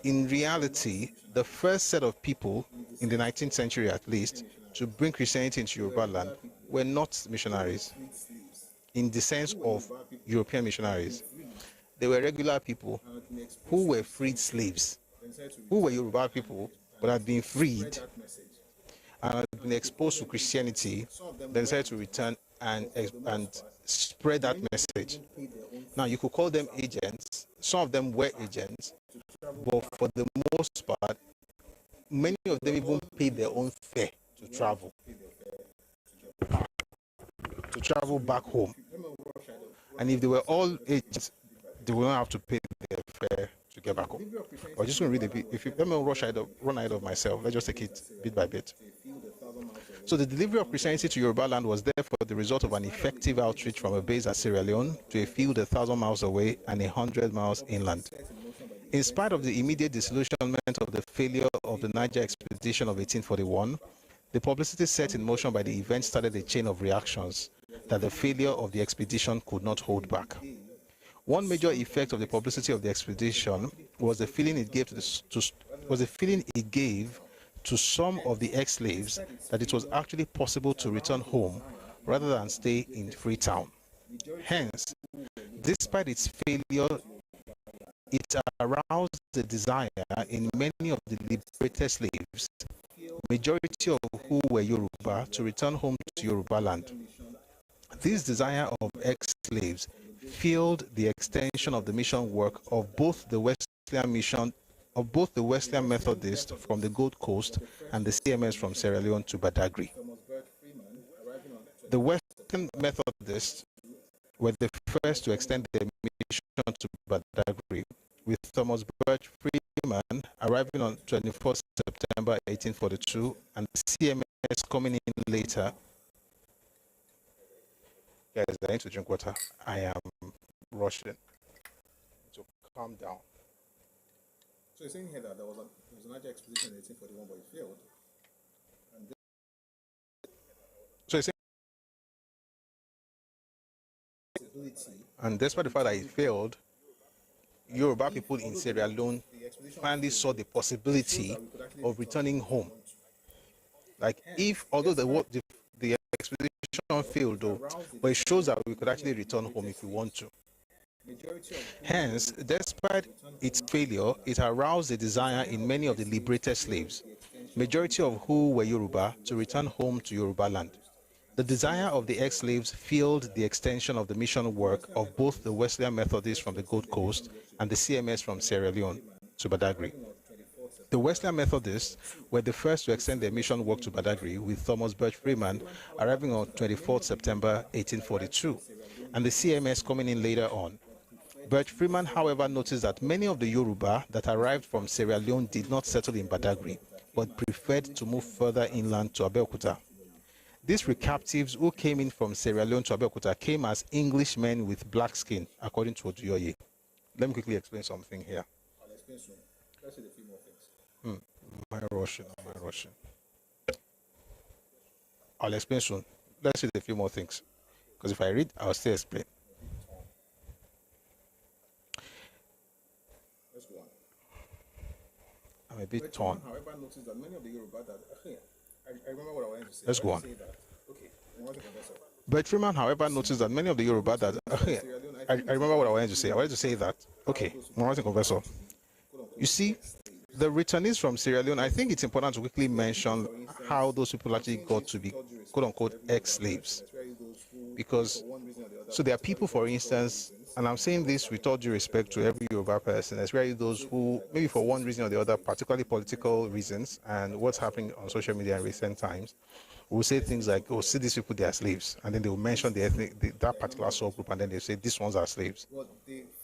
In reality, the first set of people in the 19th century at least to bring Christianity into Yorubaland were not missionaries in the sense of European missionaries. They were regular people who were freed slaves, who were Yoruba people but had been freed and had been exposed to Christianity, then decided to return and spread that message. Now, you could call them agents. Some of them were agents, but for the most part, many of them even paid their own fare to travel back home. And if they were all agents, they will not have to pay their fare to get back home. I'm just going to read a bit. If you let me run ahead of myself, let's just take it bit by bit. So the delivery of Christianity to Yorubaland was therefore the result of an effective outreach from a base at Sierra Leone to a field 1,000 miles away and 100 miles inland. In spite of the immediate disillusionment of the failure of the Niger expedition of 1841, the publicity set in motion by the event started a chain of reactions that the failure of the expedition could not hold back. One major effect of the publicity of the expedition was the feeling it gave to some of the ex-slaves that it was actually possible to return home rather than stay in Freetown. Hence, despite its failure, it aroused the desire in many of the liberated slaves, majority of who were Yoruba, to return home to Yorubaland. This desire of ex-slaves fueled the extension of the mission work of both the Wesleyan Methodists from the Gold Coast and the CMS from Sierra Leone to Badagry. The Western Methodists were the first to extend their mission to Badagry, with Thomas Birch Freeman arriving on 24 September 1842 and the CMS coming in later. Guys, I need to drink water. I am rushing. So calm down. So you're saying here that there was a Niger expedition in 1841, but it failed. And despite the fact that it failed, Yoruba people in Sierra Leone finally saw the possibility of returning home. Like, although the expedition failed, though, but it shows that we could actually return home if we want to. Hence, despite its failure, it aroused a desire in many of the liberated slaves, majority of who were Yoruba, to return home to Yorubaland. The desire of the ex-slaves fueled the extension of the mission work of both the Wesleyan Methodists from the Gold Coast and the CMS from Sierra Leone to Badagry. The Wesleyan Methodists were the first to extend their mission work to Badagry, with Thomas Birch Freeman arriving on 24 September 1842, and the CMS coming in later on. Birch Freeman, however, noticed that many of the Yoruba that arrived from Sierra Leone did not settle in Badagry, but preferred to move further inland to Abeokuta. These recaptives who came in from Sierra Leone to Abeokuta came as Englishmen with black skin, according to Oduyoye. Let me quickly explain something here. Let's say a few more things. Am I rushing? I'll explain soon. Let's see a few more things. Because if I read, I'll still explain. Let's go on. I'm a bit torn. However, noticed that many of the Yoruba that I remember what I wanted to say. Let's go on. Okay. But Freeman, however, noticed that many of the Yoruba that I remember what I wanted to say. I wanted to say that. Okay, you see, the returnees from Sierra Leone, I think it's important to quickly mention how those people actually got to be quote-unquote ex-slaves. Because, so there are people, for instance, and I'm saying this with all due respect to every Yoruba person, especially those who, maybe for one reason or the other, particularly political reasons, and what's happening on social media in recent times, will say things like, oh, see these people, they are slaves. And then they will mention the ethnic, that particular subgroup, and then they say, these ones are slaves.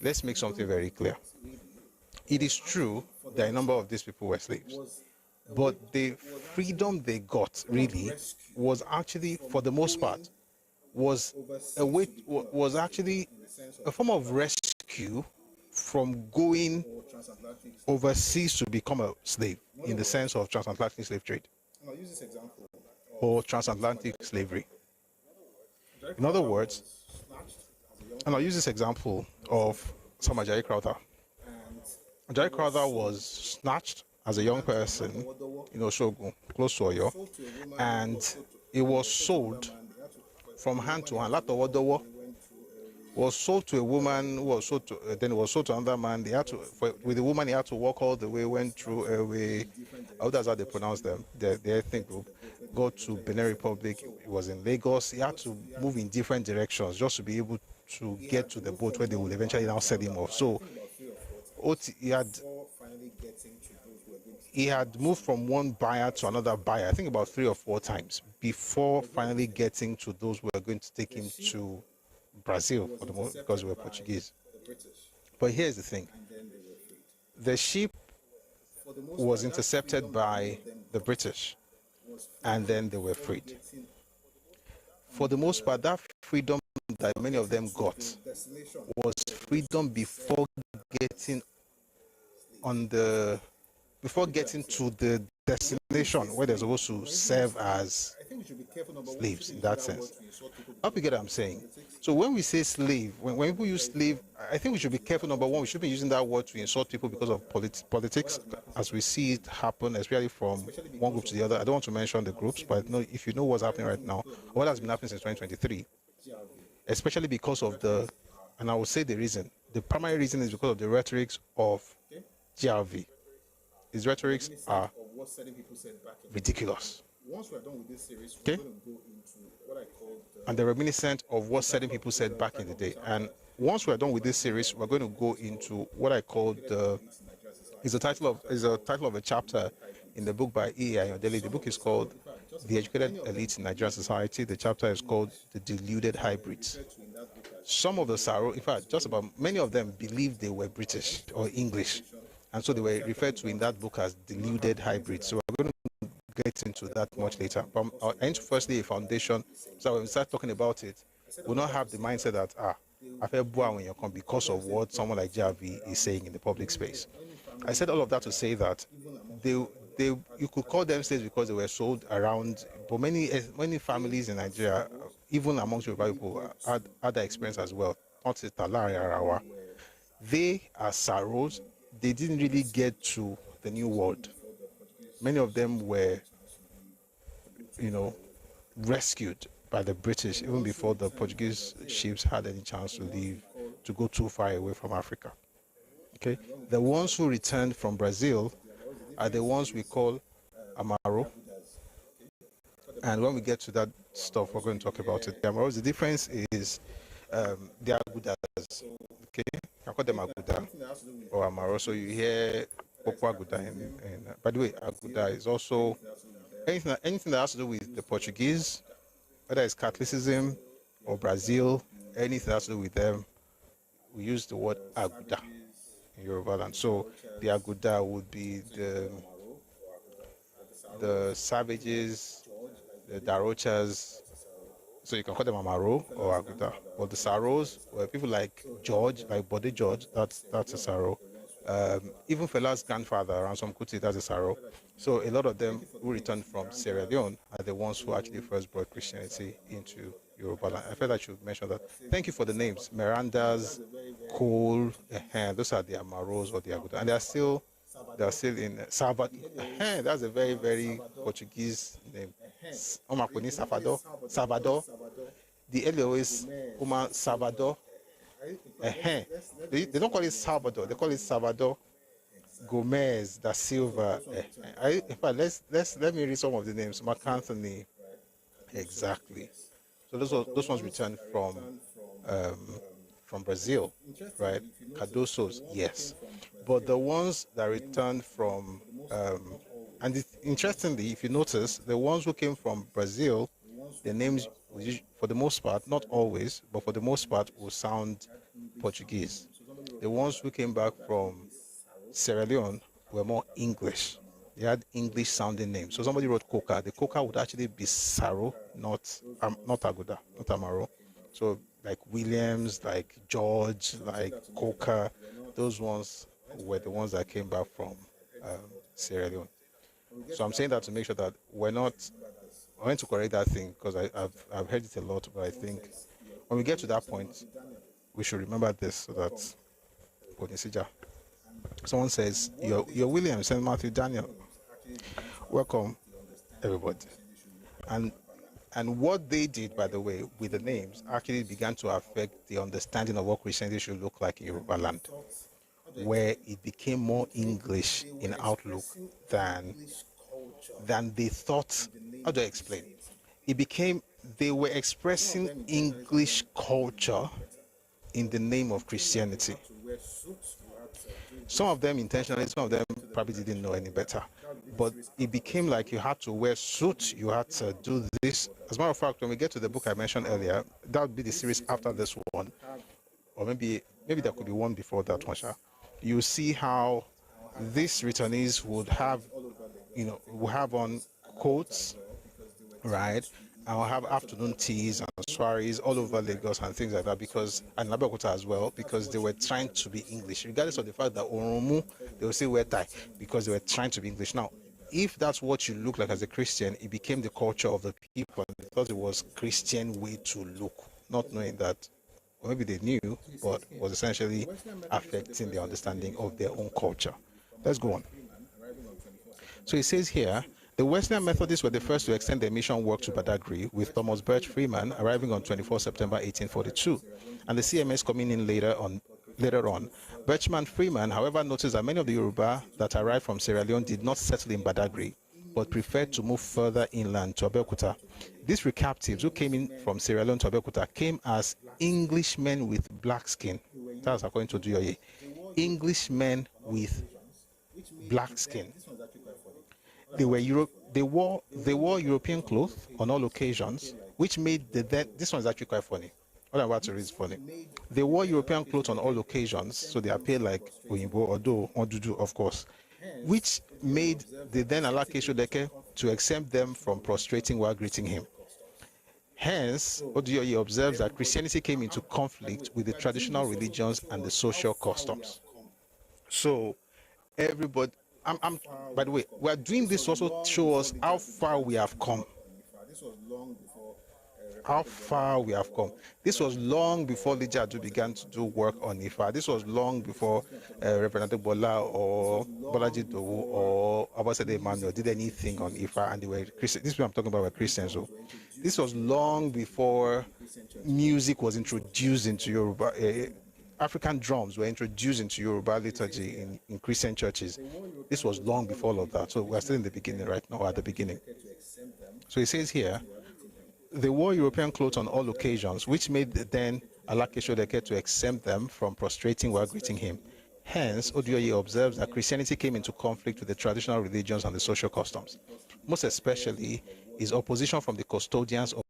Let's make something very clear. It is true that a number of these people were slaves. But the freedom they got, really, was actually, for the most part, was actually a form of rescue from going overseas to become a slave, in the sense of transatlantic slave trade or transatlantic slavery. In other words, and I'll use this example of Sam Ajayi Crowther. Ajayi Crowther was snatched as a young person in Oshogun, close to Oyo, and it was sold from hand to hand. Latowodowo was sold to a woman who was sold to, then it was sold to another man. They had to, with the woman, he had to walk all the way, went through a way, that's how they pronounce them, the ethnic group, go to Benin Republic. It was in Lagos. He had to move in different directions just to be able to get to the boat where they would eventually now sell him off. So he had moved from one buyer to another buyer, I think about 3 or 4 times, before finally getting to those who were going to take him to Brazil for the most, because we were Portuguese. But here's the thing. The ship was intercepted by the British, and then they were freed. For the most part, that freedom that many of them got was freedom before getting to the destination where they're supposed to serve as slaves, in that sense. I hope you get what I'm saying. So when we say slave, when people use slave, I think we should be careful. Number one, we should be using that word to insult people because of politics, as we see it happen, especially from one group to the other. I don't want to mention the groups, but if you know what's happening right now, what has been happening since 2023, especially because of and I will say the primary reason is because of the rhetorics of GRV. His rhetorics are ridiculous. Once we're done with this series, we're going to go into what I call and they're reminiscent of what certain people said back in the day. And once we're done with this series, we're going to go into what I call is a title of a chapter in the book by E. Ayodele. The book is called The Educated Elite in Nigerian Society. The chapter is called The Deluded Hybrids. Some of the Saro, in fact, just about many of them believed they were British or English. And so they were referred to in that book as deluded hybrids. So we're going to get into that much later. But I need to firstly a foundation. So when we start talking about it, we'll not have the mindset that, I feel bored when you come because of what someone like Javi is saying in the public space. I said all of that to say that you could call them slaves because they were sold around, but many families in Nigeria, even amongst Yoruba people, had that experience as well. They are Saros. They didn't really get to the New World. Many of them were, rescued by the British even before the Portuguese ships had any chance to leave, to go too far away from Africa. Okay, the ones who returned from Brazil are the ones we call Amaro. And when we get to that stuff, we're going to talk about it. The difference is they are Agudas. Okay, I call them Aguda or Amaro. So you hear Popo Aguda. By the way, Aguda is also anything that has to do with the Portuguese, whether it's Catholicism or Brazil, anything that has to do with them, we use the word Aguda in Yorubaland. So the Aguda would be the savages, the Darochas. So you can call them Amaro or Aguda. But the Saros were people like George, like Bode George, that's a Saro. Even Fela's grandfather, Ransom Kuti, that's a Saro. So a lot of them who returned from Sierra Leone are the ones who actually first brought Christianity into Yorubaland. I felt I should mention that. Thank you for the names. Miranda's, Cole, those are the Amaros or the Aguda. And they're still in Salvador. That's a very, very Portuguese name. Salvador. The Elio is Salvador. They don't call it Salvador. They call it Salvador Gomez da Silva. In fact, let me read some of the names. Mark Anthony. Exactly. So those ones returned from Brazil, right? Cardosos, yes. But the ones that returned from, and interestingly, if you notice, the ones who came from Brazil, the names, for the most part, not always, but for the most part, will sound Portuguese. The ones who came back from Sierra Leone were more English. They had English-sounding names. So somebody wrote Coca. The Coca would actually be Saro, not Aguda, not Amaro. So like Williams, like George, like Coca, those ones were the ones that came back from Sierra Leone. So I'm saying that to make sure that we're not. I want to correct that thing because I've heard it a lot, but I think when we get to that point, we should remember this so that someone says you're William, St. Matthew, Daniel. Welcome, everybody. And what they did, by the way, with the names actually began to affect the understanding of what Christianity should look like in Yorubaland, where it became more English in outlook than they thought. How do I explain? They were expressing English culture in the name of Christianity. Some of them intentionally, some of them probably didn't know any better. But it became like you had to wear suits, you had to do this. As a matter of fact, when we get to the book I mentioned earlier, that would be the series after this one. Or maybe there could be one before that one. You see how these returnees would have on coats, right? And we'll have afternoon teas and soirees all over Lagos and things like that, and Abeokuta as well, because they were trying to be English. Regardless of the fact that Oromo, they will say wear tie, because they were trying to be English. Now, if that's what you look like as a Christian, it became the culture of the people. They thought it was Christian way to look, not knowing that, or maybe they knew, but was essentially affecting their understanding of their own culture. Let's go on. So it says here, the Wesleyan Methodists were the first to extend their mission work to Badagry, with Thomas Birch Freeman arriving on 24 September 1842, and the CMS coming in later on. Birchman Freeman, however, noticed that many of the Yoruba that arrived from Sierra Leone did not settle in Badagry, but preferred to move further inland to Abeokuta. These recaptives who came in from Sierra Leone to Abeokuta came as Englishmen with black skin. That's according to Duyoye. Englishmen with black skin. They wore European clothes on all occasions, which made this one is actually quite funny. What I'm about to read is funny. They wore European clothes on all occasions, so they appeared like Oyinbo, although Odudu, of course, which made the then Alake Shodeke to exempt them from prostrating while greeting him. Hence, Oduyoye observes that Christianity came into conflict with the traditional religions and the social customs. So, everybody. By the way, we are doing this to also show us how far we have come. How far we have come. This was long before Lijadu began to do work on Ifa. This was long before Reverend Bola or Bolaji Dowu or Abasade Emmanuel did anything on Ifa, and they were Christians. This is what I'm talking about, were Christians. So this was long before music was introduced into Yoruba, African drums were introduced into Yoruba liturgy in Christian churches. This was long before all of that. So we're still in the beginning right now, at the beginning. So it says here, they wore European clothes on all occasions, which made the then Alakeshodeke to exempt them from prostrating while greeting him. Hence, Odioye observes that Christianity came into conflict with the traditional religions and the social customs. Most especially, is opposition from the custodians of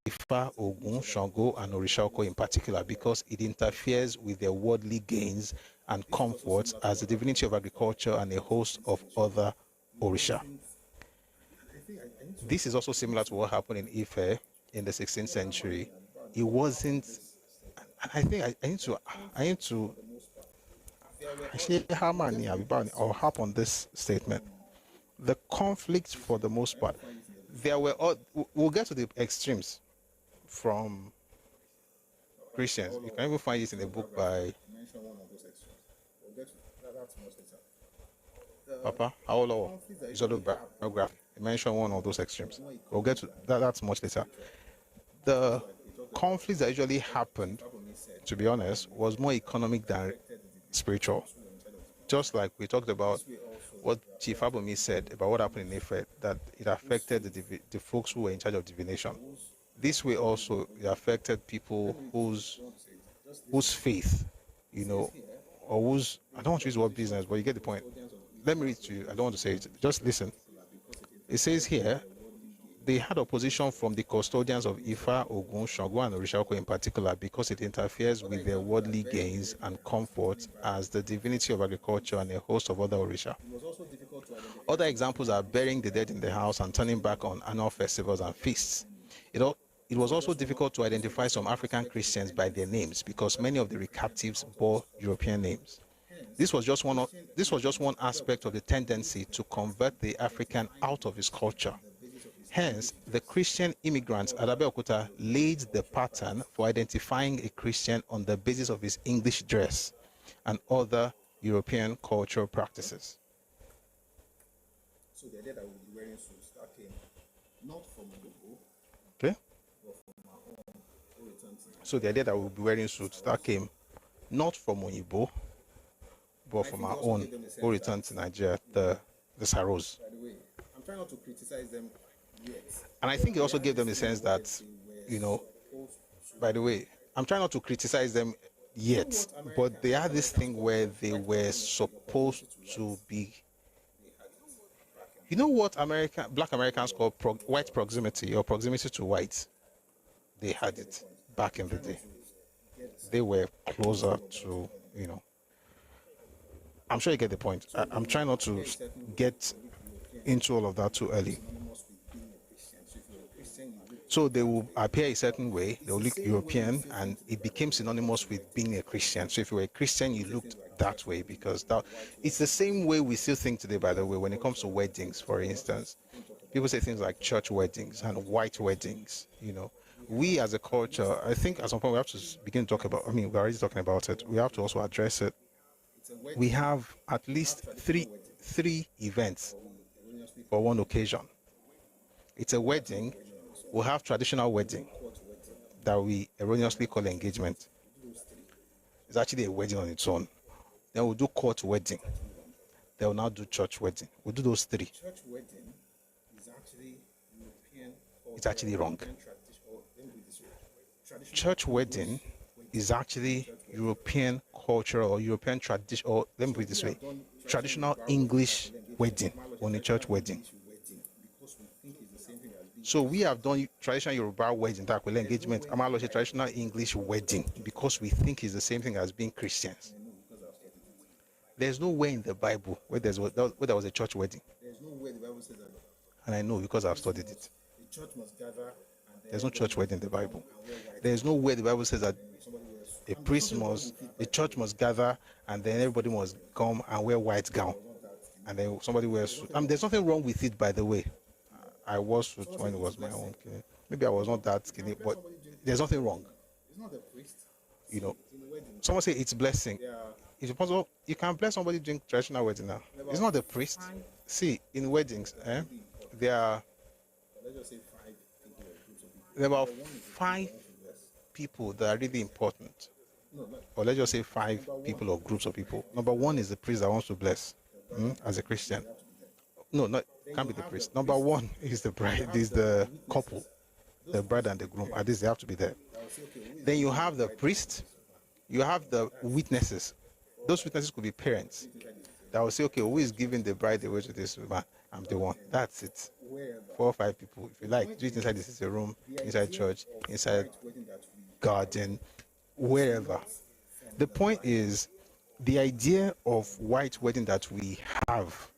Ifa, Ogun, Shango, and Orishaoko in particular, because it interferes with their worldly gains and comforts as the divinity of agriculture and a host of other Orisha. This is also similar to what happened in Ife in the 16th century. It wasn't, and I think I need to actually or harp on this statement. The conflict, for the most part, there were all, we'll get to the extremes from Christians. You can even find it in a book by Papa Aolowo. It's autobiography. He mentioned one of those extremes. We'll get to that. That's much later. The conflicts that usually happened, to be honest, was more economic than spiritual. Just like we talked about what Chief Abomi said about what happened in Ife, that it affected the folks who were in charge of divination. This way also, it affected people whose faith, you know, or whose, I don't want to use the word business, but you get the point. Let me read to you. I don't want to say it. Just listen. It says here, they had opposition from the custodians of Ifa, Ogun, Shango, and Orishaoko in particular, because it interferes with their worldly gains and comfort as the divinity of agriculture and a host of other Orisha. Other examples are burying the dead in the house and turning back on annual festivals and feasts. It was also difficult to identify some African Christians by their names, because many of the recaptives bore European names. This was just one aspect of the tendency to convert the African out of his culture. Hence, the Christian immigrants at Abeokuta laid the pattern for identifying a Christian on the basis of his English dress and other European cultural practices. So the idea that we'll be wearing suits, that came not from Yoruba, okay, but from our own origin. So the idea that we'll be wearing suits, that came not from Oyibo, but from our own origin to Nigeria, the Saros. By the way, I'm trying not to criticize them yet. And I think it also gave them the sense that, you know, by the way, I'm trying not to criticize them yet, but they had this thing where they were supposed to be, you know what black Americans call white proximity, or proximity to white. They had it back in the day. They were closer to, you know. I'm sure you get the point. I'm trying not to get into all of that too early. So they will appear a certain way, they will look European, and it became synonymous with being a Christian. So if you were a Christian, you looked that way, because it's the same way we still think today, by the way, when it comes to weddings, for instance. People say things like church weddings and white weddings, you know. We as a culture, I think at some point we have to begin to talk about, I mean, we're already talking about it, we have to also address it. We have at least three events for one occasion. It's a wedding. We'll have traditional wedding that we erroneously call engagement. It's actually a wedding on its own. Then we'll do court wedding. They will now do church wedding. We'll do those three. Church wedding is actually European. It's actually wrong. Church wedding is actually European culture or European tradition, or let me put it this way, traditional English wedding on a church wedding. So we have done traditional Yoruba wedding, that will engagement. I'm a traditional English wedding because we think it's the same thing as being Christians. There's no way in the Bible where there was a church wedding. There's no way the Bible says that. And I know because I've studied it. The church must gather. There's no church wedding in the Bible. There's no way the Bible says that the church must gather and then everybody must come and wear white gown. And then somebody wears suit. There's nothing wrong with it, by the way. I wore suit when it was my own. Maybe I was not that skinny, but there's nothing wrong. It's not the priest. You know, someone say it's blessing. It's possible you can bless somebody doing traditional wedding now. It's not the priest. See, in weddings, there are about 5 people that are really important. or let's just say 5 people or groups of people. Number 1 is the priest that wants to bless as a Christian. No, not can't be the priest. Number 1 is the bride, is the couple, the bride and the groom. At least they have to be there. Then you have the priest, you have the witnesses. Those witnesses could be parents that will say, okay, who is giving the bride away to this woman? I'm the one. That's it. 4 or 5 people. If you like, do it inside the sitting room, inside church, inside garden, wherever. The point is, the idea of white wedding that we have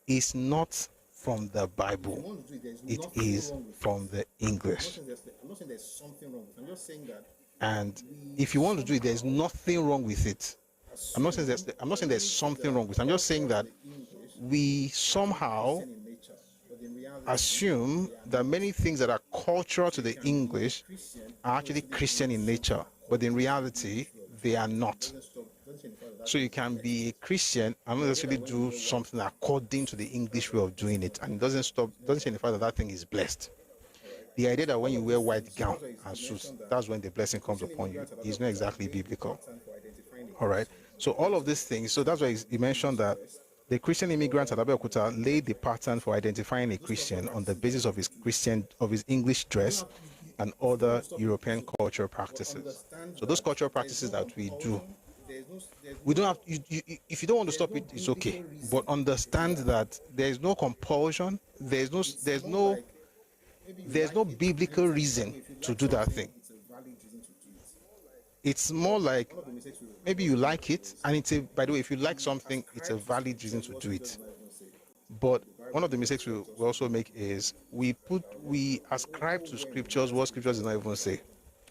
is not from the Bible. It is from the English. I'm not saying there's something wrong with it. I'm just saying that. And if you want to do it, there's nothing wrong with it. I'm not saying there's something wrong with it. I'm just saying that we somehow assume that many things that are cultural to the English are actually Christian in nature, but in reality, they are not. So you can be a Christian and not necessarily do something according to the English way of doing it, and it doesn't signify that that thing is blessed. The idea that when you wear white gown and suits, that's when the blessing comes upon you, is not exactly biblical. All right. So all of these things. So that's why he mentioned that the Christian immigrants at Abeokuta laid the pattern for identifying a Christian on the basis of his English dress and other European cultural practices. So those cultural practices that we do, we don't have. If you don't want to stop it, it's okay. But understand that there is no compulsion. There's no biblical reason to do that thing. It's more like maybe you like it, and by the way, if you like something, it's a valid reason to do it. But one of the mistakes we also make is we ascribe to scriptures what scriptures do not even say.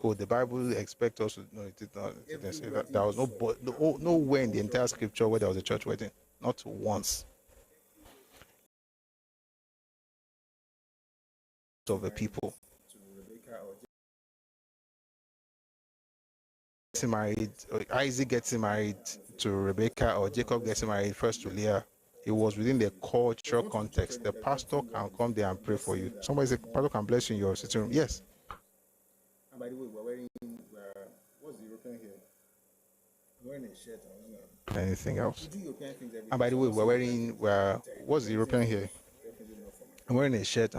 Oh, the Bible expects us to. No, it did not. It didn't say that. There was nowhere in the entire scripture where there was a church wedding. Not once. Of the people. Married, Isaac gets married to Rebecca, or Jacob gets married first to Leah. It was within the cultural context. The pastor can come there and pray for you. Somebody said, pastor can bless you in your sitting room. Yes. And by the way, we're wearing, what's the European here? We're wearing a shirt. Anything else? We do European things every and by the way, we're wearing, what's the European here? I'm wearing a shirt.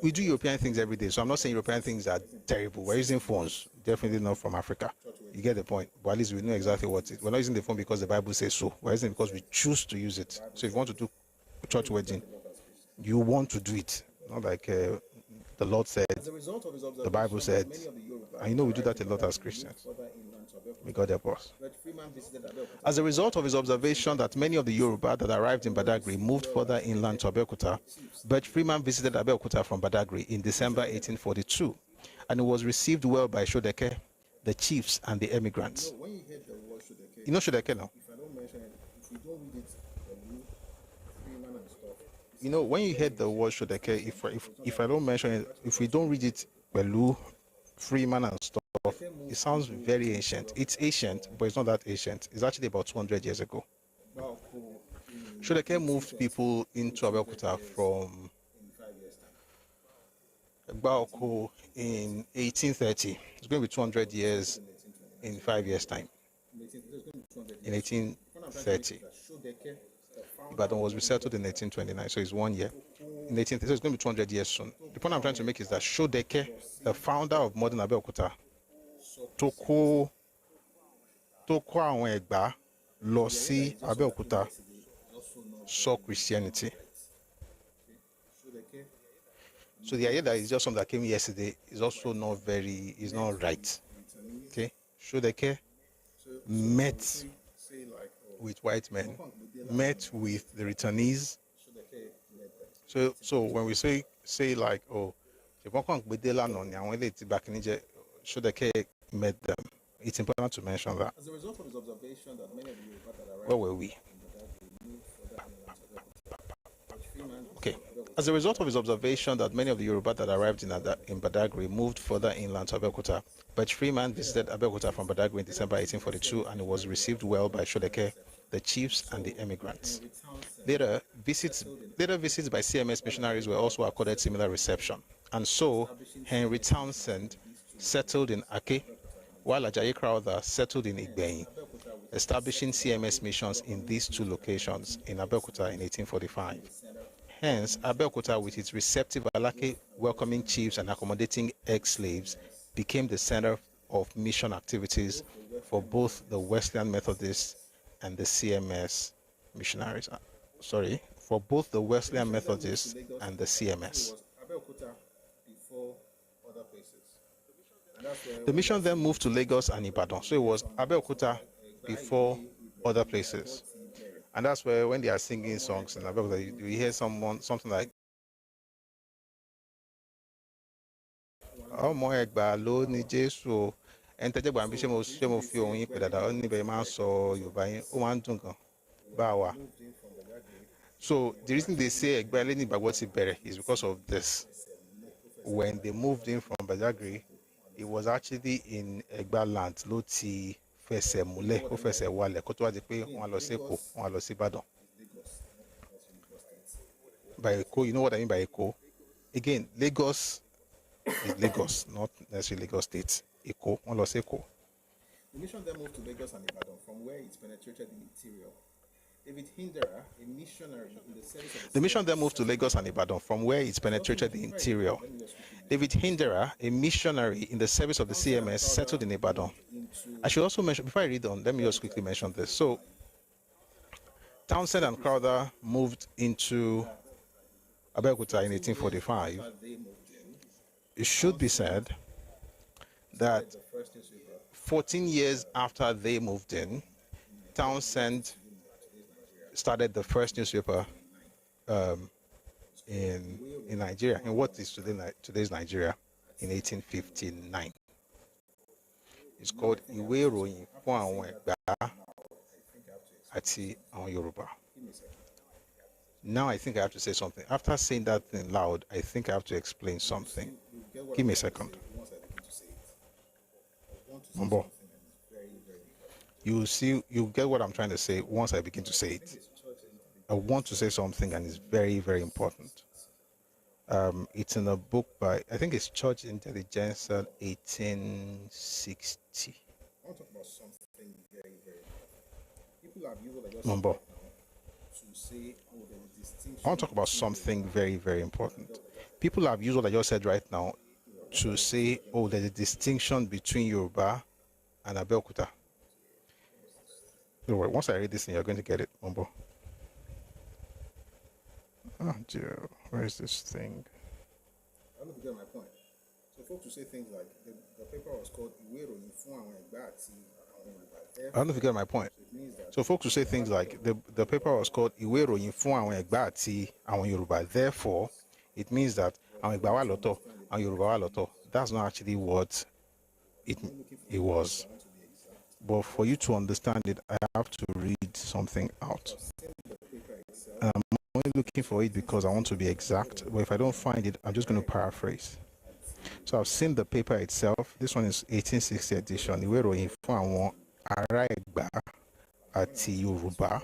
We do European things every day. So I'm not saying European things are terrible. We're using phones. Definitely not from Africa. You get the point. But at least we know exactly what it is. We're not using the phone because the Bible says so. We're using it because we choose to use it. So if you want to do a church wedding, you want to do it. Not like the Lord said, the Bible said, and you know we do that a lot as Christians. May God help us. As a result of his observation that many of the Yoruba that arrived in Badagry moved further inland to Abeokuta, Bert Freeman visited Abeokuta from Badagry in December 1842, and it was received well by Shodeke, the chiefs, and the emigrants. You know Shodeke now? You know, when you hear the word Shodeke, if I don't mention it, if we don't read it, Belu, Freeman and stuff, it sounds very ancient. It's ancient, but it's not that ancient. It's actually about 200 years ago. Shodeke moved people into Abeokuta from Baoko in 1830. It's going to be 200 years in 5 years' time. In 1830. Ibadan was resettled in 1829, so it's 1 year. In 1830, so it's going to be 200 years soon. The point I'm trying to make is that Shodeke, the founder of modern Abeokuta, tó kó àwọn Ẹ̀gbá lọ sí Abeokuta, saw Christianity. So the idea that it's just something that came yesterday is also not right. Okay? Shodeke met with white men, met with the returnees. So when we say like, oh, Shodeke met them, it's important to mention that. As a result of his observation that many of the Yoruba that arrived, where were we? Okay. As a result of his observation that many of the Yoruba that arrived in Badagry moved further inland to Abeokuta, but Freeman visited Abeokuta from Badagry in December 1842, and it was received well by Shodeke, the chiefs, and the emigrants. Later visits by CMS missionaries were also accorded similar reception, and so Henry Townsend settled in Ake, while Ajayi Crowther settled in Igbenyi, establishing CMS missions in these two locations in Abeokuta in 1845. Hence, Abeokuta, with its receptive Alake welcoming chiefs and accommodating ex-slaves, became the center of mission activities for both the Wesleyan Methodists and the CMS missionaries. For both the Wesleyan Methodists and the CMS. The mission then moved to Lagos and Ibadan. So it was Abeokuta before other places. And that's where when they are singing songs in Abeokuta, you hear something like ọmọ Ẹ̀gbá ló ní Jésù ẹni tẹ́jẹ́ gbà ń bí ṣé mo fi ohun yín pè dáadáa ó níbẹ̀ máa ń sọ Yorùbá yín ó máa ń dùn gan bá wa. So the reason they say Ẹ̀gbá lé ní ìgbàgbọ́ ti bẹ̀rẹ̀ is because of this. When they moved in from Badagry, it was actually in Ẹ̀gbáland ló ti fẹsẹ̀ múlẹ̀ ó fẹsẹ̀ wálẹ̀ kó tó wá di pé wọ́n lọ sí Èkó wọ́n lọ sí Ìbàdàn. By Èkó, you know what I mean by Èkó? Again, Lagos is Lagos, not necessarily Lagos State. Èkó, wọ́n lọ sí Èkó. The mission then moved to Lagos and Ibadan, from where it penetrated the interior. David Hindera, a missionary in the service of the mission then moved to Lagos and Ibadan, from where it penetrated the interior. David Hindera, a missionary in the service of the CMS, settled in Ibadan. I should also mention, before I read on, let me just quickly mention this. So, Townsend and Crowther moved into Abeokuta in 1845. It should be said that 14 years after they moved in, Townsend started the first newspaper in Nigeria, in what is today's Nigeria, in 1859. It's called Ìwé Ìròyìn fún àwọn Ẹ̀gbá àti àwọn Yorùbá. Now I think I have to say something. After saying that thing loud, I think I have to explain something. Give me a second. Mambo. You get what I'm trying to say once I begin to say it. I want to say something and it's very, very important. It's in a book by, I think it's Church Intelligentsia, 1860. I want to talk about something very, very important. People have used what I just Mambo. said to say, oh, there's a distinction. I want to talk about something very, very important. People have used what I just said right now to say, oh, there's a distinction between Yoruba and Abeokuta. Don't worry, once I read this thing, you're going to get it, Mambo. Oh dear, where is this thing? I don't know if you get my point. So folks will say things like, the paper was called Ìwé Ìròyìn fún àwọn Ẹ̀gbá àti àwọn Yorùbá. I don't know if you get my point. So folks will say things like, the paper was called Ìwé Ìròyìn fún àwọn Ẹ̀gbá àti àwọn Yorùbá. Therefore, it means that àwọn Ẹ̀gbá wà lọ́tọ̀, àwọn Yorùbá wà lọ́tọ̀. That's not actually what it was. But for you to understand it, I have to read something out. And I'm only looking for it because I want to be exact. But if I don't find it, I'm just going to paraphrase. So I've seen the paper itself. This one is 1860 edition. Ìwé Ìròyìn fún àwọn ará Ẹ̀gbá àti Yorùbá.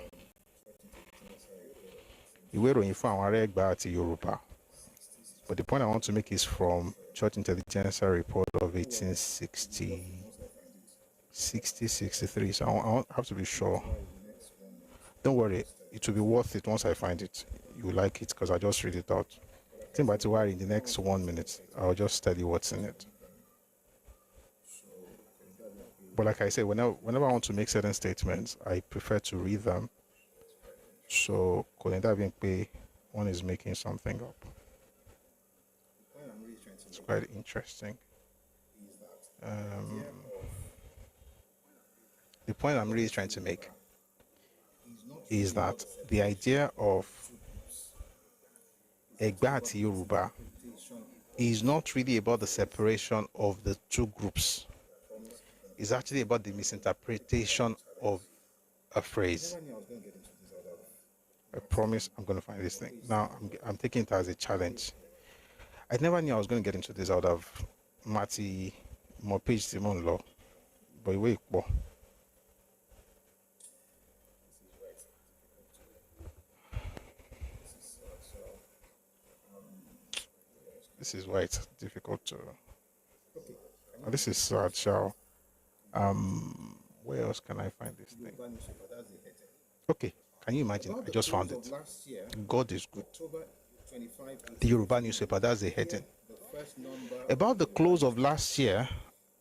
Ìwé Ìròyìn fún àwọn ará Ẹ̀gbá àti Yorùbá. But the point I want to make is from Church Intelligentsia report of 1863. So I have to be sure. Don't worry, it will be worth it once I find it. You will like it because I'll just read it out. I think by tomorrow, in the next 1 minute, I'll just tell you what's in it. But like I said, whenever I want to make certain statements, I prefer to read them. So, one is making something up. It's quite interesting. The point I'm really trying to make is that the idea of Ẹ̀gbá àti Yorùbá is not really about the separation of the two groups. It's actually about the misinterpretation of a phrase. I promise I'm going to find this thing. Now, I'm taking it as a challenge. I never knew I was going to get into this out of Mati Mopage Simon Law. But wait, boy. This is why it's difficult to. This is sad, shall. Where else can I find this thing? Okay, can you imagine? I just found it. God is good. The Yoruba newspaper, that's the heading. About the close of last year,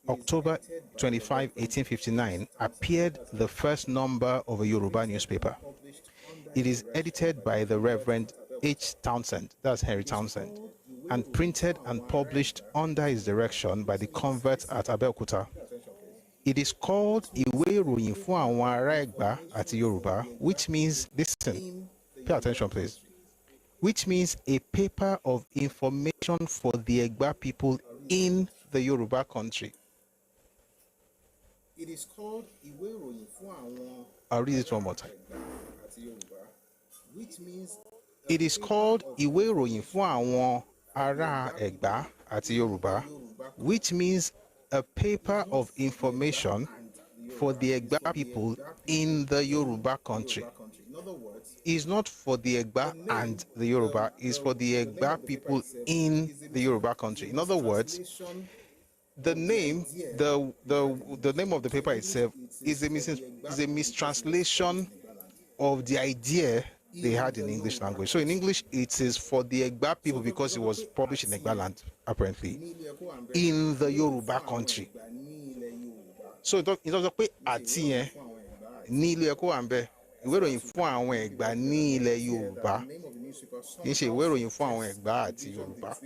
October 25, 1859, appeared the first number of a Yoruba newspaper. It is edited by the Reverend H. Townsend, that's Henry Townsend, and printed and published under his direction by the converts at Abeokuta. It is called Ìwé ìròyìn fún àwọn ará Ẹ̀gbá àti Yorùbá, which means, listen, pay attention please, which means a paper of information for the Ẹ̀gbá people in the Yoruba country. It is called Ìwé ìròyìn fún àwọn. I'll read it one more time. Which means it is called Ìwé ìròyìn fún àwọn ará Ẹ̀gbá àti Yorùbá, which means a paper of information for the Ẹ̀gbá people in the Yoruba country. In other words, it's not for the Ẹ̀gbá and the Yoruba, it's for the Ẹ̀gbá people in the Yoruba country. In other words, the name, the name of the paper itself is a mistranslation of the idea they had in English language. So in English, it is for the Ẹ̀gbá people because it was published in Ẹ̀gbá land, apparently, in the Yoruba country. So it doesn't pay àti yẹn ní ilé ẹ̀kọ́ àmbẹ̀ ìwé ìròyìn fún àwọn Ẹ̀gbá ní ilẹ̀ Yorùbá. Kì í ṣe ìwé ìròyìn fún àwọn Ẹ̀gbá àti Yorùbá.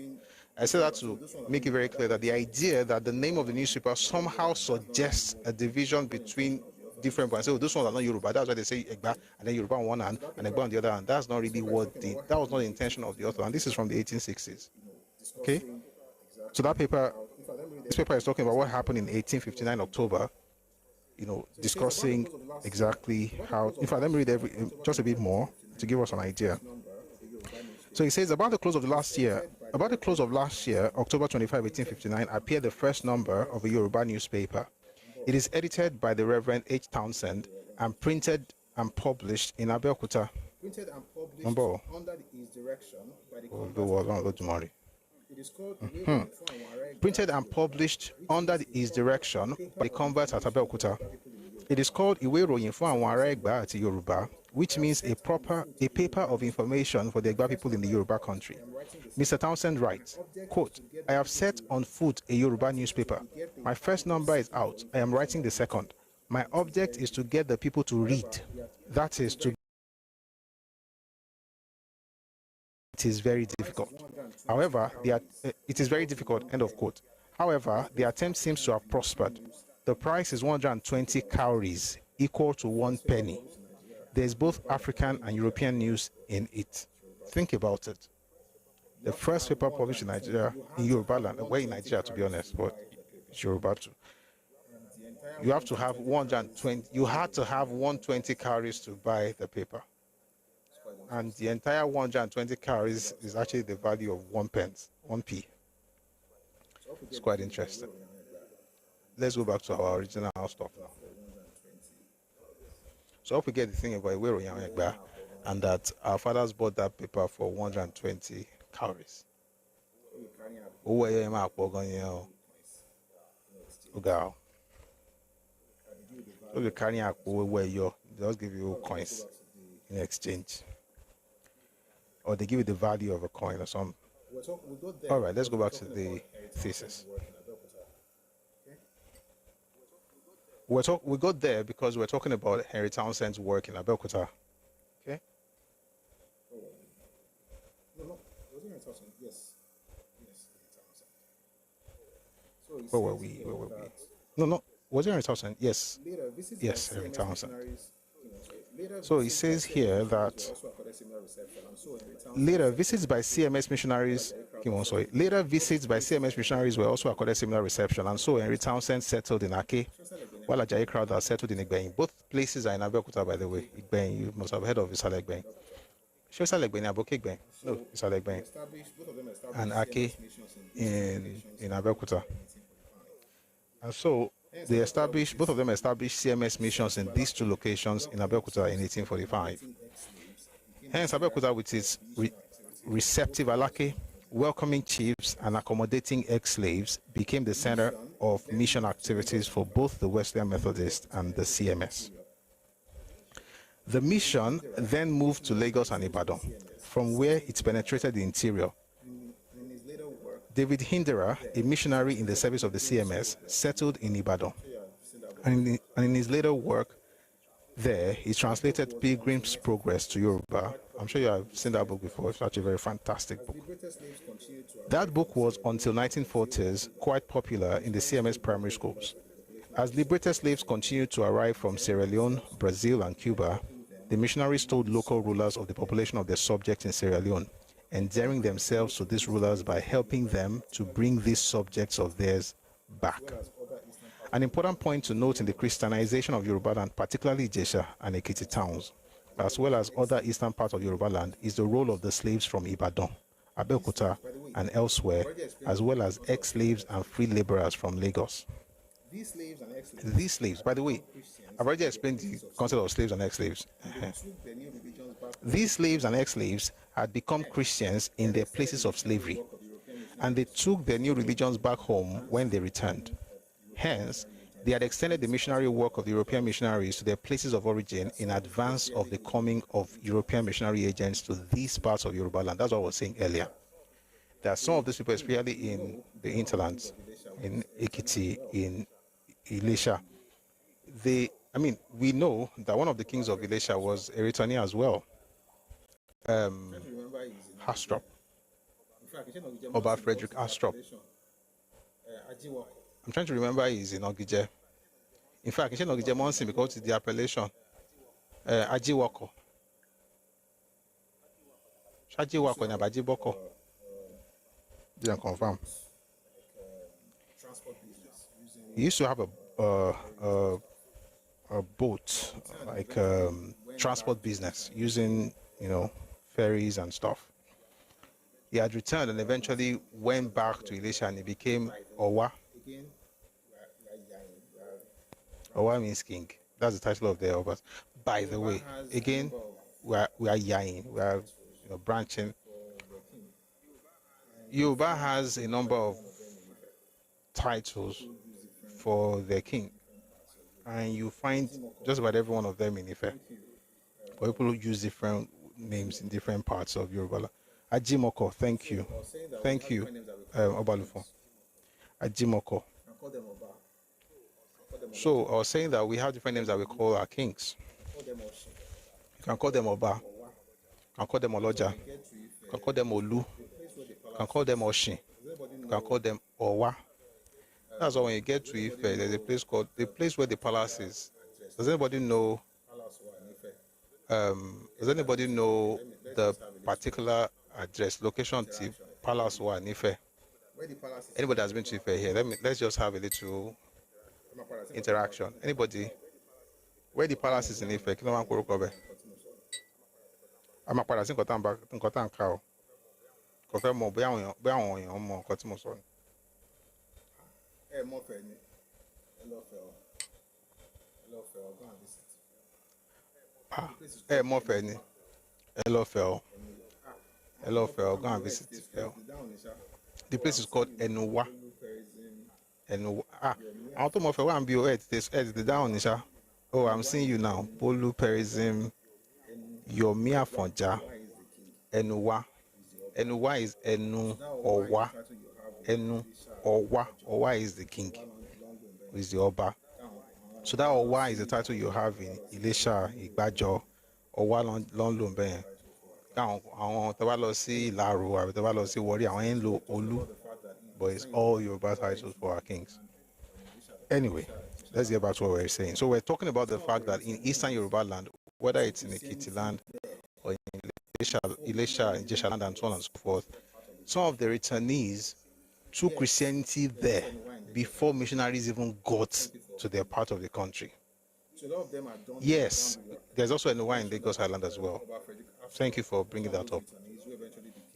I said that to make it very clear that the idea that the name of the newspaper somehow suggests a division between different ones. So those ones are not Yoruba. That's why they say Ẹ̀gbá and then Yoruba on one hand and Ẹ̀gbá on the other hand. That's not really that was not the intention of the author. And this is from the 1860s. Okay? So that paper, this paper is talking about what happened in 1859 October, discussing exactly how, in fact, let me read just a bit more to give us an idea. So he says, about the close of last year, October 25, 1859, appeared the first number of a Yoruba newspaper. It is edited by the Reverend H. Townsend and printed and published in Abeokuta. Printed and published under his direction by the It is called printed and published under his direction by the converts at Abeokuta. It is called Ìwé ìròyìn fún àwọn ará Ẹ̀gbá àti Yorùbá, which means a paper of information for the Ẹ̀gbá people in the Yoruba country. Mr. Townsend writes, quote, I have set on foot a Yoruba newspaper. My first number is out. I am writing the second. My object is to get the people to read. That is to It is very difficult. However, it is very difficult, end of quote. However, the attempt seems to have prospered. The price is 120 cowries, equal to 1 penny. There is both African and European news in it. Think about it. The first paper published in Nigeria, in Yorubaland, well, in Nigeria to be honest, but it's Yoruba too. You have to have 120. You had to have 120 cowries to buy the paper. And the entire 120 cowries is actually the value of 1 pence, 1p. It's quite interesting. Let's go back to our original stuff now. So hope we get the thing about Ìwé ìròyìn àwọn Ẹ̀gbá, and that our fathers bought that paper for 120 cowries. So you carry a where you just give you coins in exchange. Or they give you the value of a coin or something. All right, let's go back to the thesis. We got there because we're talking about Henry Townsend's work in Abeokuta. Okay? No, wasn't Henry Townsend? Yes, Townsend. Where were we? No, was it Henry Townsend? Yes. Yes, Henry Townsend. So it says here that later visits by CMS missionaries were also accorded similar reception, and so Henry Townsend settled in Ake, while Ajayi Crowther settled in Igbenyi. Both places are in Abeokuta, by the way. Igbenyi, you must have heard of Isale Igbenyi. Sure, Isale Igbenyi, Aboke Igbenyi. No, Isale Igbenyi. And Ake in Abeokuta. And so both of them established CMS missions in these two locations in Abeokuta in 1845. Hence, Abeokuta, with its receptive Alake, welcoming chiefs and accommodating ex-slaves became the center of mission activities for both the Wesleyan Methodist and the CMS. The mission then moved to Lagos and Ibadan, from where it penetrated the interior. David Hindera, a missionary in the service of the CMS, settled in Ibadan. And in his later work there, he translated Pilgrim's Progress to Yoruba. I'm sure you have seen that book before. It's actually a very fantastic book. That book was, until 1940s, quite popular in the CMS primary schools. As liberated slaves continued to arrive from Sierra Leone, Brazil, and Cuba, the missionaries told local rulers of the population of their subjects in Sierra Leone, endearing themselves to these rulers by helping them to bring these subjects of theirs back. An important point to note in the Christianization of Yorubaland, particularly Ijesha and Ekiti towns, as well as other eastern parts of Yorubaland, is the role of the slaves from Ibadan, Abeokuta, and elsewhere, as well as ex-slaves and free laborers from Lagos. These slaves, by the way, I've already explained the concept of slaves and ex-slaves. These slaves and ex-slaves had become Christians in their places of slavery, and they took their new religions back home when they returned. Hence, they had extended the missionary work of the European missionaries to their places of origin in advance of the coming of European missionary agents to these parts of Yorubaland. That's what I was saying earlier. There are some of these people, especially in the hinterlands, in Ekiti, in Ilesha. We know that one of the kings of Ilesha was Eritrea as well. Astrop. Oba Frederick Astrop. I'm trying to remember he's in Ogije. In fact, he's in Ogije Monson because it's the appellation. Ajiwako. Ajiwako and Abajiboko. Didn't confirm. He used to have a boat, like transport business, using, ferries and stuff. He had returned and eventually went back to Ilesha and he became Owa. Owa means king. That's the title of the Obas. By the way, again, we are yain. We are branching. Yoruba has a number of titles for their king, and you find just about every one of them in Ife. But people use different names in different parts of Yoruba. Ajimoko, thank you, Obalufo. Ajimoko. So I was saying that we have different names that we call our kings. You can call them Oba, you can call them Oloja, you can call them Olu, you can call them Oshin, you can call them Owa. That's why when you get to Ife, there's a place called, the place where the palace is. Does anybody know the particular address, location to Palace or Ife? Anybody has been to Ife here? Let's just have a little interaction. Anybody? Where the palace is in Ife? Kí ló máa ń korúkọ bẹ̀? A máa padà sí nǹkan tá ń ká o. Kò fẹ́ mọ̀ bóyá àwọn èèyàn mọ nǹkan tí mo sọ ni. Mọ̀fẹ́ ni. Mọ̀fẹ́ ni. Go and visit Ife. The place is called Enuwa. Àwọn tó mọ̀ fẹ́ wà ń bí o ẹ̀ ti dáhùn ní ṣá. Oh, I'm seeing you now. Bolu Perism, Yomi Afonja, Enuwa. Enuwa is Enu Owa. Enu Owa. Owa is the king, is the Oba. So that Owa is the title you have in Ilesha, Igbajo, Owa Lonlombe. Àwọn tó bá lọ sí Ìlaro àbí tó bá lọ sí Warri, àwọn ń lo Olu, but it's all Yoruba titles for our kings. Anyway, let's get back to what we're saying. So we're talking about the fact that in Eastern Yorubaland, whether it's in Ekiti land or in Ilesha, Ijesha land, and so on and so forth, some of the returnees took Christianity there before missionaries even got to their part of the country. Yes, there's also Enuwa in Lagos Island as well. Thank you for bringing that up.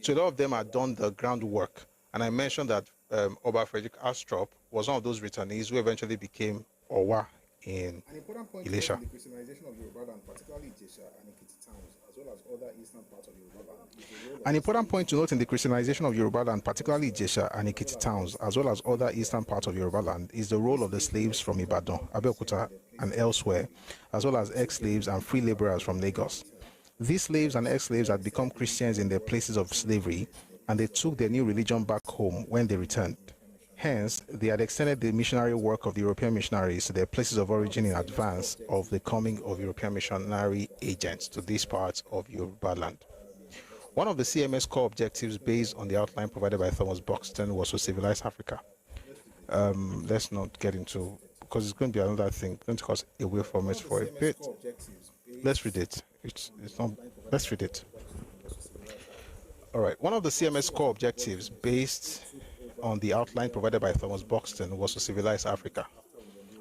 So a lot of them had done the groundwork, and I mentioned that Oba Frederick Astrop was one of those returnees who eventually became Owa in Ilesha. The Christianization of Yorubaland, particularly Ijesha and Ekiti towns, as well as other eastern parts of Yorubaland. An important point to note in the Christianization of Yorubaland, particularly Ijesha and Ekiti towns, as well as other eastern parts of Yorubaland, is the role of the slaves from Ibadan, Abeokuta, and elsewhere, as well as ex-slaves and free laborers from Lagos. These slaves and ex-slaves had become Christians in their places of slavery, and they took their new religion back home when they returned. Hence, they had extended the missionary work of the European missionaries to their places of origin in advance of the coming of European missionary agents to these parts of Yorubaland. One of the CMS core objectives based on the outline provided by Thomas Buxton was to civilize Africa. Let's not get into, because it's going to be another thing, it's going to cause away from it for a bit. Let's read it. It's not, let's read it. All right. One of the CMS core objectives based on the outline provided by Thomas Buxton was to civilize Africa.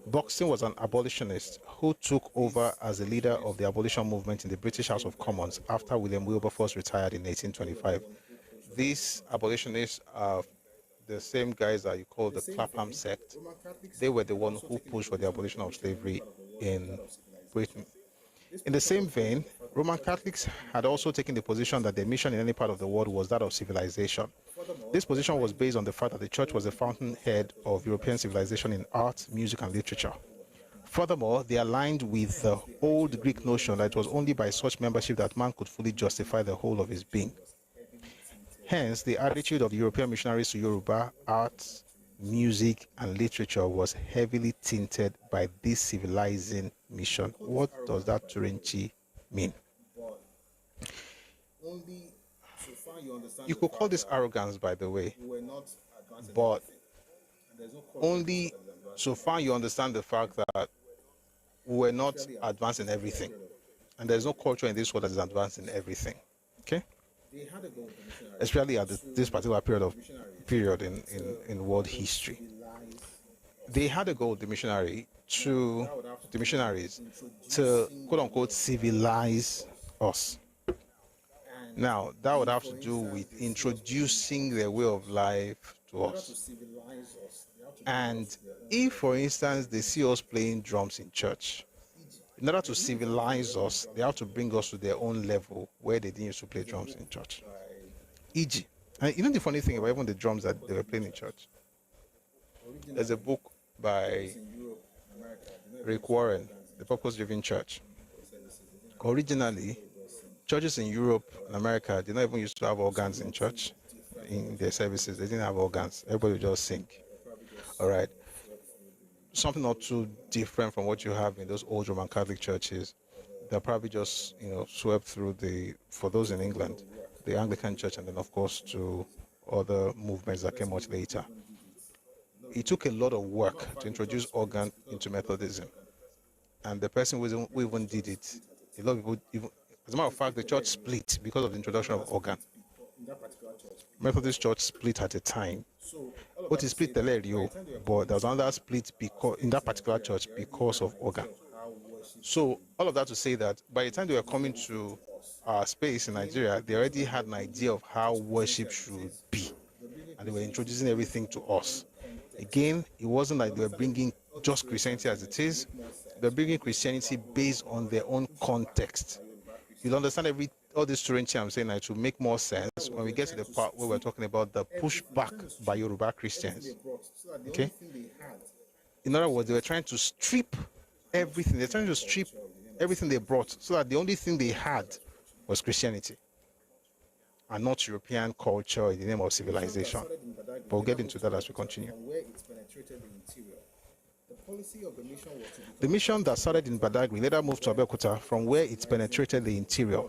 Buxton was an abolitionist who took over as the leader of the abolition movement in the British House of Commons after William Wilberforce retired in 1825. These abolitionists are the same guys that you call the Clapham sect. They were the ones who pushed for the abolition of slavery in Britain. In the same vein, Roman Catholics had also taken the position that their mission in any part of the world was that of civilization. This position was based on the fact that the church was the fountainhead of European civilization in art, music, and literature. Furthermore, they aligned with the old Greek notion that it was only by such membership that man could fully justify the whole of his being. Hence, the attitude of the European missionaries to Yoruba art, music, and literature was heavily tinted by this civilizing mission. What does that Turenchi mean? You could call this arrogance, by the way, but only so far you understand the fact that we're not advanced in everything, and there's no culture in this world that is advanced in everything. Okay, especially at this particular period in world history, they had a goal, the missionaries, to quote unquote civilize us. Now, that would have to do with introducing their way of life to us. And if, for instance, they see us playing drums in church, in order to civilize us, they have to bring us to their own level where they didn't used to play drums in church. E.g., and you know the funny thing about even the drums that they were playing in church? There's a book by Rick Warren, The Purpose-Driven Church. Originally, churches in Europe and America did not even used to have organs in church, in their services. They didn't have organs. Everybody would just sing. All right. Something not too different from what you have in those old Roman Catholic churches. They're probably just, swept through for those in England, the Anglican Church, and then, of course, to other movements that came much later. It took a lot of work to introduce organ into Methodism. And the person who even did it, a lot of people, as a matter of fact, the church split because of the introduction of organ. Methodist Church split at a time. What is split, but there was another split in that particular church because of organ. So all of that to say that by the time they were coming to our space in Nigeria, they already had an idea of how worship should be, and they were introducing everything to us. Again, it wasn't like they were bringing just Christianity as it is. They're bringing Christianity based on their own context. You'll understand all this Turenchi I'm saying now to make more sense when we get to the part where we're talking about the pushback by Yoruba Christians. Okay? In other words, they were trying to strip everything. They're trying to strip everything they brought so that the only thing they had was Christianity and not European culture in the name of civilization. But we'll get into that as we continue. The mission that started in Badagry later moved to Abeokuta, from where it penetrated the interior.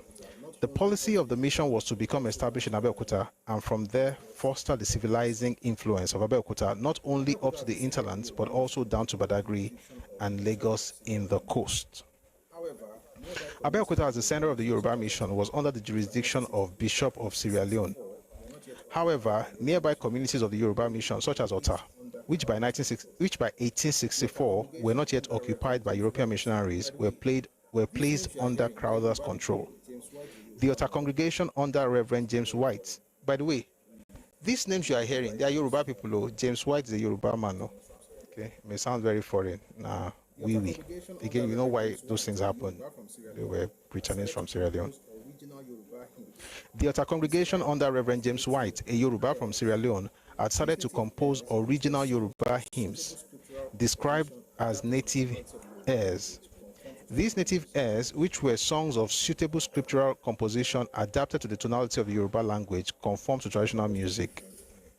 The policy of the mission was to become established in Abeokuta and from there foster the civilizing influence of Abeokuta not only up to the hinterlands but also down to Badagry and Lagos in the coast. Abeokuta, as the center of the Yoruba mission, was under the jurisdiction of Bishop of Sierra Leone. However, nearby communities of the Yoruba mission, such as Ota, which by 1864 were not yet occupied by European missionaries, were placed under Crowther's control. The Ota congregation under Reverend James White. By the way, these names you are hearing, they are Yoruba people. Oh. James White is a Yoruba man. Oh. Okay, it may sound very foreign. Nah, oui. Again, you know why those things happen. They were Britannians from Sierra Leone. The Ota congregation under Reverend James White, a Yoruba from Sierra Leone, had started to compose original Yoruba hymns, described as native airs. These native airs, which were songs of suitable scriptural composition adapted to the tonality of the Yoruba language, conform to traditional music.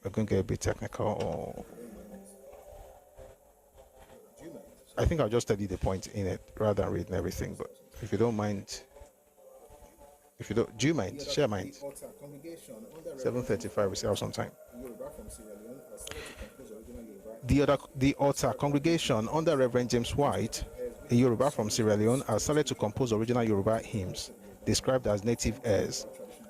We're going to get a bit technical. I think I'll just tell you the point in it rather than reading everything, but if you don't mind, do you mind? Share mind. 7:35, we still have some time. The Ota congregation under Reverend James White, a Yoruba from Sierra Leone, has started to compose original Yoruba hymns, described as native airs.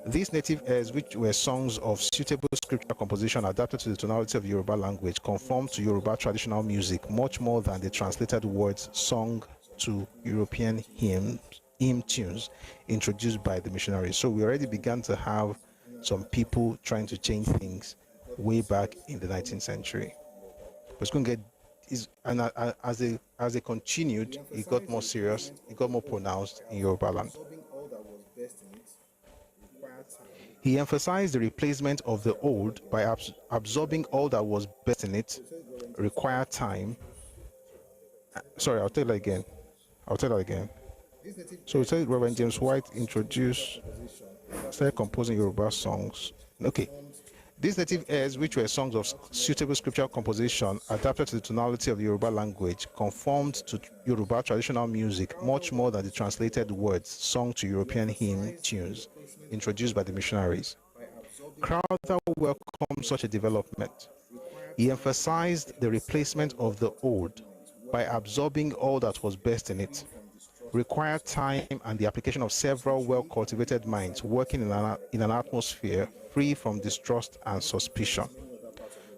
These native airs, which were songs of suitable scriptural composition adapted to the tonality of the Yoruba language, conform to Yoruba traditional music much more than the translated words sung to European hymn tunes introduced by the missionaries. So we already began to have some people trying to change things way back in the 19th century. But it's going to get, as they continued, it got more serious, it got more pronounced in Yorubaland. He emphasized the replacement of the old by absorbing all that was best in it, required time. Sorry, I'll tell that again. So it said Reverend James White started composing Yoruba songs. Okay. These native airs, which were songs of suitable scriptural composition adapted to the tonality of the Yoruba language, conformed to Yoruba traditional music much more than the translated words sung to European hymn tunes introduced by the missionaries. Crowther welcomed such a development. He emphasized the replacement of the old by absorbing all that was best in it, required time and the application of several well-cultivated minds working in an atmosphere free from distrust and suspicion.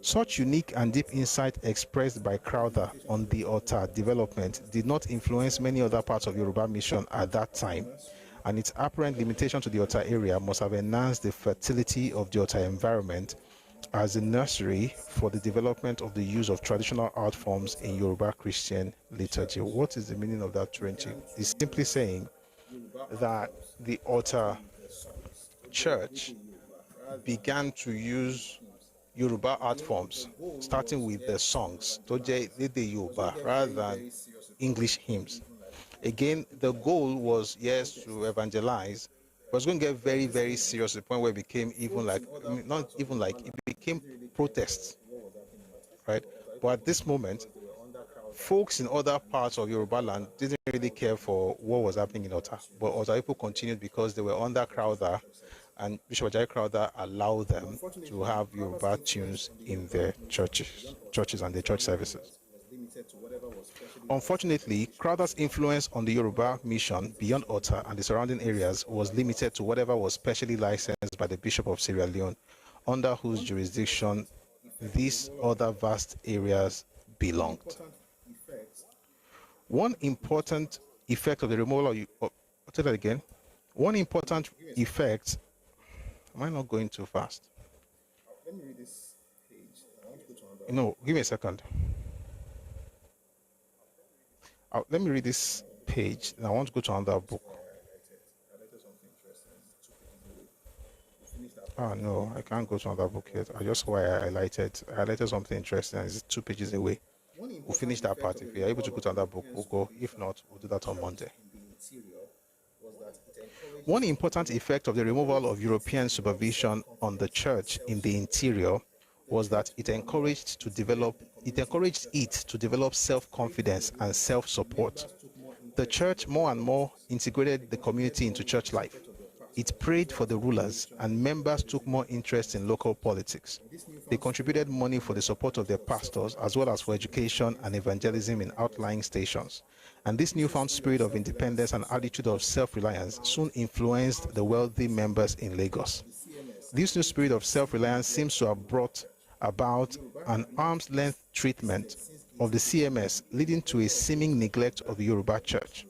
Such unique and deep insight expressed by Crowther on the Ota development did not influence many other parts of Yoruba mission at that time, and its apparent limitation to the Ota area must have enhanced the fertility of the Ota environment as a nursery for the development of the use of traditional art forms in Yoruba Christian liturgy. What is the meaning of that, Turenchi? It's simply saying that the Ota church began to use Yoruba art forms, starting with the songs, Toje Dede Yoruba, rather than English hymns. Again, the goal was, yes, to evangelize, but it's going to get very, very serious to the point where it became even like, not even like, it became protests, right? But at this moment, folks in other parts of Yorubaland didn't really care for what was happening in Ota, but Ota people continued because they were under Crowther, and Bishop Ajayi Crowther allowed them to have Yoruba tunes in their churches and their church services. Unfortunately, Crowther's influence on the Yoruba mission beyond Ota and the surrounding areas was limited to whatever was specially licensed by the Bishop of Sierra Leone, under whose jurisdiction these other vast areas belonged. One important effect of the removal of... I'll say that again. One important effect... Am I not going too fast? Let me read this page. I want to go to another... No, give me a second. Let me read this page, and I want to go to another book. Oh, no, I can't go to another book yet. I just why I highlighted something interesting, and it's 2 pages away. We'll finish that part. If we are able to go to another book, we'll go. If not, we'll do that on Monday. One important effect of the removal of European supervision on the church in the interior was that it encouraged it to develop self-confidence and self-support. The church more and more integrated the community into church life. It prayed for the rulers, and members took more interest in local politics. They contributed money for the support of their pastors, as well as for education and evangelism in outlying stations. And this newfound spirit of independence and attitude of self-reliance soon influenced the wealthy members in Lagos. This new spirit of self-reliance seems to have brought about an arm's-length treatment of the CMS, leading to a seeming neglect of the Yoruba church.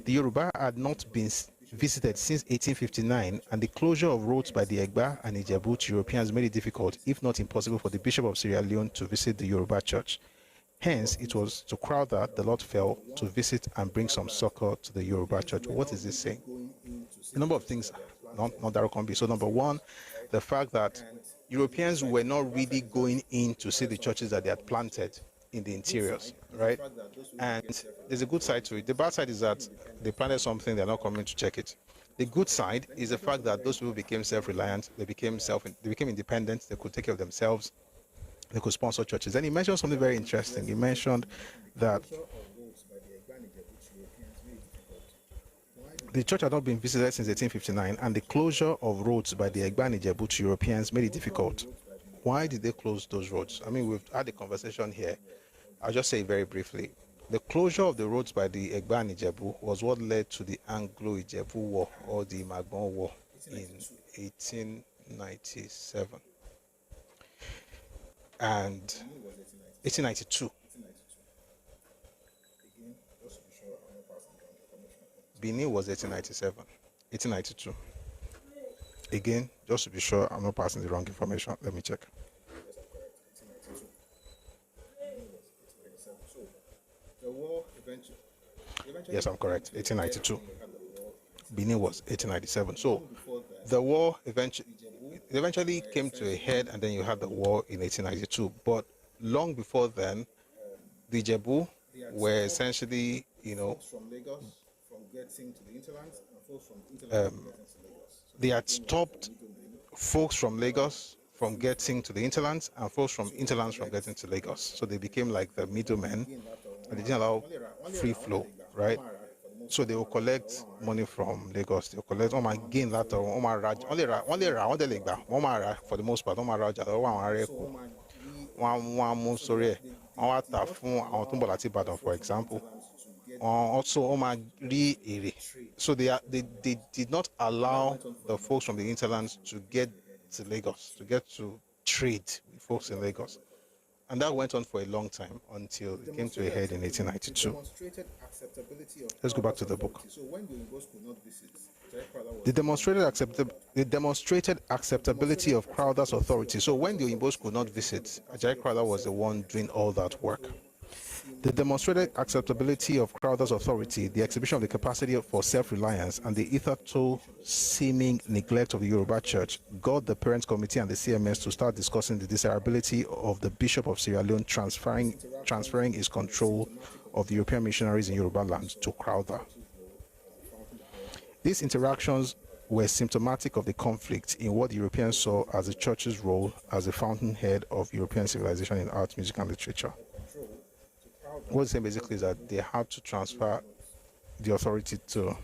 The Yoruba had not been visited since 1859, and the closure of roads by the Egba and Ijebu to Europeans made it difficult, if not impossible, for the Bishop of Sierra Leone to visit the Yoruba church. Hence, it was to Crowther the Lord fell to visit and bring some succor to the Yoruba church. What is this saying? A number of things not direct combi. So number one, the fact that Europeans were not really going in to see the churches that they had planted in the interiors, right? And there's a good side to it. The bad side is that they planted something, they're not coming to check it. The good side is the fact that those people became self-reliant, they became independent, they could take care of themselves, they could sponsor churches. And he mentioned something very interesting. He mentioned that the church had not been visited since 1859, and the closure of roads by the Egba and Ijebu to Europeans made it difficult. Why did they close those roads? I mean, we've had a conversation here. I'll just say very briefly. The closure of the roads by the Egba and Ijebu was what led to the Anglo-Ijebu War, or the Magbon War, in 1897. And 1892. Benin was 1897, 1892. Again, just to be sure I'm not passing the wrong information, let me check. Yes, I'm correct, 1892. Benin was 1897. So the war eventually came to a head, and then you had the war in 1892. But long before then, the Ijebu were essentially, they had stopped folks from Lagos from getting to the hinterlands and folks from hinterlands from getting to Lagos. So they became like the middlemen, and they didn't allow free flow, right? So they will collect money from Lagos. They will collect gain later, for the most part, for example. Also, so they did not allow the folks from the hinterlands to get to Lagos, to get to trade with folks in Lagos. And that went on for a long time until it came to a head in 1892. Let's go back to the book. The demonstrated acceptability of Crowther's authority. So when the Oyimbos could not visit, Ajayi Crowther was the one doing all that work. The demonstrated acceptability of Crowther's authority, the exhibition of the capacity for self-reliance, and the hitherto seeming neglect of the Yoruba Church got the Parents Committee and the CMS to start discussing the desirability of the Bishop of Sierra Leone transferring his control of the European missionaries in Yorubaland to Crowther. These interactions were symptomatic of the conflict in what the Europeans saw as the Church's role as the fountainhead of European civilization in art, music, and literature. What it's saying basically is that they had to transfer the authority to,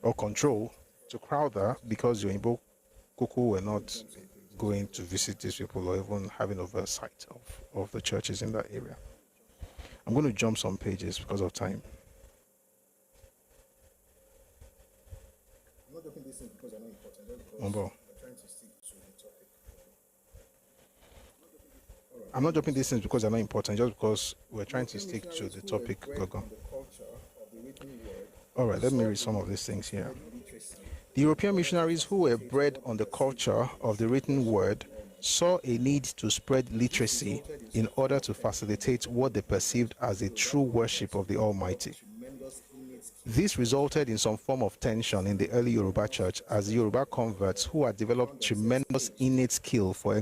or control, to Crowther, because the Oyinbo Kuku were not going to visit these people or even having oversight of the churches in that area. I'm going to jump some pages because of time. I'm not dropping this in because they're not important. I'm not dropping these things because they're not important, just because we're trying to stick to the topic. All right, let me read some of these things here. The European missionaries who were bred on the culture of the written word saw a need to spread literacy in order to facilitate what they perceived as a true worship of the Almighty. This resulted in some form of tension in the early Yoruba church, as the Yoruba converts, who had developed tremendous innate skill for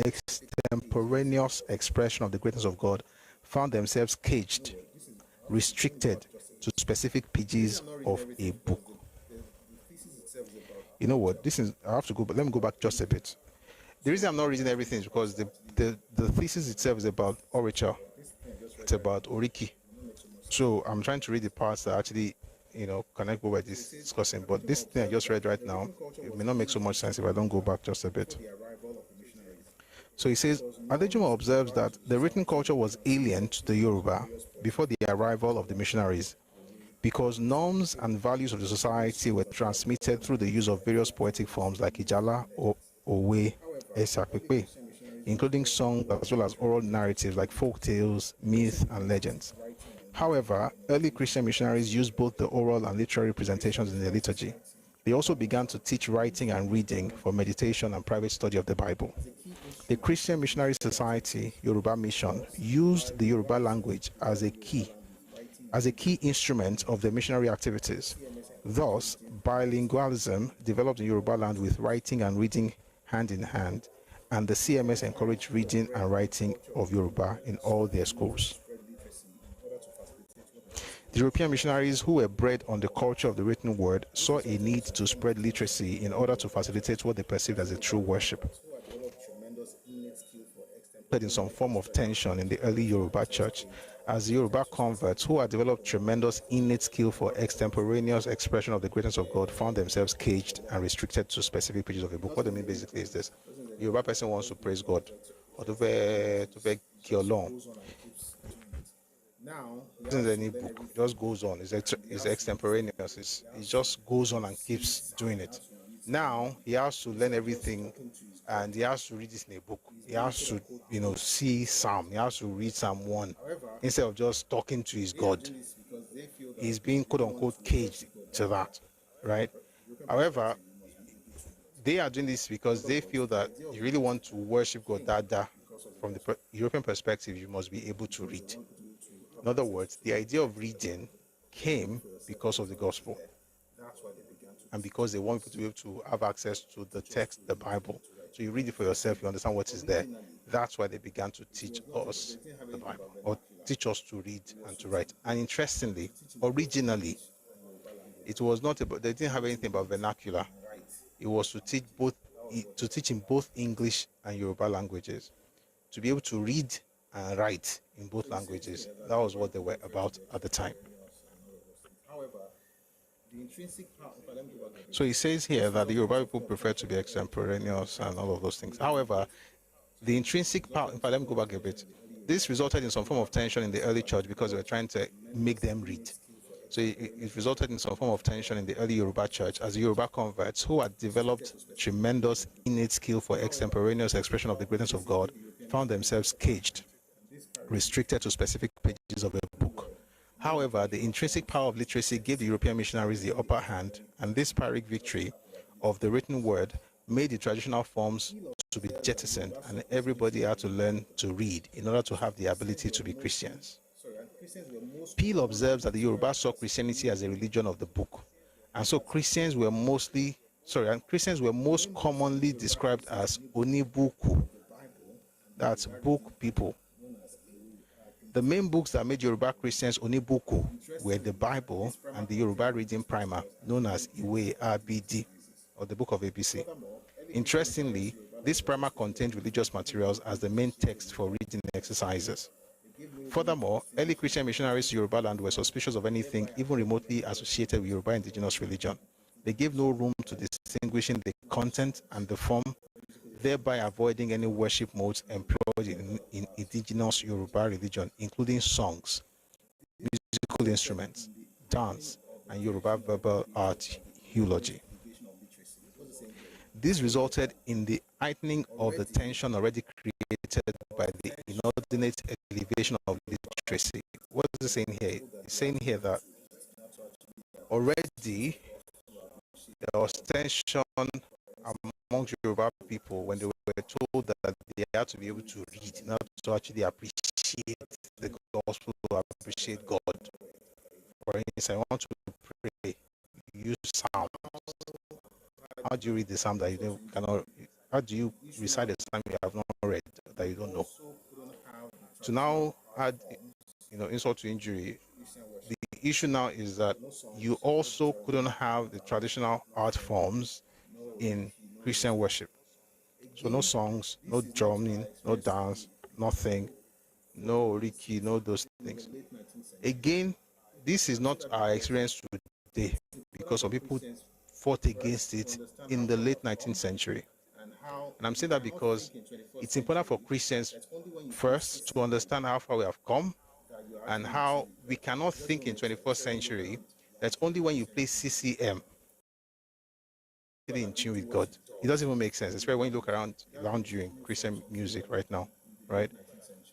extemporaneous expression of the greatness of God, found themselves caged, restricted to specific pages of a book. You know what? I have to go, but let me go back just a bit. The reason I'm not reading everything is because the thesis itself is about orature. It's about oriki. So I'm trying to read the parts that actually, connect what we're discussing. But this thing I just read right now, it may not make so much sense if I don't go back just a bit. So he says, Adejimo observes that the written culture was alien to the Yoruba before the arrival of the missionaries, because norms and values of the society were transmitted through the use of various poetic forms like Ijala, Owe, Esakwepe, including song as well as oral narratives like folk tales, myth, and legends. However, early Christian missionaries used both the oral and literary presentations in their liturgy. They also began to teach writing and reading for meditation and private study of the Bible. The Christian Missionary Society, Yoruba Mission, used the Yoruba language as a key instrument of their missionary activities. Thus, bilingualism developed in Yorubaland with writing and reading hand in hand, and the CMS encouraged reading and writing of Yoruba in all their schools. The European missionaries, who were bred on the culture of the written word, saw a need to spread literacy in order to facilitate what they perceived as a true worship. In some form of tension in the early Yoruba church, as the Yoruba converts who had developed tremendous innate skill for extemporaneous expression of the greatness of God found themselves caged and restricted to specific pages of a book. What they mean basically is this: the Yoruba person wants to praise God, or to get along. Now, isn't any book, it just goes on. It's extemporaneous. It just goes on and keeps doing it. Now he has to learn everything, and he has to read this in a book. He has to, see Psalm. He has to read Psalm 1 instead of just talking to his God. He's being quote unquote caged to that, right? However, they are doing this because they feel that you really want to worship God. From the European perspective, you must be able to read. In other words, the idea of reading came because of the gospel, and because they want people to be able to have access to the text, the Bible. So you read it for yourself, you understand what is there. That's why they began to teach us the Bible, or teach us to read and to write. And interestingly, originally, it was not about, they didn't have anything about vernacular. It was to teach in both English and Yoruba languages, to be able to read and write in both languages. That was what they were about at the time. So he says here that the Yoruba people prefer to be extemporaneous and all of those things. However, the intrinsic power, if I let me go back a bit, this resulted in some form of tension in the early church because they were trying to make them read. So it resulted in some form of tension in the early Yoruba church as the Yoruba converts, who had developed tremendous innate skill for extemporaneous expression of the greatness of God, found themselves caged, restricted to specific pages of a book. However, the intrinsic power of literacy gave the European missionaries the upper hand, and this Pyrrhic victory of the written word made the traditional forms to be jettisoned, and everybody had to learn to read in order to have the ability to be Christians. Peel observes that the Yoruba saw Christianity as a religion of the book, and so Christians were most commonly described as Onibuku, that's book people. The main books that made Yoruba Christians Onibuku were the Bible and the Yoruba reading primer known as Iwe Abidi, or the Book of ABC. Interestingly, this primer contained religious materials as the main text for reading exercises. Furthermore, early Christian missionaries to Yorubaland were suspicious of anything even remotely associated with Yoruba indigenous religion. They gave no room to distinguishing the content and the form, thereby avoiding any worship modes employed in indigenous Yoruba religion, including songs, musical instruments, dance, and Yoruba verbal art eulogy. This resulted in the heightening of the tension already created by the inordinate elevation of literacy. What is it saying here? It's saying here that already there was tension among Yoruba people when they were told that they had to be able to read, not to actually appreciate the gospel, to appreciate God. For instance, I want to pray, use psalms. How do you read the psalm that you cannot? How do you recite the psalm you have not read, that you don't know? To now add, insult to injury, the issue now is that you also couldn't have the traditional art forms in Christian worship. So no songs, no drumming, no dance, nothing, no oriki, no those things. Again, this is not our experience today, because some people fought against it in the late 19th century. And I'm saying that because it's important for Christians first to understand how far we have come and how we cannot think in 21st century that only when you play CCM in tune with God. It doesn't even make sense, especially when you look around you in Christian music right now, right?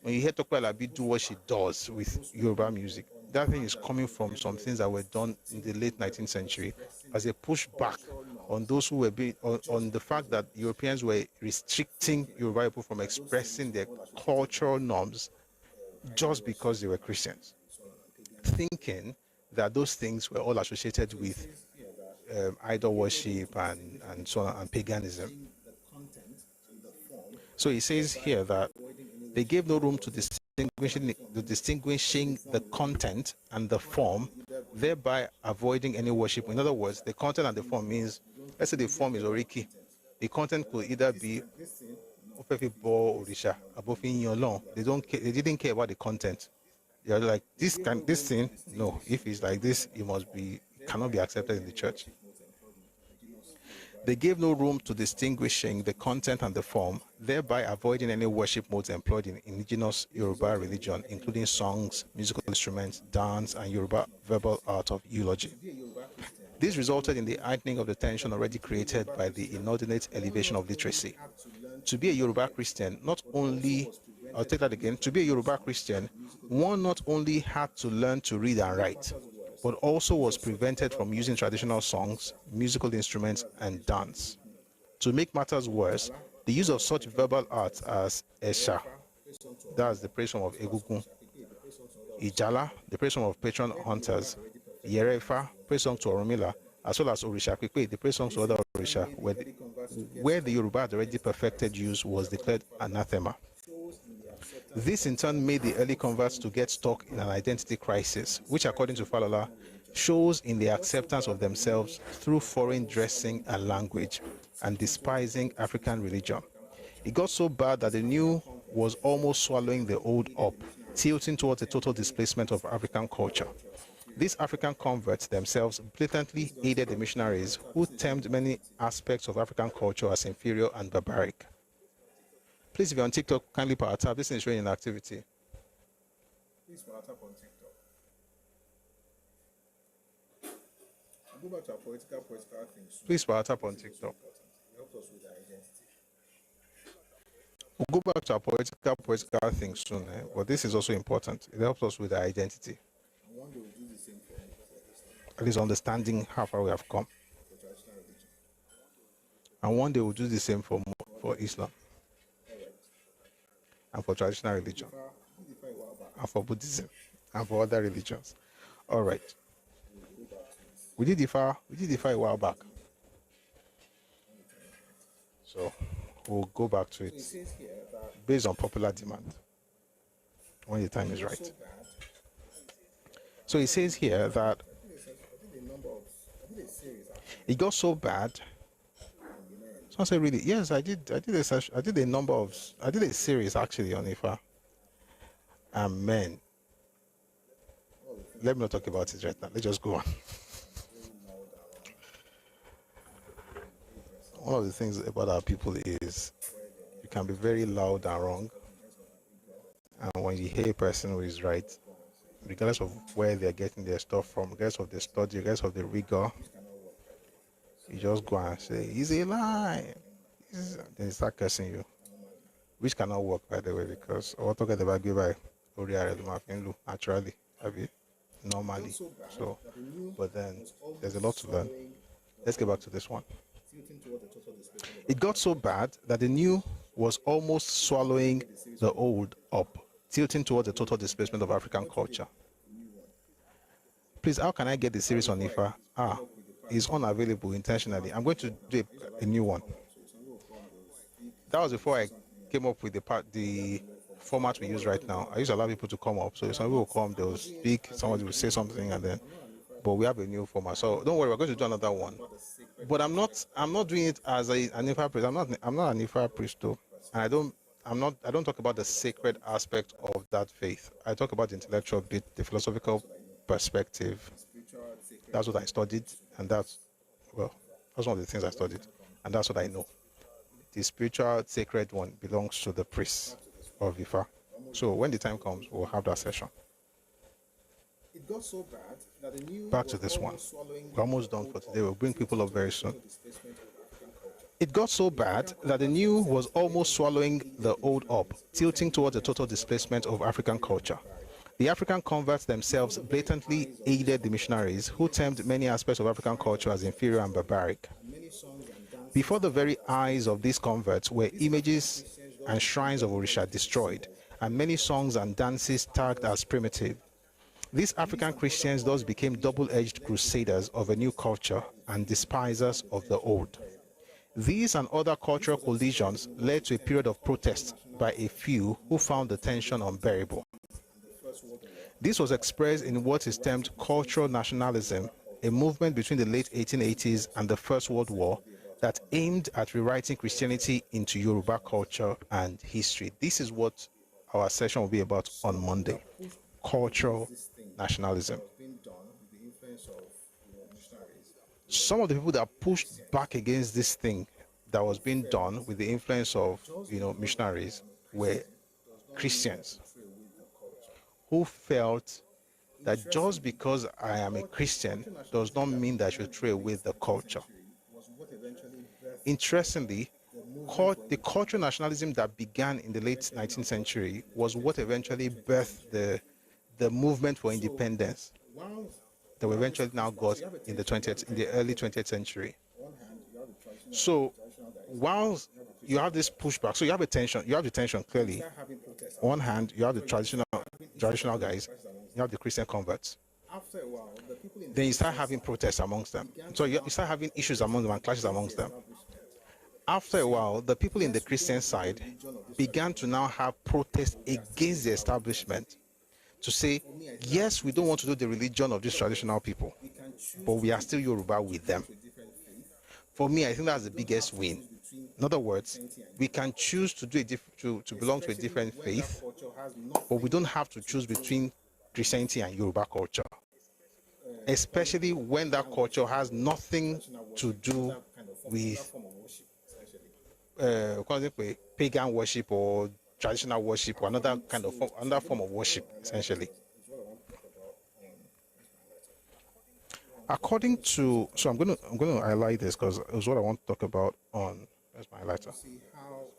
When you hear Tope Alabi do what she does with Yoruba music, that thing is coming from some things that were done in the late 19th century as a pushback on those who were on the fact that Europeans were restricting Yoruba people from expressing their cultural norms just because they were Christians, thinking that those things were all associated with idol worship and so on, and paganism. So he says here that they gave no room to distinguishing the content and the form, thereby avoiding any worship. In other words, the content and the form means, let's say the form is Oriki. The content could either be Orisha, they don't care, they didn't care about the content. They're like, this thing, no, if it's like this, it cannot be accepted in the church. They gave no room to distinguishing the content and the form, thereby avoiding any worship modes employed in indigenous Yoruba religion, including songs, musical instruments, dance, and Yoruba verbal art of eulogy. This resulted in the heightening of the tension already created by the inordinate elevation of literacy. To be a Yoruba Christian, to be a Yoruba Christian, one not only had to learn to read and write, but also was prevented from using traditional songs, musical instruments, and dance. To make matters worse, the use of such verbal arts as Esha, that's the praise song of Egungun, Ijala, the praise song of patron hunters, Yerefa, praise song to Oromila, as well as Orisha Kwekwe, the praise song to other Orisha, where the Yoruba had already perfected use was declared anathema. This in turn made the early converts to get stuck in an identity crisis, which according to Falola, shows in the acceptance of themselves through foreign dressing and language and despising African religion. It got so bad that the new was almost swallowing the old up, tilting towards a total displacement of African culture. These African converts themselves blatantly aided the missionaries who termed many aspects of African culture as inferior and barbaric. Please, if you're on TikTok, kindly power tap. This is showing an activity. Please power tap on TikTok. I'll go back to our political things. Please power tap on TikTok. Help us with our identity. We'll go back to our political things soon, but this is also important. It helps us with our identity. And one day we'll do the same for Islam. At least understanding how far we have come. For traditional religion. And one day we'll do the same for Islam. And for traditional religion, and for Buddhism, and for other religions. All right. We did Ifa a while back. So we'll go back to it based on popular demand when the time is right. So it says here that it got so bad. So I said, really? Yes, I did a series actually on Ifa. Amen. Let me not talk about it right now. Let's just go on. One of the things about our people is you can be very loud and wrong. And when you hear a person who is right, regardless of where they're getting their stuff from, regardless of the study, regardless of the rigor, you just go and say, he's a lie. Then they start cursing you. Which cannot work, by the way, because I want to get the bag by naturally, normally. So, but then there's a lot to learn. Let's get back to this one. It got so bad that the new was almost swallowing the old up, tilting towards the total displacement of African culture. Please, how can I get the series on Ifa? It's unavailable intentionally. I'm going to do a new one. That was before I came up with the format we use right now. I used to allow people to come up. So some people will come, they'll speak, somebody will say something, and then. But we have a new format, so don't worry. We're going to do another one. But I'm not doing it as an Ifa priest. I'm not an Ifa priest though, and I don't talk about the sacred aspect of that faith. I talk about the intellectual bit, the philosophical perspective. That's what I studied, and that's one of the things I studied, and that's what I know. The spiritual sacred one belongs to the priests of Ifa. So when the time comes, we'll have that session. It got so bad that the new back to this one. We're almost done for today. We'll bring people up very soon. It got so bad that the new was almost swallowing the old up, tilting towards the total displacement of African culture. The African converts themselves blatantly aided the missionaries, who termed many aspects of African culture as inferior and barbaric. Before the very eyes of these converts were images and shrines of Orisha destroyed, and many songs and dances tagged as primitive. These African Christians thus became double-edged crusaders of a new culture and despisers of the old. These and other cultural collisions led to a period of protest by a few who found the tension unbearable. This was expressed in what is termed cultural nationalism, a movement between the late 1880s and the First World War that aimed at rewriting Christianity into Yoruba culture and history. This is what our session will be about on Monday. Cultural nationalism. Some of the people that pushed back against this thing that was being done with the influence of, missionaries were Christians who felt that just because I am a Christian does not mean that I should throw away the culture. Interestingly, the cultural nationalism that began in the late 19th century was what eventually birthed the movement for independence that we eventually now got in the early 20th century. So while you have this pushback, so you have the tension clearly. On one hand, you have the traditional guys, you have the Christian converts. Then you start having protests amongst them. So you start having issues among them and clashes amongst them. After a while, the people in the Christian side began to now have protests against the establishment to say, yes, we don't want to do the religion of these traditional people, but we are still Yoruba with them. For me, I think that's the biggest win. In other words, we can choose to do to belong to a different faith, but we don't have to choose between Christianity and Yoruba culture, especially when that culture has nothing to do with pagan worship or traditional worship or another form of worship, essentially. According to, so I'm going to highlight this because it was what I want to talk about on. Where's my highlighter?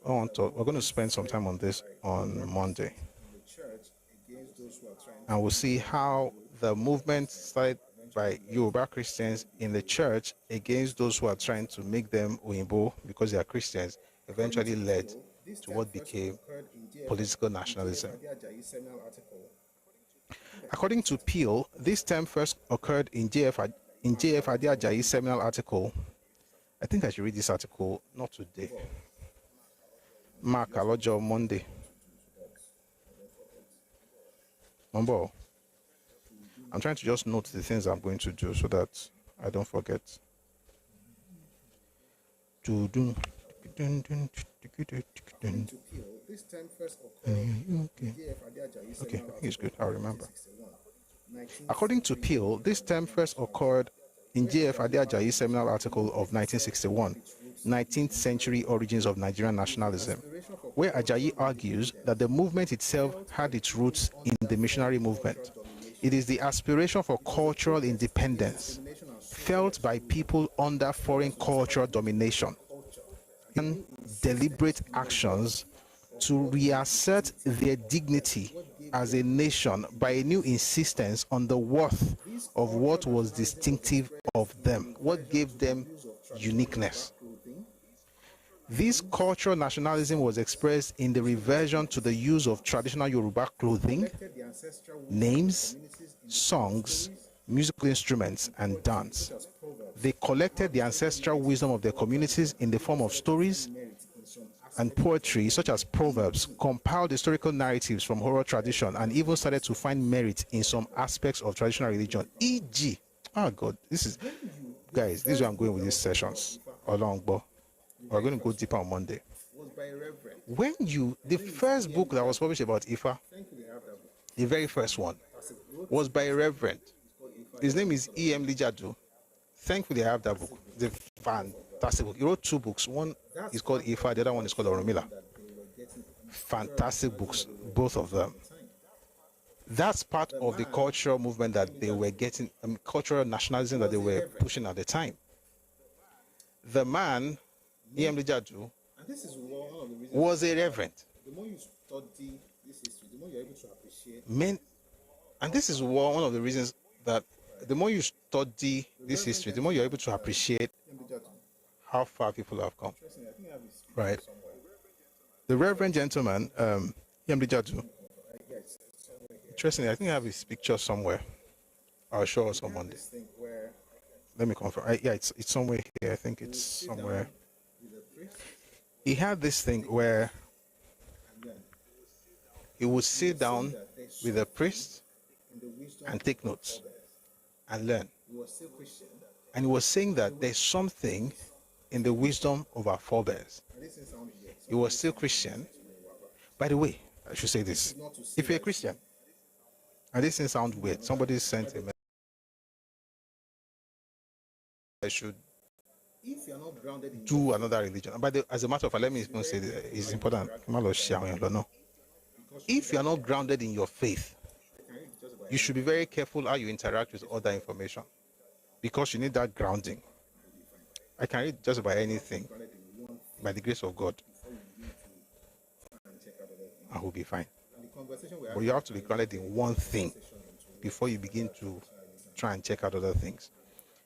We're going to spend some time on this on Monday, and we'll see how the movement started by Yoruba Christians in the church against those who are trying to make them Oyinbo because they are Christians eventually led to what became political nationalism. According to Peel, this term first occurred in J.F. Ajayi's seminal article. I think I should read this article, not today. Mark Alojo Monday. Mambo. I'm trying to just note the things I'm going to do so that I don't forget. Okay. Okay, it's good. I'll remember. According to Peel, this term first occurred in J.F. Ajayi's seminal article of 1961, 19th Century Origins of Nigerian Nationalism, where Ajayi argues that the movement itself had its roots in the missionary movement. It is the aspiration for cultural independence felt by people under foreign cultural domination and deliberate actions to reassert their dignity as a nation by a new insistence on the worth of what was distinctive of them, what gave them uniqueness. This cultural nationalism was expressed in the reversion to the use of traditional Yoruba clothing, names, songs, musical instruments, and dance. They collected the ancestral wisdom of their communities in the form of stories and poetry, such as proverbs, compiled historical narratives from oral tradition, and even started to find merit in some aspects of traditional religion, e.g., oh God, this is where I'm going with these sessions. We're going to go deeper on Monday. The first book that was published about Ifa, the very first one, was by a reverend. His name is E.M. Lijadu. Thankfully, I have that book. It's a fantastic book. He wrote two books. One is called Ifa, the other one is called Oromila. Fantastic books, both of them. That's part of the cultural movement that they were getting, cultural nationalism that they were pushing at the time. The man, E.M. Lijadu, was a reverend. The more you study this history, the more you're able to appreciate. And this is one of the reasons that the more you study this history, the more you're able to appreciate how far people have come. Right. The reverend gentleman, E.M. Lijadu, interestingly, I think I have his picture somewhere. I'll show us on Monday. Let me confirm. Yeah, it's somewhere here. I think it's somewhere. He had this thing where he would sit down with a priest and take notes and learn. And he was saying that there's something in the wisdom of our forebears. He was still Christian. By the way, I should say this. If you're a Christian, and this thing sounds weird, somebody sent a message. I should do another religion. But as a matter of fact, let me even say this, it's important. If you are not grounded in your faith, you should be very careful how you interact with other information, because you need that grounding. I can read just about anything by the grace of God, and we'll be fine. But you have to be grounded in one thing before you begin to try and check out other things.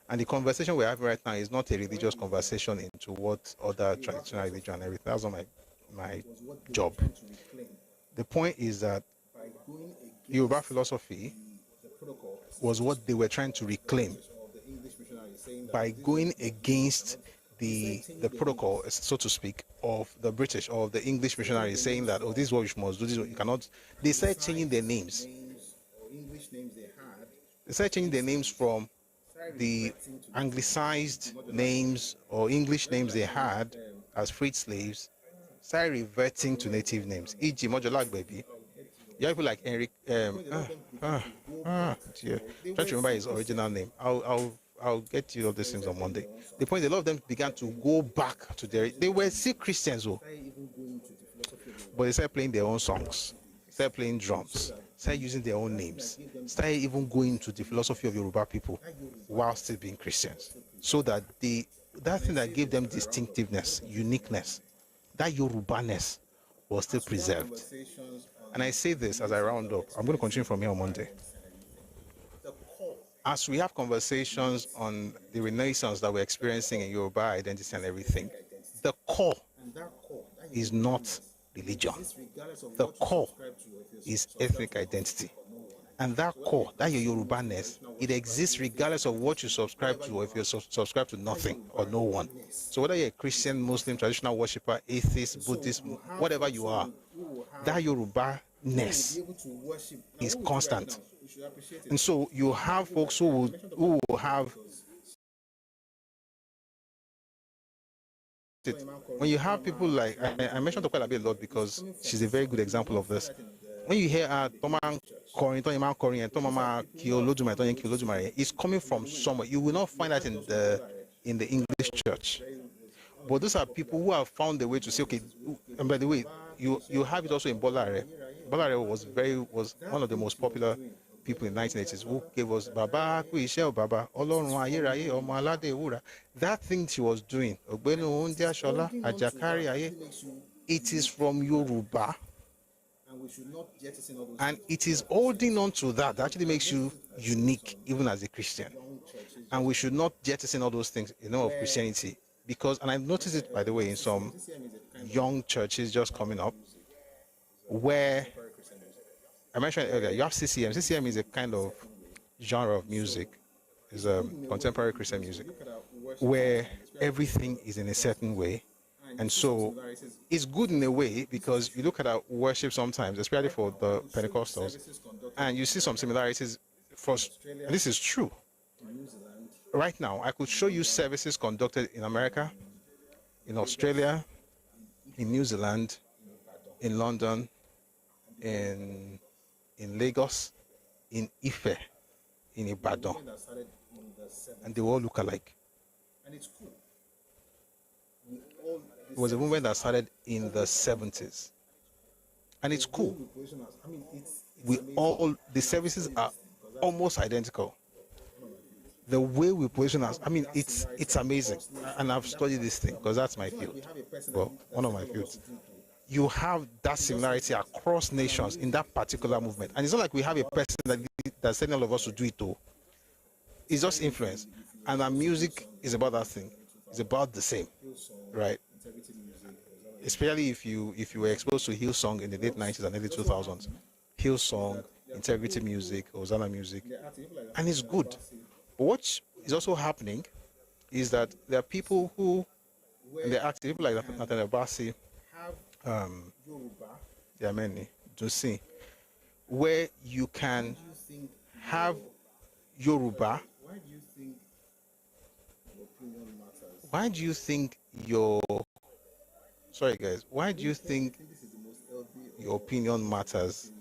And the conversation we're having right now is not a religious conversation into what other traditional religion and everything. That's not my job. The point is that Yoruba philosophy was what they were trying to reclaim by going against the protocol, so to speak, of the British or the English missionaries, saying that, oh, this is what you must do, this is what you cannot. They started changing their names. They started changing their names from the anglicized names or English names they had as freed slaves, started reverting to native names. E.g., Mojolag baby. You have people like Henrik. Dear. Try to remember his original name. I'll get you all these things on Monday. The point is, a lot of them began to go back to they were still Christians, though, but they started playing their own songs, started playing drums, started using their own names, started even going to the philosophy of Yoruba people while still being Christians, so that that thing that gave them distinctiveness, uniqueness, that Yorubaness was still preserved. And I say this as I round up. I'm going to continue from here on Monday. As we have conversations on the renaissance that we're experiencing in Yoruba identity and everything, the core is not religion. The core is ethnic identity. And that core, that your Yorubaness, it exists regardless of what you subscribe to, or if you subscribe to nothing or no one. So whether you're a Christian, Muslim, traditional worshiper, atheist, Buddhist, whatever you are, that Yoruba-ness is constant. And so you have folks who will have it. When you have people like, I mentioned Tokwela a lot because she's a very good example of this. When you hear Toman Korin, and Tomama Kiolodumare, it's coming from somewhere. You will not find that in the English church. But those are people who have found a way to say, okay, and by the way, you have it also in Bolare. Bolare was one of the most popular people in the 1980s who gave us Baba Kuishe Baba Olorun Ayeraye Omo Alade Ewura. That thing she was doing, Ogbenu Undia Shola Ajakari Aye, it is from Yoruba. And it is holding on to that actually makes you unique, even as a Christian. And we should not jettison all those things in of Christianity. Because, and I've noticed it, by the way, in some young churches just coming up, where I mentioned earlier, you have CCM. CCM is a kind of genre of music, is a contemporary Christian music, where everything is in a certain way. And so it's good in a way because you look at our worship sometimes, especially for the Pentecostals, and you see some similarities. And this is true. Right now, I could show you services conducted in America, in Australia, in New Zealand, in London, in Lagos, in Ife, in Ibadan, and they all look alike. It was a movement that started in the 70s, and it's cool. The services are almost identical. The way we position us, it's amazing. And I've studied this thing because that's my field. Well, one of my fields. You have that similarity across nations in that particular movement. And it's not like we have a person that's telling all of us to do it too. It's just influence. And our music is about that thing. It's about the same, right? Especially if you were exposed to Hillsong in the late 90s and early 2000s. Hillsong, integrity music, Hosanna music, and it's good. But what is also happening is that there are people who, and they're active, people like Nathaniel Bassi, there are many, to see, where you can have Yoruba. Why do you think your, sorry guys, why do you think your opinion matters?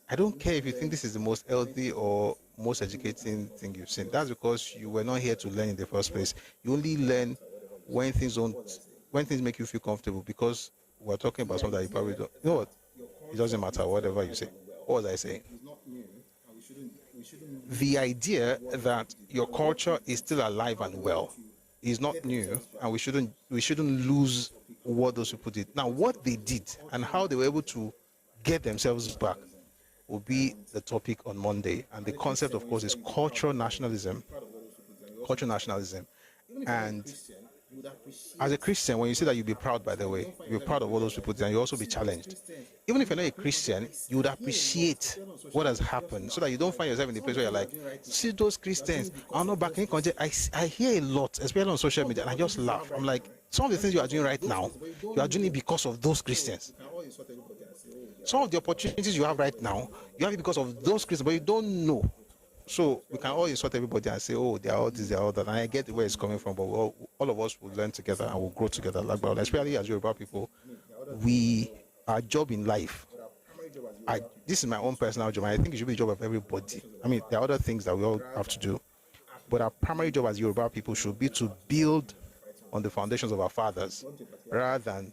I don't care if you think this is the most healthy or most educating thing you've seen. That's because you were not here to learn in the first place. You only learn when things make you feel comfortable, because we're talking about something that you probably don't. You know what? It doesn't matter, whatever you say. What was I saying? The idea that your culture is still alive and well is not new, and we shouldn't lose what those people did. Now, what they did and how they were able to get themselves back will be the topic on Monday. And the concept, of course, is cultural nationalism. Cultural nationalism. And as a Christian, when you say that, you'll be proud, by the way, you'll be proud of what those people did, and you'll also be challenged. Even if you're not a Christian, you would appreciate what has happened, so that you don't find yourself in the place where you're like, see those Christians, I'm not back in country. I hear a lot, especially on social media, and I just laugh. I'm like, some of the things you are doing right now, you are doing it because of those Christians. Some of the opportunities you have right now, you have it because of those Christians, but you don't know. So we can all insult everybody and say, oh, they are all this, they are all that. And I get where it's coming from, but all of us will learn together and will grow together. Like, but especially as Yoruba people, our job in life, this is my own personal job, and I think it should be the job of everybody. I mean, there are other things that we all have to do, but our primary job as Yoruba people should be to build on the foundations of our fathers, rather than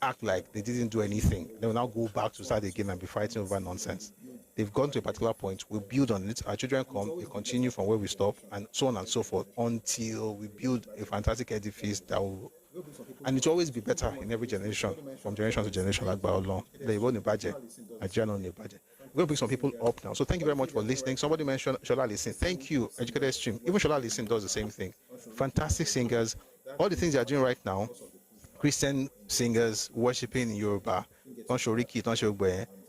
act like they didn't do anything. They will now go back to start again and be fighting over nonsense. They've gone to a particular point, we build on it, our children come, we continue from where we stop, and so on and so forth, until we build a fantastic edifice that will, and it will always be better in every generation, from generation to generation, like by how long. They won't budget, Nigerian on the budget. We're going to bring some people up now. So thank you very much for listening. Somebody mentioned Shola Listen. Thank you, Educated Stream. Even Shola Listen does the same thing. Fantastic singers. All the things they are doing right now, Christian singers worshiping in Yoruba,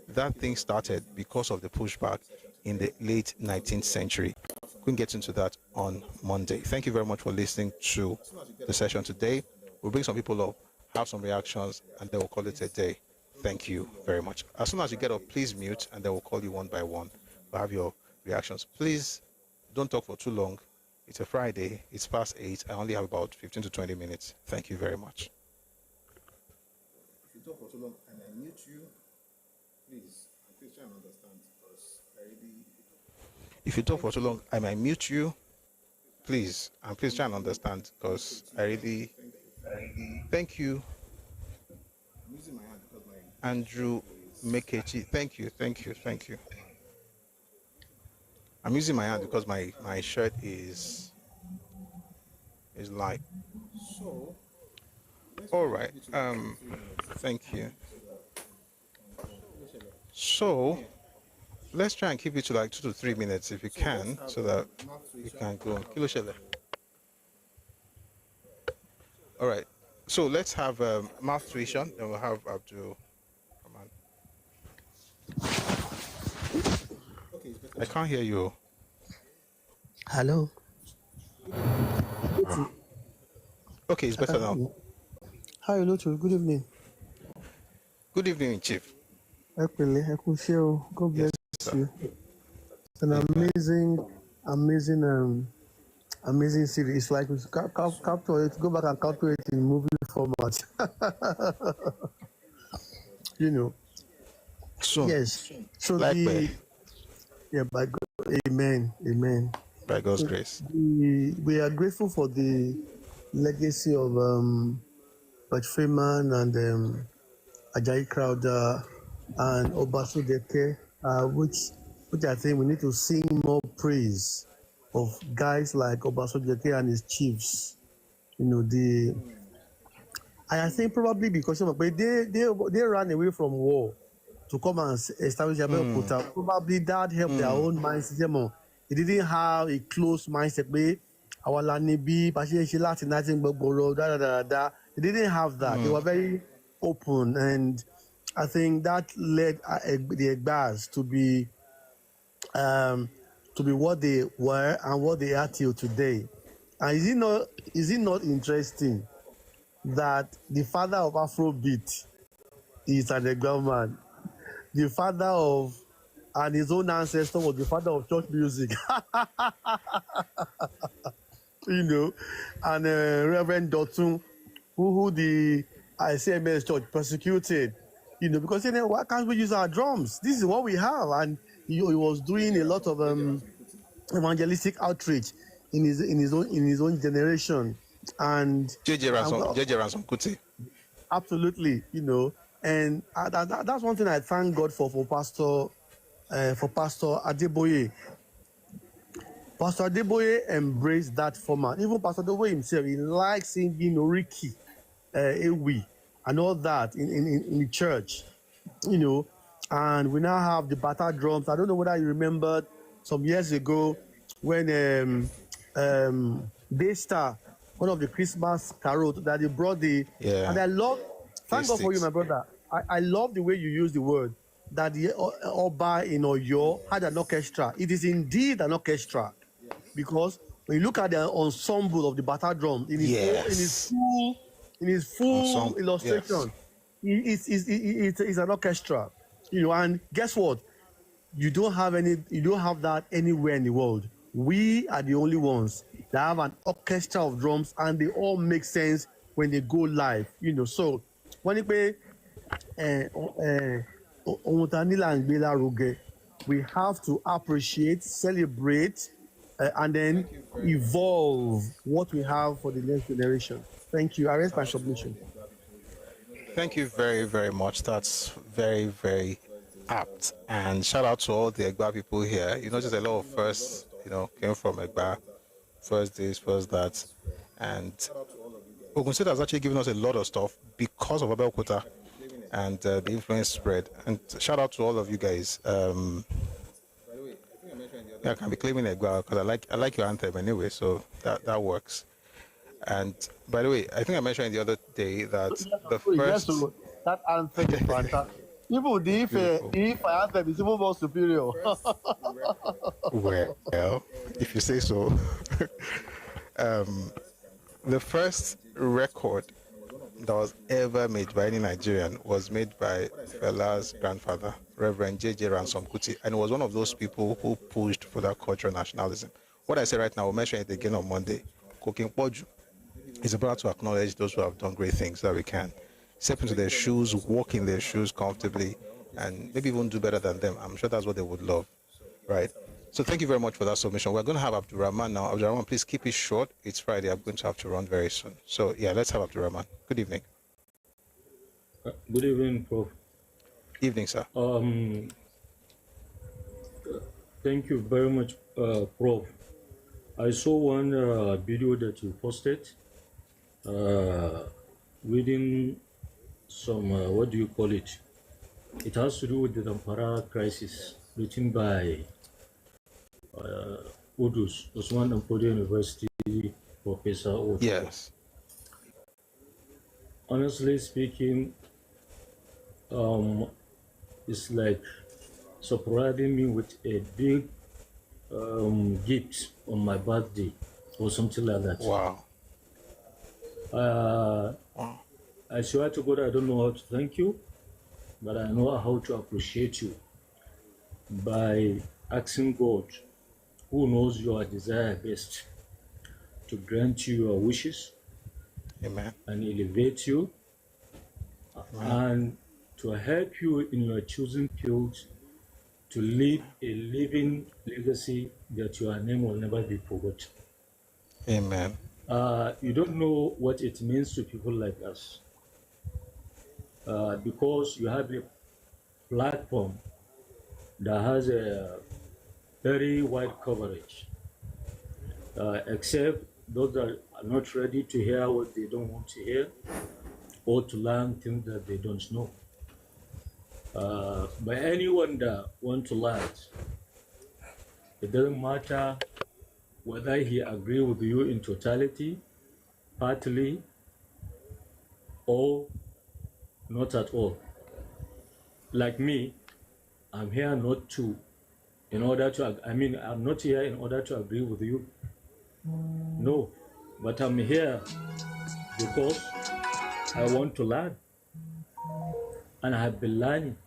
that thing started because of the pushback in the late 19th century. We can get into that on Monday. Thank you very much for listening to the session today. We'll bring some people up, have some reactions, and then we'll call it a day. Thank you very much. As soon as you get up, please mute, and then we'll call you one by one. We'll have your reactions. Please don't talk for too long. It's a Friday. It's past 8. I only have about 15 to 20 minutes. Thank you very much. If you talk for too long and I mute you, please try and understand, because if you talk for too long, I might mute you. Please try and understand, because thank you. Andrew Mekechi, thank you. I'm using my hand because my shirt is light. So, all right. Thank you. So, let's try and keep it to like 2 to 3 minutes if you can, so that we can go. All right. So let's have mouth tuition, then we'll have Abdul. I can't hear you. Hello. Okay, it's better now. Hi, Lotu. Good evening. Good evening, Chief. God bless you. It's an amazing series. It's like we capture it, go back and capture it in movie format. You know. So yes. So by God, amen. By God's grace. We are grateful for the legacy of Bert Freeman and Ajayi Crowder and Obasodeke, which I think we need to sing more praise of guys like Obasodeke and his chiefs. You know, I think probably because they ran away from war to come and establish Abeokuta. Probably that helped their own mindset. They didn't have a closed mindset. They didn't have that. They were very open, and I think that led the Egbas to be what they were and what they are till today. And is it not interesting that the father of Afrobeat is an Egba man? The father of, and his own ancestor was the father of church music. You know, and Reverend Dotun, who the ICMS church persecuted, you know, because why can't we use our drums? This is what we have. And he was doing a lot of evangelistic outreach in his own generation. And JJ Ransom Kuti. Absolutely, you know, and that's one thing I thank God for Pastor Adeboye. Pastor Adeboye embraced that format. Even Pastor Adeboye himself, he likes singing Oriki, Ewi, and all that in the church, you know. And we now have the bata drums. I don't know whether you remembered some years ago when Daystar, one of the Christmas carols that they brought and I love, thank God for you, my brother. I love the way you use the word that the Oba in Oyo had an orchestra. It is indeed an orchestra, because when you look at the ensemble of the bata drum in his full illustration, it's an orchestra, you know. And guess what? You don't have that anywhere in the world. We are the only ones that have an orchestra of drums, and they all make sense when they go live, you know. So when you play we have to appreciate, celebrate, and then evolve what we have for the next generation. Thank you. I raise my submission. Thank you very, very much. That's very, very apt. And shout out to all the Egba people here. You know, just a lot of firsts, you know, came from Egba. First this, first that. And Ogun State has actually given us a lot of stuff because of Abeokuta and the influence spread. And shout out to all of you guys. I can be claiming Egba because I like your anthem anyway, so that works. And by the way, I think I mentioned the other day that the first that anthem is fantastic. Even the if anthem is even more superior. Well, if you say so. The first record that was ever made by any Nigerian was made by Fela's grandfather, Reverend JJ Ransom Kuti, and it was one of those people who pushed for that cultural nationalism. What I say right now, we'll mention it again on Monday. Cooking Poju is about to acknowledge those who have done great things that we can. Step into their shoes, walk in their shoes comfortably, and maybe even do better than them. I'm sure that's what they would love, right? So thank you very much for that submission. We're going to have Abdurrahman now. Abdurrahman, please keep it short. It's Friday. I'm going to have to run very soon. So yeah, let's have Abdurrahman. Good evening. Good evening, Prof. Evening, sir. Thank you very much, Prof. I saw one video that you posted reading some, what do you call it? It has to do with the Dampara crisis written by Udus, Osman Danfodio University Professor Udus. Yes. Honestly speaking, it's like surprising me with a big gift on my birthday or something like that. Wow. I swear to God, I don't know how to thank you, but I know how to appreciate you by asking God, who knows your desire best, to grant you your wishes. Amen. And elevate you. Amen. And to help you in your chosen field to leave a living legacy that your name will never be forgotten. Amen. You don't know what it means to people like us, because you have a platform that has a very wide coverage, except those that are not ready to hear what they don't want to hear or to learn things that they don't know. But anyone that wants to learn, it doesn't matter whether he agrees with you in totality, partly, or not at all. like me, I'm here not to, in order to, I mean, I'm not here in order to agree with you. No, but I'm here because I want to learn. And I have been learning.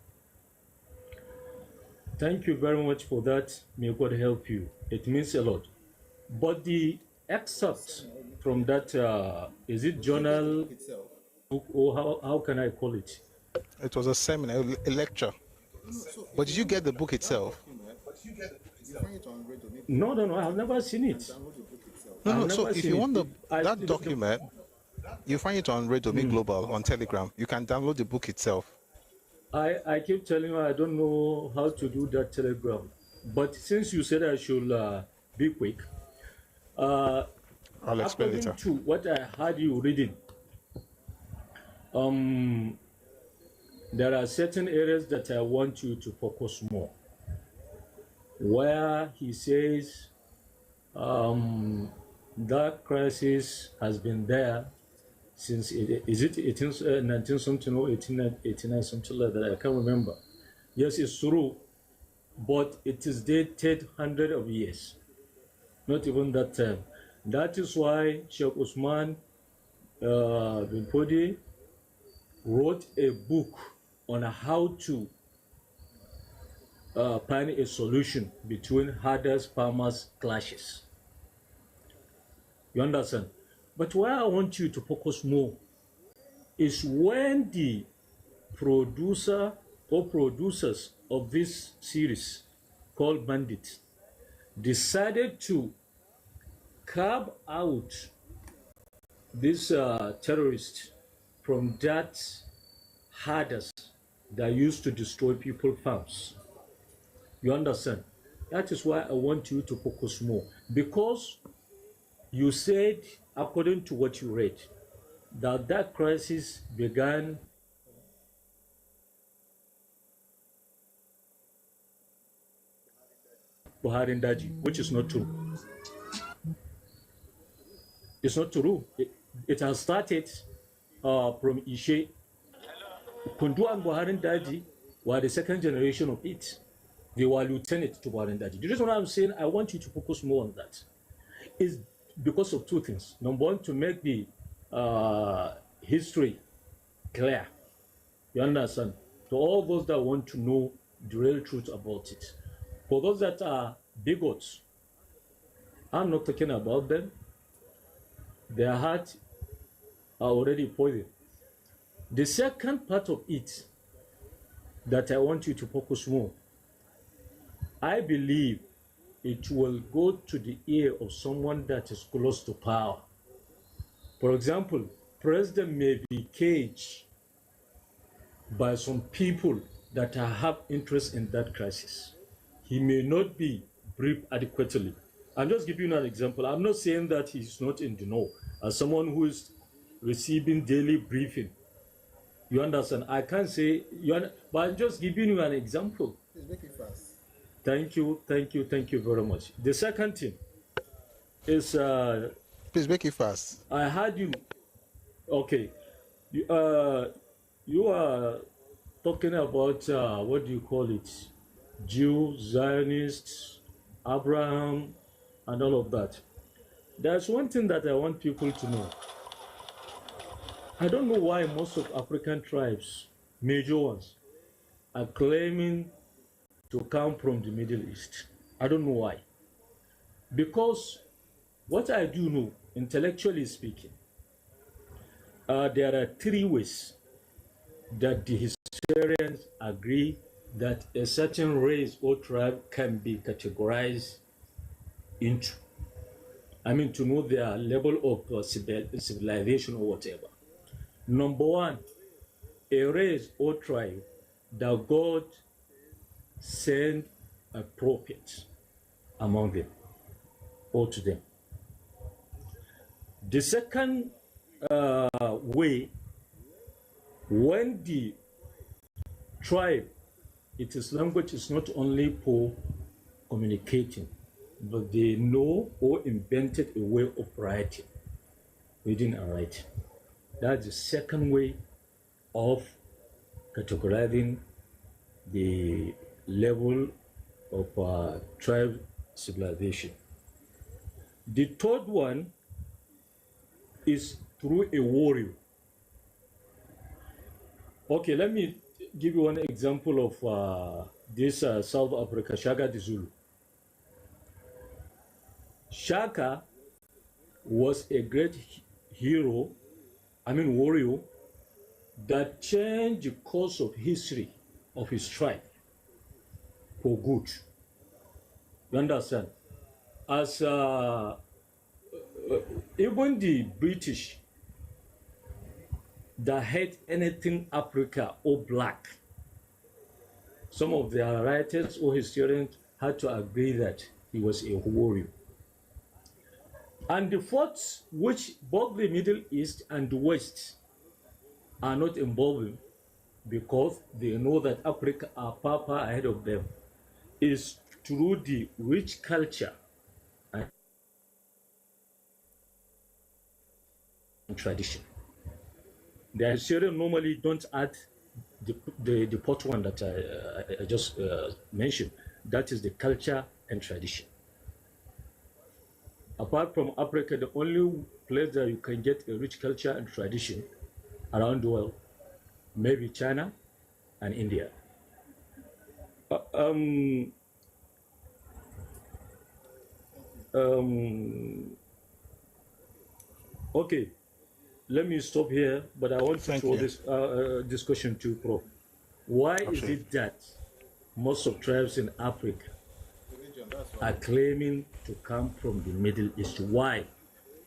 Thank you very much for that. May God help you. It means a lot. But the excerpt from that, is it journal book, or how can I call it? It was a seminar, a lecture. But did you get the book itself? No, I have never seen it. No, so if you want that document, you find it on Radio Me Global on Telegram. You can download the book itself. I keep telling you I don't know how to do that Telegram. But since you said I should be quick, I'll explain later. According to what I heard you reading, there are certain areas that I want you to focus more. Where he says that crisis has been there since, is it 19 something or 1889 something like that, I can't remember. Yes, it's true, but it is dated hundreds of years, not even that time. That is why Sheikh Usman bin Fodi wrote a book on how to find a solution between herders, farmers clashes. You understand? But where I want you to focus more is when the producer or producers of this series called Bandits decided to carve out this terrorist from that herders that used to destroy people's farms. You understand? That is why I want you to focus more. Because you said, according to what you read, that crisis began Buhari Daji, which is not true. It's not true. It has started from Ishe. Kundu and Buhari Daji were the second generation of it. They were lieutenant to Buhari Daji. The reason why I'm saying I want you to focus more on that is because of two things. Number one, to make the history clear. You understand? To all those that want to know the real truth about it. For those that are bigots, I'm not talking about them. Their hearts are already poisoned. The second part of it that I want you to focus more, I believe it will go to the ear of someone that is close to power. For example, President may be caged by some people that have interest in that crisis. He may not be briefed adequately. I'm just giving you an example. I'm not saying that he's not in the know. As someone who is receiving daily briefing, you understand? I can't say, but I'm just giving you an example. Please make it fast. Thank you very much. The second thing is... please make it fast. I heard you... Okay. You are talking about, what do you call it? Jew, Zionists, Abraham, and all of that. There's one thing that I want people to know. I don't know why most of African tribes, major ones, are claiming to come from the Middle East. I don't know why. Because what I do know, intellectually speaking, there are three ways that the historians agree that a certain race or tribe can be categorized into. I mean, to know their level of civilization or whatever. Number one, a race or tribe that God sent a prophet among them or to them. The second way, when the tribe, its language is not only for communicating, but they know or invented a way of writing, reading and writing. That's the second way of categorizing the level of tribe civilization. The third one is through a warrior. Okay, let me give you one example of this South Africa, Shaka the Zulu. Shaka was a great hero, warrior, that changed the course of history of his tribe for good. You understand? As even the British that hate anything Africa or black, some of their writers or historians had to agree that he was a warrior. And the fourth, which both the Middle East and the West are not involved in, because they know that Africa are far, far ahead of them, is through the rich culture and tradition. The historians normally don't add the fourth one that I just mentioned. That is the culture and tradition. Apart from Africa, the only place that you can get a rich culture and tradition around the world, maybe China and India. Okay, let me stop here, but I want to throw this discussion to Prof. Why is it that most of tribes in Africa are claiming to come from the Middle East? Why?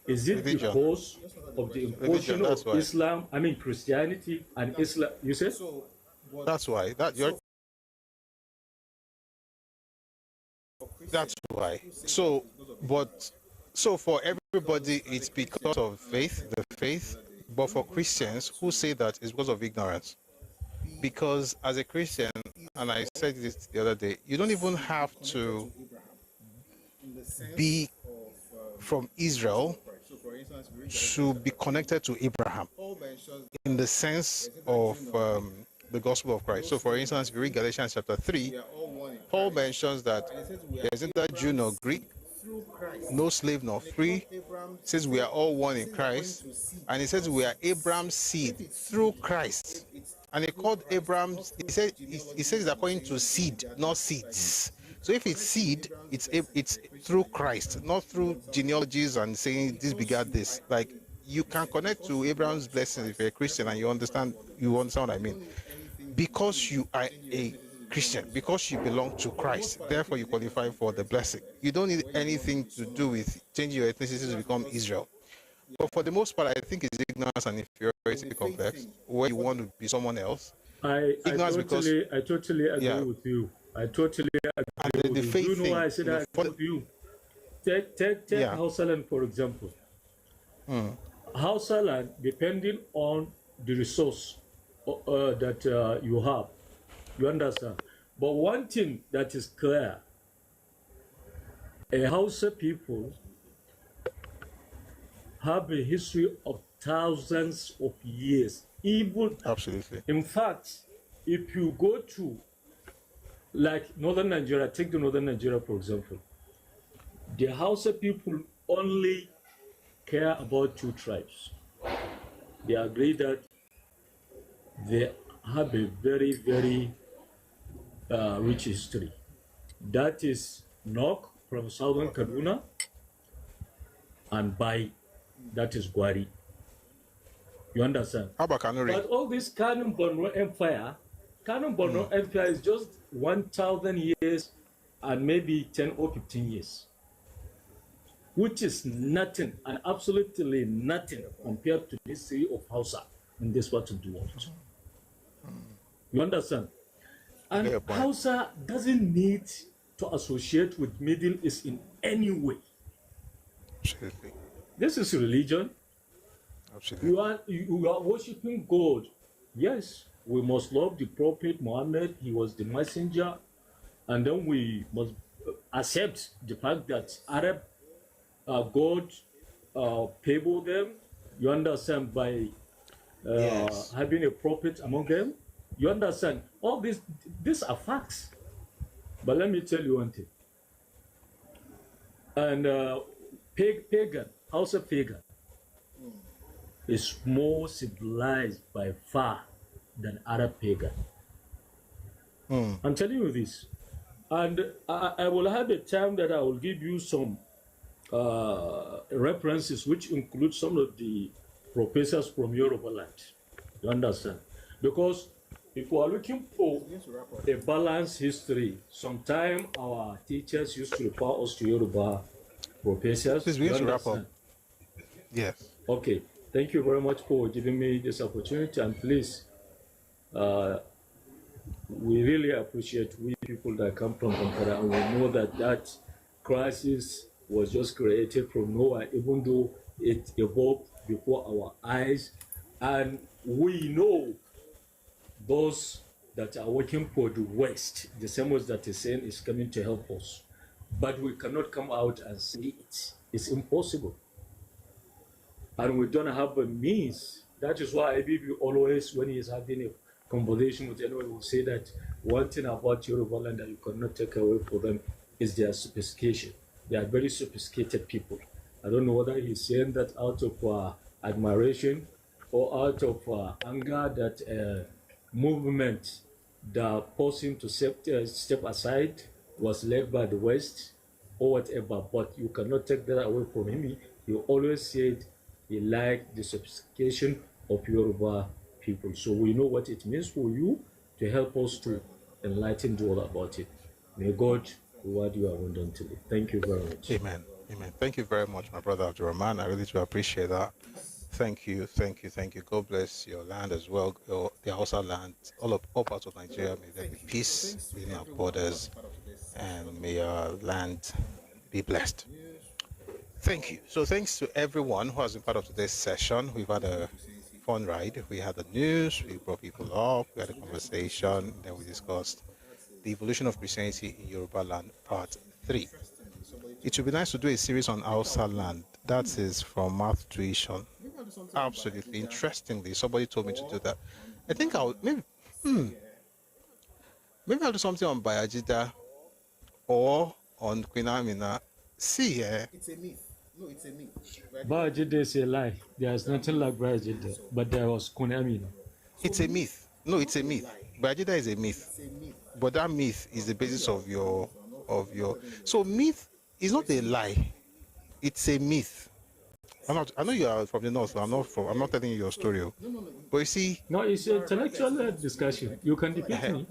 Is it because of the imposition of Islam, Christianity and Islam? You said? That's why. That's why. So for everybody, it's because of the faith. But for Christians who say that it's because of ignorance. Because as a Christian, and I said this the other day, you don't even have to be from Israel to be connected to Abraham in the sense of the gospel of Christ. So for instance, if you read Galatians chapter 3, Paul mentions that there isn't that Jew nor Greek, no slave nor free. He says we are all one in Christ, and he says we are Abraham's seed through Christ. And he called Abraham, he says it's according to seed, not seeds. So if it's seed, it's through Christ, not through genealogies and saying this begat this. Like, you can connect to Abraham's blessings if you're a Christian and you understand what I mean. Because you are a Christian, because you belong to Christ, therefore you qualify for the blessing. You don't need anything to do with changing your ethnicity to become Israel. But for the most part, I think it's ignorance and inferiority complex, where you want to be someone else. I totally agree with you. I totally agree with you. You know why I said I agree with you? Take Hausaland, for example. Hausaland, depending on the resource that you have, you understand. But one thing that is clear, a Hausa people have a history of thousands of years. Even absolutely. In fact, if you go to like northern Nigeria, take the northern Nigeria for example, the Hausa people only care about two tribes. They agree that they have a very, very rich history. That is Nok from southern Kaduna and Bai, that is Gwari. You understand? But all this Kanem Borno Empire is just 1,000 years and maybe 10 or 15 years, which is nothing and absolutely nothing compared to the history of Hausa in this part of the world. You understand? And Hausa doesn't need to associate with Middle East in any way. Absolutely. This is religion. Absolutely. You are worshiping God. Yes, we must love the Prophet Muhammad. He was the messenger. And then we must accept the fact that Arab God favored them. You understand, by having a prophet among them. You understand? All these are facts. But let me tell you one thing. And pagan, House of Pagan, is more civilized by far than Arab pagan. I'm telling you this. And I will have a time that I will give you some references which include some of the professors from Yorubaland. You understand? Because if we are looking for a balanced history, sometimes our teachers used to refer us to Yoruba professors. Please, we have to wrap up. Yes. Okay. Thank you very much for giving me this opportunity. And please, we really appreciate we people that come from Kampala, and we know that that crisis was just created from nowhere, even though it evolved before our eyes. And we know those that are working for the West, the same as that is saying is coming to help us. But we cannot come out and see it. It's impossible. And we don't have a means. That is why IBB always, when he is having a conversation with anyone, will say that one thing about Yorubaland that you cannot take away from them is their sophistication. They are very sophisticated people. I don't know whether he's saying that out of admiration or out of anger that movement that forced him to step aside was led by the West or whatever, but you cannot take that away from him. He always said he liked the sophistication of Yoruba people. So we know what it means for you to help us to enlighten the world about it. May God reward you abundantly. Thank you very much. Amen. Amen. Thank you very much, my brother Abdurrahman. I really do appreciate that. Thank you, thank you, thank you. God bless your land as well, the Hausa land, all parts of Nigeria. May there be peace within our borders, and may our land be blessed. Thank you. So thanks to everyone who has been part of today's session. We've had a fun ride. We had the news, we brought people up, we had a conversation, then we discussed the evolution of Christianity in Yorubaland, part 3. It would be nice to do a series on Hausa land. That is from math tuition. Absolutely. Interestingly, somebody told me to do that. I think I'll maybe I'll do something on Bayajida or on Queen Amina. See, it's a myth. No, it's a myth. Bayajida is a lie. There's nothing like Bayajida, but there was Queen Amina. It's a myth. No, it's a myth. Bayajida is a myth. But that myth is the basis of your. So myth is not a lie. It's a myth. I know you are from the north. So I'm not telling you your story. But you see, no, it's an intellectual discussion. You can defeat me.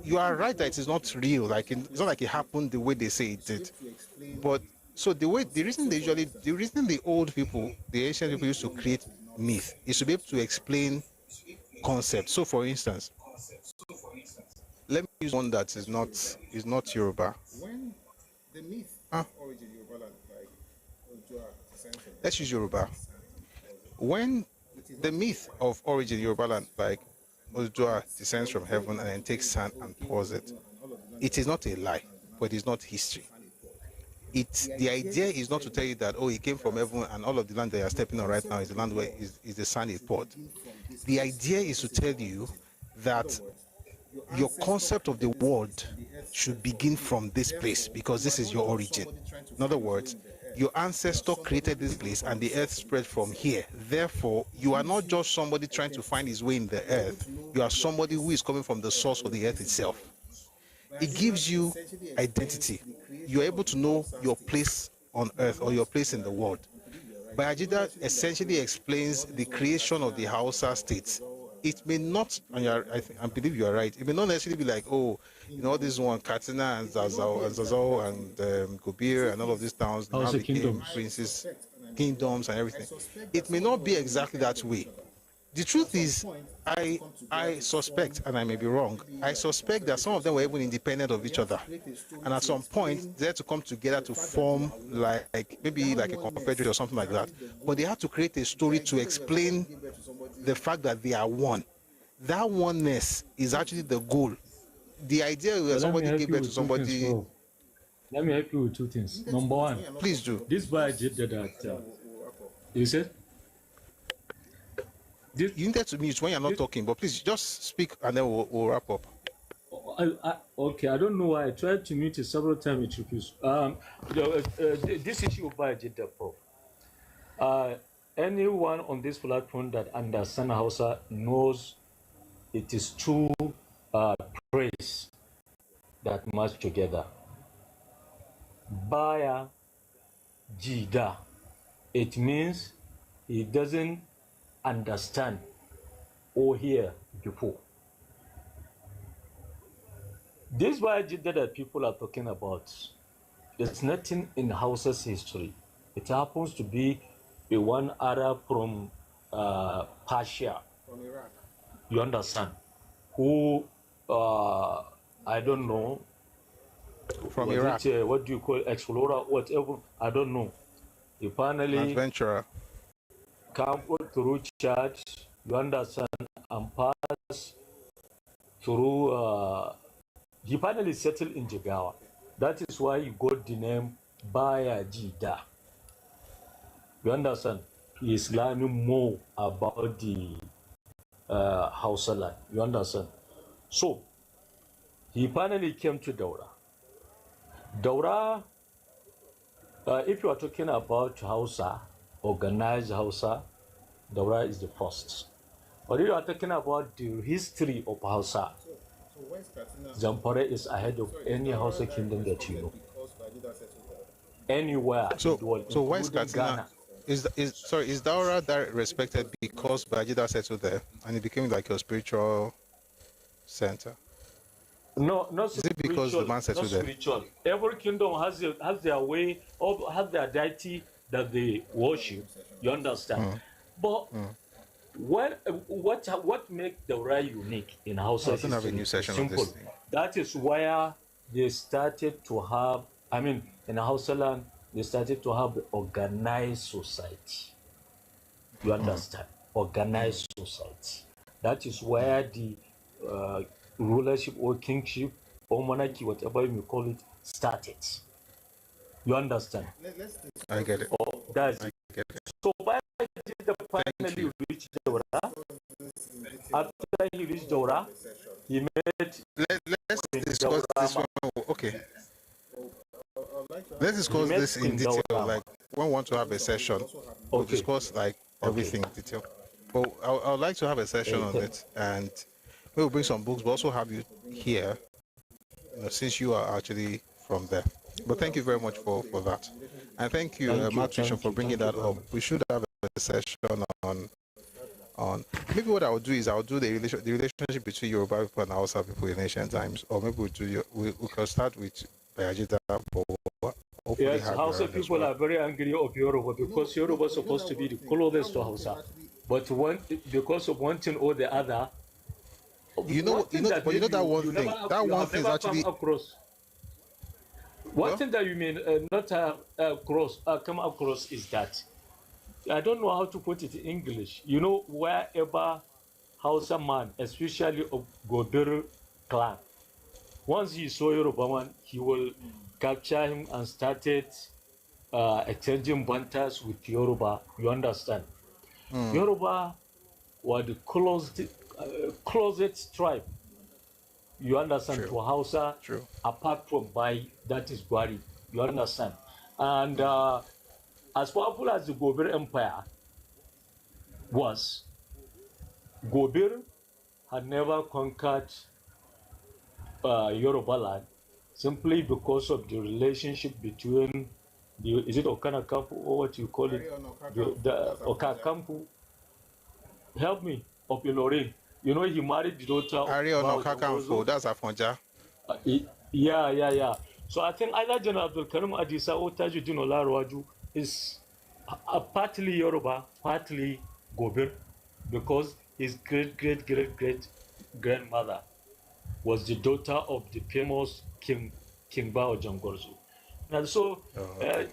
You are right that it is not real. Like it's not like it happened the way they say it did. But so the reason the old people, the ancient people used to create myth is to be able to explain concepts. So for instance, let me use one that is not Yoruba. When the myth origin Yorubaland, let's use Yoruba. When the myth of origin Yorubaland, like Ojua descends from heaven and then takes sand and pours it, it is not a lie, but it is not history. The idea is not to tell you that, oh, he came from heaven and all of the land that you are stepping on right now is the land where is the sand he poured. The idea is to tell you that your concept of the world should begin from this place because this is your origin. In other words, your ancestor created this place and the earth spread from here. Therefore, you are not just somebody trying to find his way in the earth. You are somebody who is coming from the source of the earth itself. It gives you identity. You are able to know your place on earth or your place in the world. Bayajida essentially explains the creation of the Hausa states. It may not, and I believe you are right, it may not necessarily be like, oh, you know, this one, Katsina and Zazao and Gobir and all of these towns now became princes, kingdoms and everything. It may not be exactly that way. The truth is, I suspect, and I may be wrong, I suspect that some of them were even independent of each other. And at some point, they had to come together to form maybe like a confederate or something like that. But they had to create a story to explain the fact that they are one. That oneness is actually the goal. The idea that somebody gave birth to somebody. Let me help you with two things. Number one, please do. This Bayajida that you said? you needed to mute when you're not talking, but please just speak and then we'll wrap up. Okay, I don't know why I tried to mute it several times. It refused. This issue by Jeddah, Prof. Anyone on this platform that understands Hausa knows it is two praise that merge together. Baya Jida. It means he doesn't understand or hear before. This Baya Jida that people are talking about, there's nothing in Hausa's history. It happens to be a one Arab from Persia. From Iraq. You understand? Who, I don't know. From Iraq. What do you call explorer? Whatever. I don't know. He finally adventurer. Come through Chad, you understand, and pass through. He finally settled in Jigawa. That is why he got the name Baya Jida. You understand? He is learning more about the Hausa land. You understand? So, he finally came to Daura. Daura, if you are talking about Hausa, organized Hausa, Daura is the first. But if you are talking about the history of Hausa, Zamfara is ahead of any Hausa kingdom that you know. Anywhere in the world, so why is Katsina? Is Daura respected because Bajida settled there and it became like a spiritual center? No, not is it because the man settled there? Spiritual. Every kingdom has their way, or has their deity that they worship. You understand? But what makes Daura unique in Hausa is have a new session simple. On this thing. That is where they started to have. I mean, in Hausa land, they started to have organized society. You understand? Organized society. That is where the rulership or kingship or monarchy, whatever you call it, started. You understand? I get it. Oh, that's I get it. So why did the finally reach Daura? After he reached Daura, he made. Let's discuss this one. Okay. Let's discuss this in detail. Like when we want to have a session, we'll discuss like everything in detail. But I would like to have a session on it, and we'll bring some books, but also have you here, since you are actually from there. But thank you very much for that, and thank you, Matt, for bringing that up. We should have a session on. Maybe what I would do is I'll do the relationship between Yoruba people and Hausa people in ancient times, or maybe we can start with Bayajida. Yes, Hausa people are very angry of Yoruba because Yoruba is supposed to be the closest to Hausa, but because of one thing or the other. You know that one thing. That one thing is actually. One thing that you may not come across is that I don't know how to put it in English. You know, wherever Hausa man, especially of Gobir clan, once he saw Yoruba man, he will capture him and started exchanging banters with Yoruba. You understand? Yoruba were the closest tribe. You understand? To Hausa, apart from Bai, that is Gwari. You understand? And as powerful as the Gobir Empire was, Gobir had never conquered Yorubaland simply because of the relationship between is it Okanakampu or what you call it? The Okakampu. Help me, of Ilorin. You know, he married the daughter of Okakampu, that's Afonja. Yeah. So I think either General Abdul Karim Adisa or Tajuddin Olaruwaju is partly Yoruba, partly Gobir, because his great-great-great-great-grandmother was the daughter of the famous King Bao Jangorzo. And so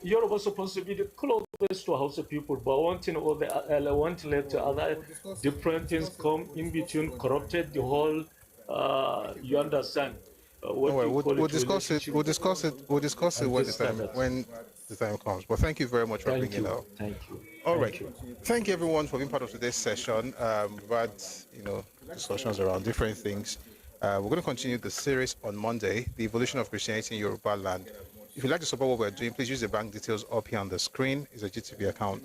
Yoruba was supposed to be the closest to Hausa people, but one thing or the one thing led to other, different things come in between, corrupted the whole. You understand? We'll discuss it. We'll discuss it when the time. the time comes. But thank you very much for bringing it up. Thank you. All right. Thank you, everyone, for being part of today's session. We've had, discussions around different things. We're going to continue the series on Monday, the evolution of Christianity in Yorubaland. If you'd like to support what we're doing, please use the bank details up here on the screen. It's a GTB account.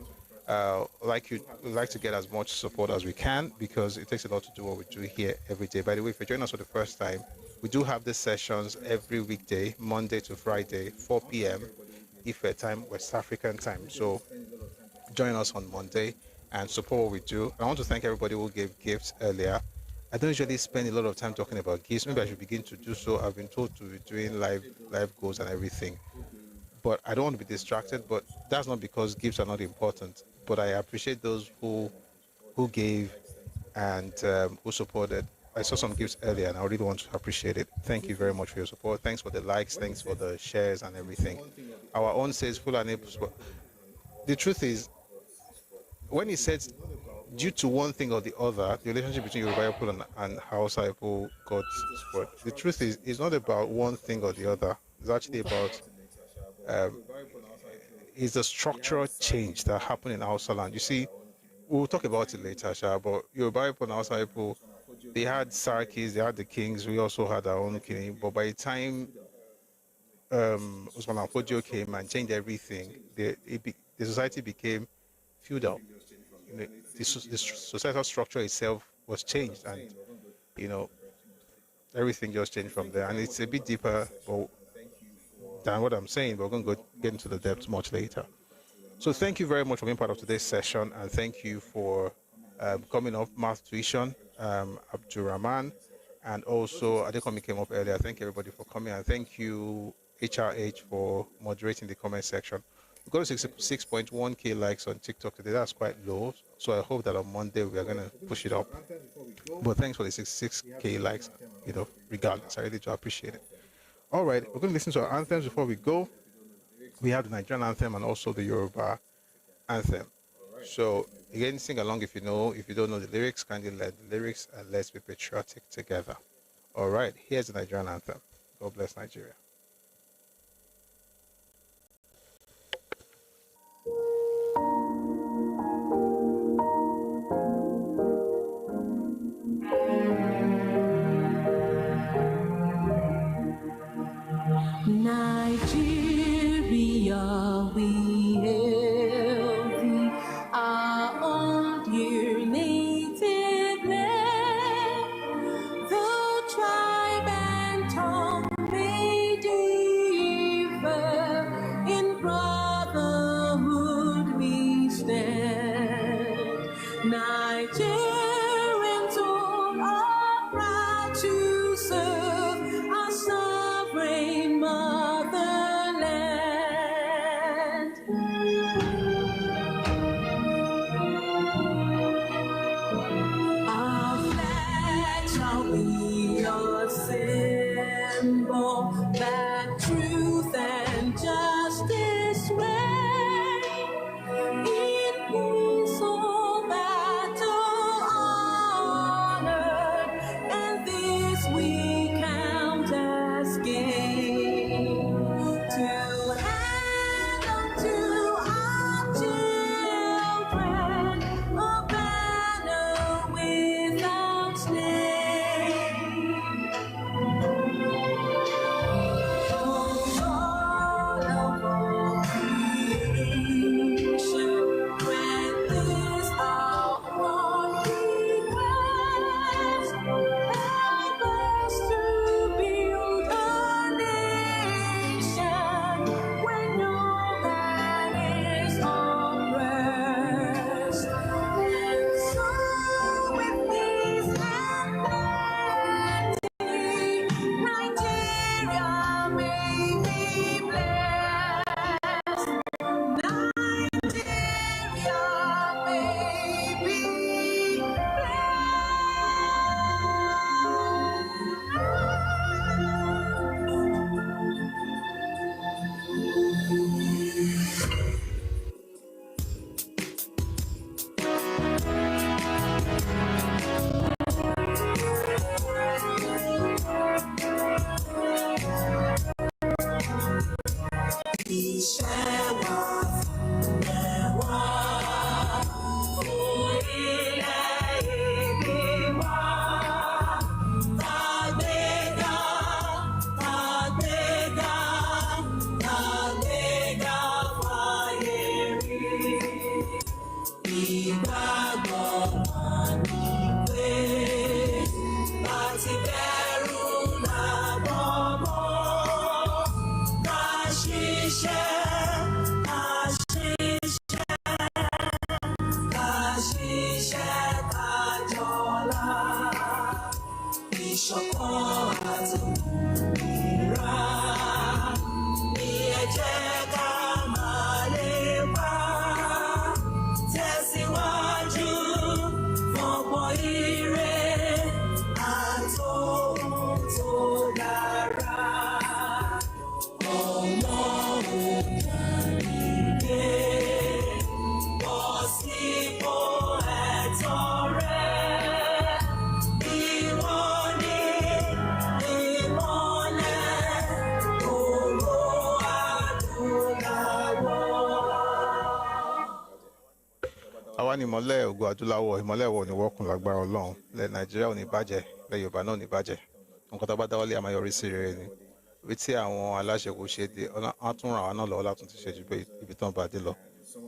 We'd like to get as much support as we can because it takes a lot to do what we do here every day. By the way, if you're joining us for the first time, we do have these sessions every weekday, Monday to Friday, 4 p.m. Ife time, West African time. So join us on Monday and support what we do. And I want to thank everybody who gave gifts earlier. I don't usually spend a lot of time talking about gifts. Maybe I should begin to do so. I've been told to be doing live goals and everything. But I don't want to be distracted. But that's not because gifts are not important. But I appreciate those who gave and who supported. I saw some gifts earlier, and I really want to appreciate it. Thank you very much for your support. Thanks for the likes. Thanks for the shares and everything. Our own says Fulani. The truth is, when he says due to one thing or the other, the relationship between Yoruba people and Hausa people got spoiled. The truth is, it's not about one thing or the other. It's actually about it's a structural change that happened in Hausa land. You see, we'll talk about it later, Sha, but Yoruba people and Hausa people, they had Sarkis, they had the kings, we also had our own king. But by the time Usman Afodio came and changed everything, the society became feudal. The societal structure itself was changed, and everything just changed from there. And it's a bit deeper than what I'm saying, but we're going to get into the depths much later. So thank you very much for being part of today's session, and thank you for coming up, Math Tuition, Abdurrahman, and also Adekomi came up earlier. Thank everybody for coming, and thank you, HRH, for moderating the comment section. We've got 6.1k likes on TikTok today. That's quite low, so I hope that on Monday we are going to push it up. But thanks for the 6k likes, regardless. I really do appreciate it. All right, we're going to listen to our anthems before we go. We have the Nigerian anthem and also the Yoruba anthem. So again, sing along if you know. If you don't know the lyrics, kindly learn the lyrics and let's be patriotic together. All right, here's the Nigerian anthem. God bless Nigeria. Nigeria, we hail thee, our own dear native land. Though tribe and tongue may differ, in brotherhood we stand. Nigerians all are proud to serve our sovereign motherland. Our flag shall be a symbol that truth and justice reign. In peace or battle honored, and this we can ìṣọ̀kan àtòmìnira ni ẹ jẹ́ ká máa lépa tẹ̀síwájú fọ̀pọ̀ ire àtòhun tó dára. Ọmọ òkèèrè bọ́ sípò ẹ̀tọ́ rẹ̀. Ìwọ ni ìmọ́lẹ̀ ògo adúláwọ̀. Àwa ni ìmọ́lẹ̀ ògo adúláwọ̀, ìmọ́lẹ̀ wọ̀ ní wọ́kùn lágbára Ọlọ́run. Ilẹ̀ Nàìjíríà ò ní bàjẹ́, ilẹ̀ Yorùbá náà ò ní bàjẹ́. Nǹkan tó bá dáwọ́lé a máa yọrí sí rere ni. Ibi tí àwọn aláṣẹ kò ṣe dé, wọ́n tún ràn wá náà lọ́wọ́ látún ti ṣe ju ibi tán bá dé lọ.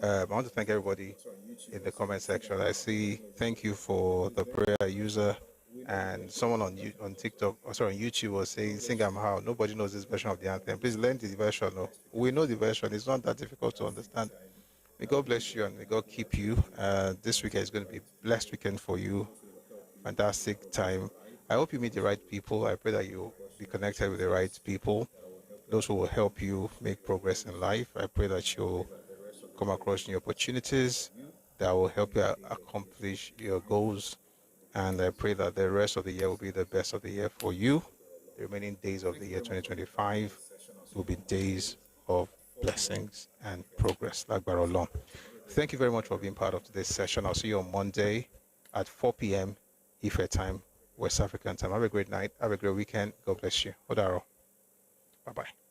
I want to thank everybody in the comment section. I see, thank you for the prayer user, and someone on TikTok, on YouTube was saying, sing am how. Nobody knows this version of the anthem. Please learn the version. No? We know the version. It's not that difficult to understand. May God bless you and may God keep you. This weekend is going to be a blessed weekend for you. Fantastic time. I hope you meet the right people. I pray that you be connected with the right people, those who will help you make progress in life. I pray that you'll come across new opportunities that will help you accomplish your goals. And I pray that the rest of the year will be the best of the year for you. The remaining days of the year 2025 will be days of blessings and progress. Like Barolong. Thank you very much for being part of today's session. I'll see you on Monday at 4 p.m. Ife time, West African time. Have a great night. Have a great weekend. God bless you. Odaro. Bye-bye.